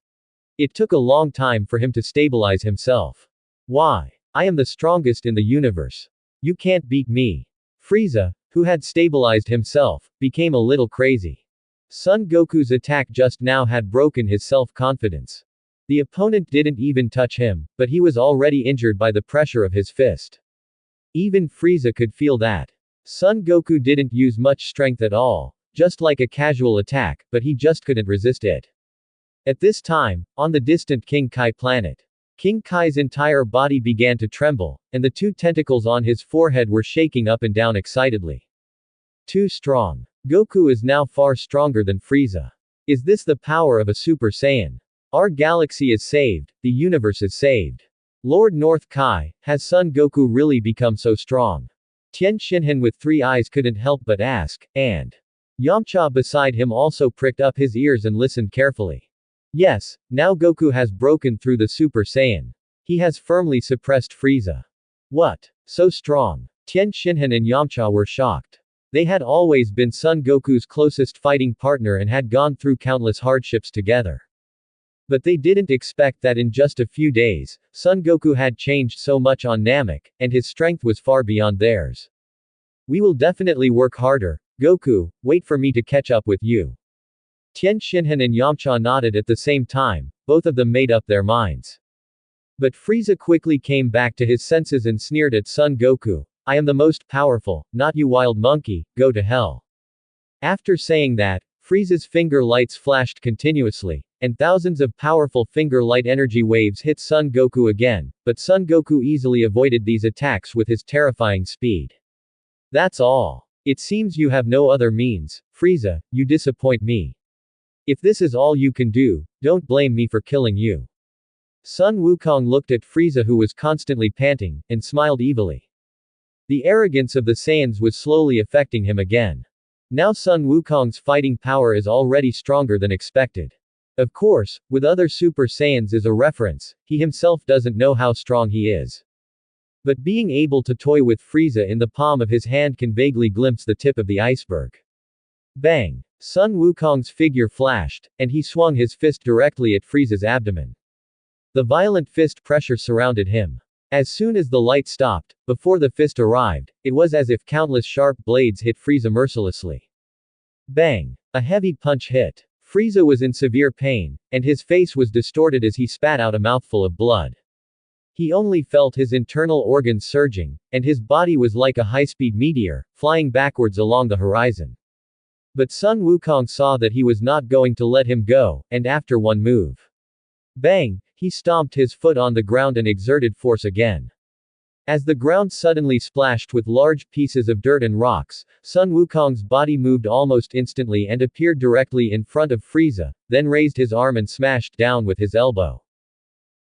It took a long time for him to stabilize himself. Why? I am the strongest in the universe. You can't beat me. Frieza, who had stabilized himself, became a little crazy. Son Goku's attack just now had broken his self-confidence. The opponent didn't even touch him, but he was already injured by the pressure of his fist. Even Frieza could feel that. Son Goku didn't use much strength at all, just like a casual attack, but he just couldn't resist it. At this time, on the distant King Kai planet, King Kai's entire body began to tremble, and the two tentacles on his forehead were shaking up and down excitedly. Too strong. Goku is now far stronger than Frieza. Is this the power of a Super Saiyan? Our galaxy is saved, the universe is saved. Lord North Kai, has Son Goku really become so strong? Tien Shinhan with 3 eyes couldn't help but ask, and Yamcha beside him also pricked up his ears and listened carefully. Yes, now Goku has broken through the Super Saiyan. He has firmly suppressed Frieza. What? So strong? Tien Shinhan and Yamcha were shocked. They had always been Son Goku's closest fighting partner and had gone through countless hardships together. But they didn't expect that in just a few days, Son Goku had changed so much on Namek, and his strength was far beyond theirs. We will definitely work harder, Goku, wait for me to catch up with you. Tien Shinhan and Yamcha nodded at the same time, both of them made up their minds. But Frieza quickly came back to his senses and sneered at Son Goku, I am the most powerful, not you wild monkey, go to hell. After saying that, Frieza's finger lights flashed continuously, and thousands of powerful finger light energy waves hit Son Goku again, but Son Goku easily avoided these attacks with his terrifying speed. That's all. It seems you have no other means, Frieza, you disappoint me. If this is all you can do, don't blame me for killing you. Sun Wukong looked at Frieza who was constantly panting, and smiled evilly. The arrogance of the Saiyans was slowly affecting him again. Now Sun Wukong's fighting power is already stronger than expected. Of course, with other Super Saiyans as a reference, he himself doesn't know how strong he is. But being able to toy with Frieza in the palm of his hand can vaguely glimpse the tip of the iceberg. Bang! Sun Wukong's figure flashed, and he swung his fist directly at Frieza's abdomen. The violent fist pressure surrounded him. As soon as the light stopped, before the fist arrived, it was as if countless sharp blades hit Frieza mercilessly. Bang! A heavy punch hit. Frieza was in severe pain, and his face was distorted as he spat out a mouthful of blood. He only felt his internal organs surging, and his body was like a high-speed meteor, flying backwards along the horizon. But Sun Wukong saw that he was not going to let him go, and after one move, bang, He stomped his foot on the ground and exerted force again. As the ground suddenly splashed with large pieces of dirt and rocks, Sun Wukong's body moved almost instantly and appeared directly in front of Frieza, then raised his arm and smashed down with his elbow.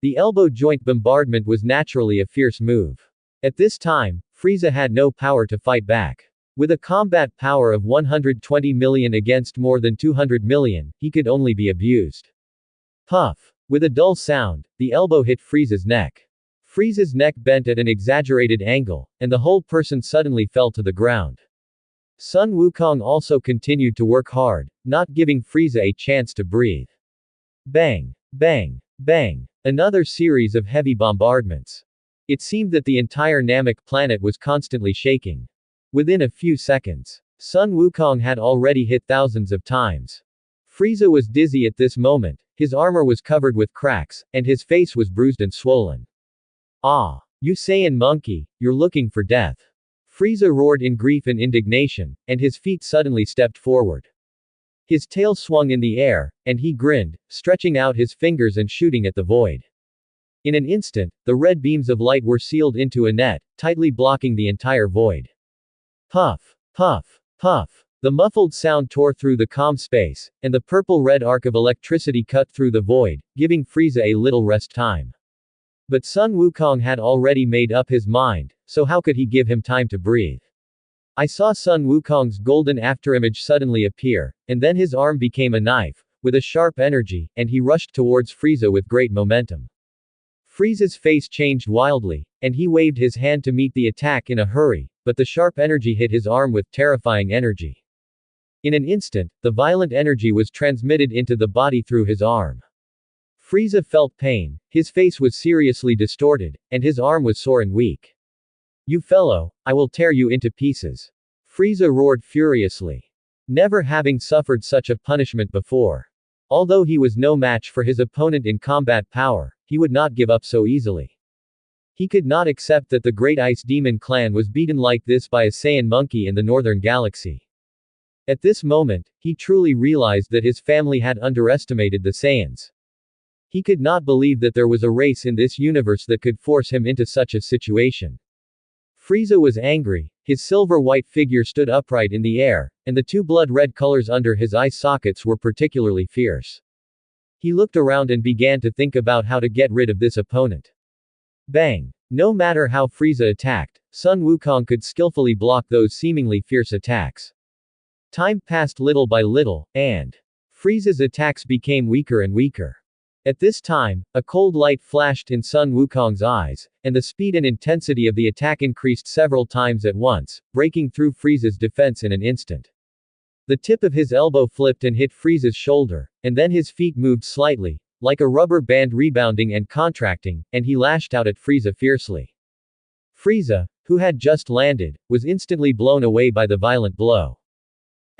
The elbow joint bombardment was naturally a fierce move. At this time, Frieza had no power to fight back. With a combat power of 120 million against more than 200 million, he could only be abused. Puff. With a dull sound, the elbow hit Frieza's neck. Frieza's neck bent at an exaggerated angle, and the whole person suddenly fell to the ground. Sun Wukong also continued to work hard, not giving Frieza a chance to breathe. Bang! Bang! Bang! Another series of heavy bombardments. It seemed that the entire Namek planet was constantly shaking. Within a few seconds, Sun Wukong had already hit thousands of times. Frieza was dizzy at this moment, his armor was covered with cracks, and his face was bruised and swollen. Ah! You Saiyan monkey, you're looking for death. Frieza roared in grief and indignation, and his feet suddenly stepped forward. His tail swung in the air, and he grinned, stretching out his fingers and shooting at the void. In an instant, the red beams of light were sealed into a net, tightly blocking the entire void. Puff! Puff! Puff! The muffled sound tore through the calm space, and the purple-red arc of electricity cut through the void, giving Frieza a little rest time. But Sun Wukong had already made up his mind, so how could he give him time to breathe? I saw Sun Wukong's golden afterimage suddenly appear, and then his arm became a knife, with a sharp energy, and he rushed towards Frieza with great momentum. Frieza's face changed wildly, and he waved his hand to meet the attack in a hurry, but the sharp energy hit his arm with terrifying energy. In an instant, the violent energy was transmitted into the body through his arm. Frieza felt pain, his face was seriously distorted, and his arm was sore and weak. You fellow, I will tear you into pieces. Frieza roared furiously. Never having suffered such a punishment before. Although he was no match for his opponent in combat power, he would not give up so easily. He could not accept that the Great Ice Demon clan was beaten like this by a Saiyan monkey in the Northern Galaxy. At this moment, he truly realized that his family had underestimated the Saiyans. He could not believe that there was a race in this universe that could force him into such a situation. Frieza was angry, his silver-white figure stood upright in the air, and the two blood-red colors under his eye sockets were particularly fierce. He looked around and began to think about how to get rid of this opponent. Bang! No matter how Frieza attacked, Sun Wukong could skillfully block those seemingly fierce attacks. Time passed little by little, and Frieza's attacks became weaker and weaker. At this time, a cold light flashed in Sun Wukong's eyes, and the speed and intensity of the attack increased several times at once, breaking through Frieza's defense in an instant. The tip of his elbow flipped and hit Frieza's shoulder, and then his feet moved slightly, like a rubber band rebounding and contracting, and he lashed out at Frieza fiercely. Frieza, who had just landed, was instantly blown away by the violent blow.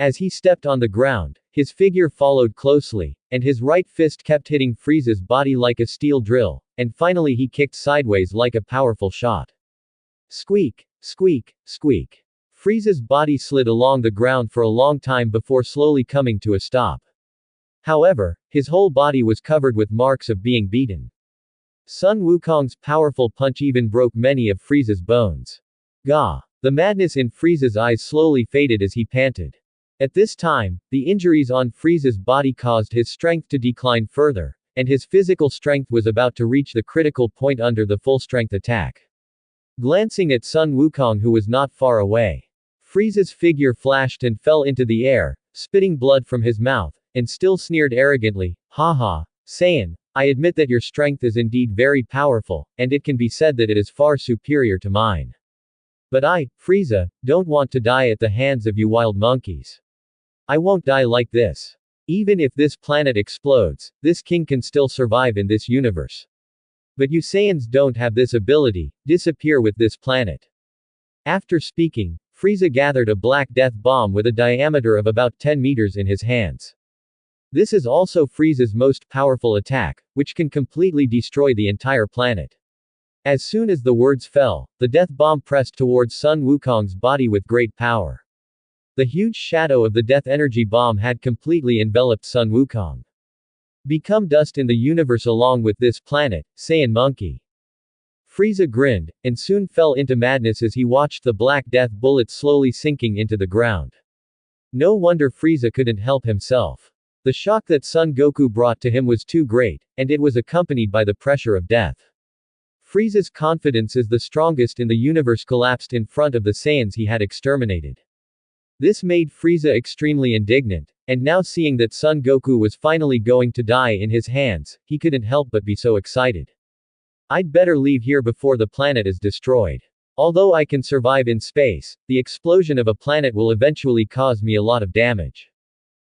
As he stepped on the ground, his figure followed closely, and his right fist kept hitting Frieza's body like a steel drill, and finally he kicked sideways like a powerful shot. Squeak! Squeak! Squeak! Frieza's body slid along the ground for a long time before slowly coming to a stop. However, his whole body was covered with marks of being beaten. Sun Wukong's powerful punch even broke many of Frieza's bones. Gah! The madness in Frieza's eyes slowly faded as he panted. At this time, the injuries on Frieza's body caused his strength to decline further, and his physical strength was about to reach the critical point under the full-strength attack. Glancing at Sun Wukong, who was not far away, Frieza's figure flashed and fell into the air, spitting blood from his mouth, and still sneered arrogantly, "Haha, Saiyan, I admit that your strength is indeed very powerful, and it can be said that it is far superior to mine. But I, Frieza, don't want to die at the hands of you wild monkeys. I won't die like this. Even if this planet explodes, this king can still survive in this universe. But you Saiyans don't have this ability, disappear with this planet." After speaking, Frieza gathered a black death bomb with a diameter of about 10 meters in his hands. This is also Frieza's most powerful attack, which can completely destroy the entire planet. As soon as the words fell, the death bomb pressed towards Sun Wukong's body with great power. The huge shadow of the death energy bomb had completely enveloped Sun Wukong. Become dust in the universe along with this planet, Saiyan monkey. Frieza grinned, and soon fell into madness as he watched the Black Death bullet slowly sinking into the ground. No wonder Frieza couldn't help himself. The shock that Son Goku brought to him was too great, and it was accompanied by the pressure of death. Frieza's confidence as the strongest in the universe collapsed in front of the Saiyans he had exterminated. This made Frieza extremely indignant, and now seeing that Son Goku was finally going to die in his hands, he couldn't help but be so excited. I'd better leave here before the planet is destroyed. Although I can survive in space, the explosion of a planet will eventually cause me a lot of damage.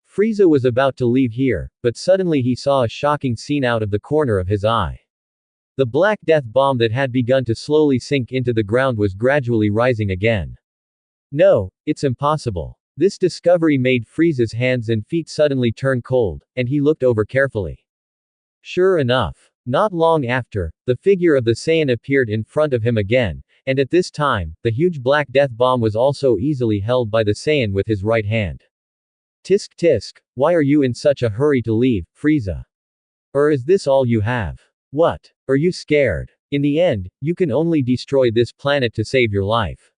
Frieza was about to leave here, but suddenly he saw a shocking scene out of the corner of his eye. The Black Death bomb that had begun to slowly sink into the ground was gradually rising again. No, it's impossible. This discovery made Frieza's hands and feet suddenly turn cold, and he looked over carefully. Sure enough, not long after, the figure of the Saiyan appeared in front of him again, and at this time, the huge Black Death bomb was also easily held by the Saiyan with his right hand. Tisk tisk, why are you in such a hurry to leave, Frieza? Or is this all you have? What? Are you scared? In the end, you can only destroy this planet to save your life.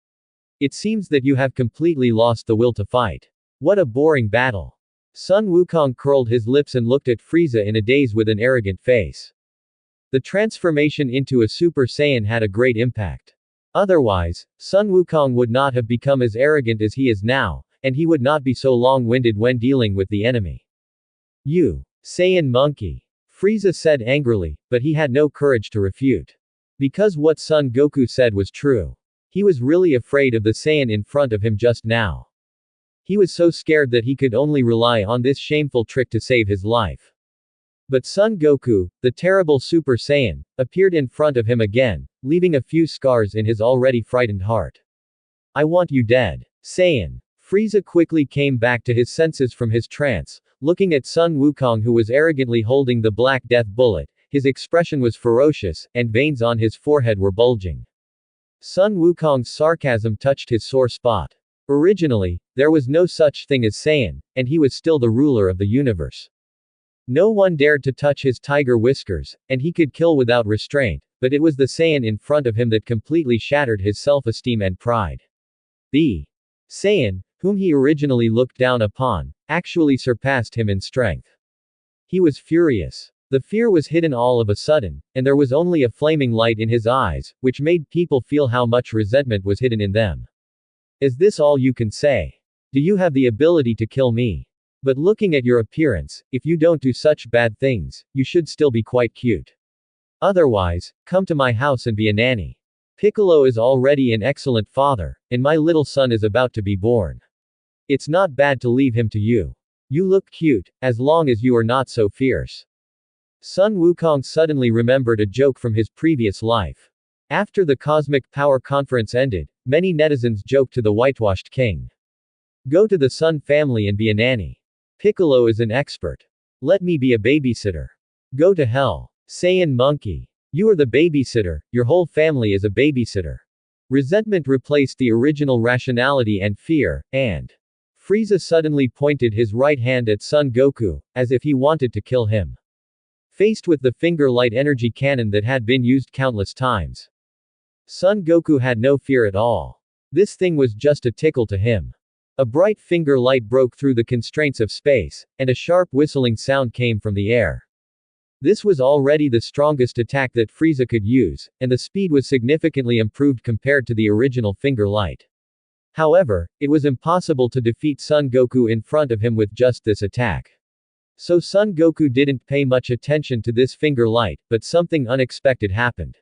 It seems that you have completely lost the will to fight. What a boring battle. Sun Wukong curled his lips and looked at Frieza in a daze with an arrogant face. The transformation into a Super Saiyan had a great impact. Otherwise, Sun Wukong would not have become as arrogant as he is now, and he would not be so long-winded when dealing with the enemy. You, Saiyan monkey. Frieza said angrily, but he had no courage to refute. Because what Son Goku said was true. He was really afraid of the Saiyan in front of him just now. He was so scared that he could only rely on this shameful trick to save his life. But Son Goku, the terrible Super Saiyan, appeared in front of him again, leaving a few scars in his already frightened heart. I want you dead. Saiyan. Frieza quickly came back to his senses from his trance, looking at Sun Wukong who was arrogantly holding the Black Death bullet. His expression was ferocious, and veins on his forehead were bulging. Sun Wukong's sarcasm touched his sore spot. Originally, there was no such thing as Saiyan, and he was still the ruler of the universe. No one dared to touch his tiger whiskers, and he could kill without restraint, but it was the Saiyan in front of him that completely shattered his self-esteem and pride. The Saiyan, whom he originally looked down upon, actually surpassed him in strength. He was furious. The fear was hidden all of a sudden, and there was only a flaming light in his eyes, which made people feel how much resentment was hidden in them. Is this all you can say? Do you have the ability to kill me? But looking at your appearance, if you don't do such bad things, you should still be quite cute. Otherwise, come to my house and be a nanny. Piccolo is already an excellent father, and my little son is about to be born. It's not bad to leave him to you. You look cute, as long as you are not so fierce. Sun Wukong suddenly remembered a joke from his previous life. After the Cosmic Power Conference ended, many netizens joked to the whitewashed king. Go to the Sun family and be a nanny. Piccolo is an expert. Let me be a babysitter. Go to hell. Saiyan monkey. You are the babysitter, your whole family is a babysitter. Resentment replaced the original rationality and fear, and Frieza suddenly pointed his right hand at Son Goku, as if he wanted to kill him. Faced with the finger light energy cannon that had been used countless times, Son Goku had no fear at all. This thing was just a tickle to him. A bright finger light broke through the constraints of space, and a sharp whistling sound came from the air. This was already the strongest attack that Frieza could use, and the speed was significantly improved compared to the original finger light. However, it was impossible to defeat Son Goku in front of him with just this attack. So Son Goku didn't pay much attention to this finger light, but something unexpected happened.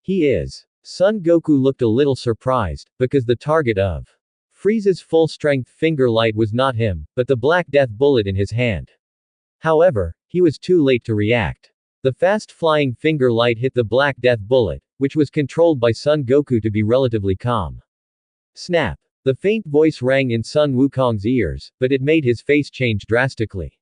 He is. Son Goku looked a little surprised, because the target of Frieza's full-strength finger light was not him, but the Black Death bullet in his hand. However, he was too late to react. The fast-flying finger light hit the Black Death bullet, which was controlled by Son Goku to be relatively calm. Snap! The faint voice rang in Sun Wukong's ears, but it made his face change drastically.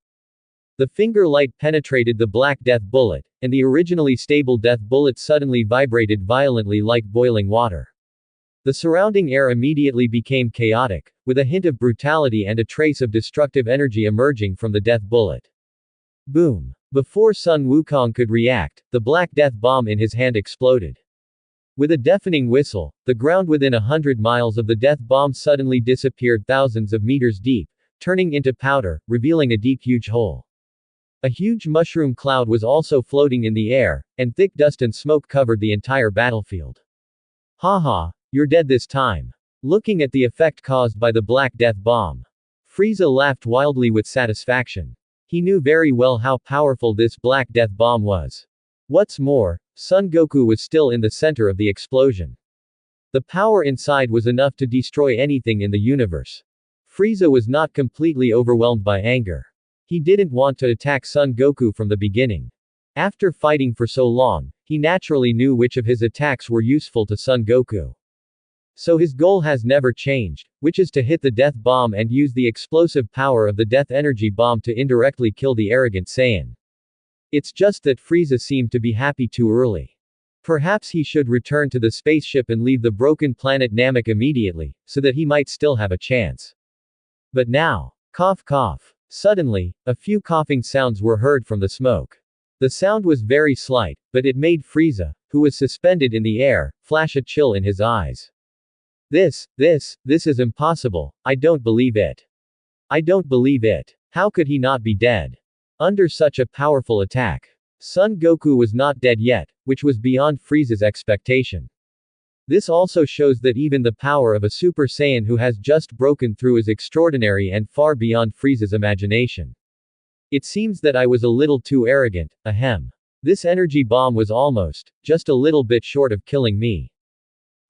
The finger light penetrated the Black Death bullet, and the originally stable Death bullet suddenly vibrated violently like boiling water. The surrounding air immediately became chaotic, with a hint of brutality and a trace of destructive energy emerging from the Death bullet. Boom. Before Sun Wukong could react, the Black Death bomb in his hand exploded. With a deafening whistle, the ground within 100 miles of the death bomb suddenly disappeared thousands of meters deep, turning into powder, revealing a deep huge hole. A huge mushroom cloud was also floating in the air, and thick dust and smoke covered the entire battlefield. Haha, you're dead this time. Looking at the effect caused by the Black Death bomb, Frieza laughed wildly with satisfaction. He knew very well how powerful this Black Death bomb was. What's more, Son Goku was still in the center of the explosion. The power inside was enough to destroy anything in the universe. Frieza was not completely overwhelmed by anger. He didn't want to attack Son Goku from the beginning. After fighting for so long, he naturally knew which of his attacks were useful to Son Goku. So his goal has never changed, which is to hit the death bomb and use the explosive power of the death energy bomb to indirectly kill the arrogant Saiyan. It's just that Frieza seemed to be happy too early. Perhaps he should return to the spaceship and leave the broken planet Namek immediately, so that he might still have a chance. But now, cough cough. Suddenly, a few coughing sounds were heard from the smoke. The sound was very slight, but it made Frieza, who was suspended in the air, flash a chill in his eyes. This is impossible. I don't believe it. I don't believe it. How could he not be dead? Under such a powerful attack. Son Goku was not dead yet, which was beyond Frieza's expectation. This also shows that even the power of a Super Saiyan who has just broken through is extraordinary and far beyond Frieza's imagination. It seems that I was a little too arrogant, ahem. This energy bomb was almost, just a little bit short of killing me.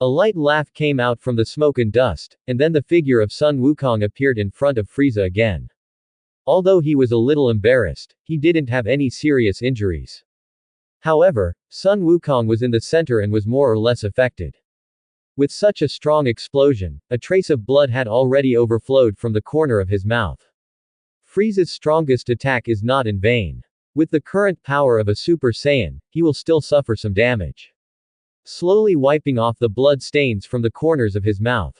A light laugh came out from the smoke and dust, and then the figure of Sun Wukong appeared in front of Frieza again. Although he was a little embarrassed, he didn't have any serious injuries. However, Sun Wukong was in the center and was more or less affected. With such a strong explosion, a trace of blood had already overflowed from the corner of his mouth. Frieza's strongest attack is not in vain. With the current power of a Super Saiyan, he will still suffer some damage. Slowly wiping off the blood stains from the corners of his mouth,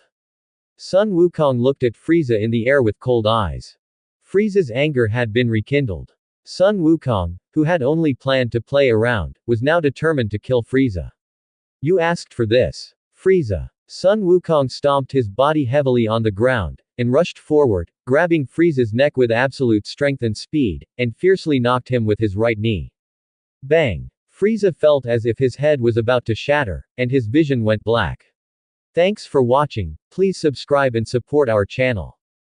Sun Wukong looked at Frieza in the air with cold eyes. Frieza's anger had been rekindled. Sun Wukong, who had only planned to play around, was now determined to kill Frieza. You asked for this. Frieza. Sun Wukong stomped his body heavily on the ground, and rushed forward, grabbing Frieza's neck with absolute strength and speed, and fiercely knocked him with his right knee. Bang! Frieza felt as if his head was about to shatter, and his vision went black. Thanks for watching, please subscribe and support our channel.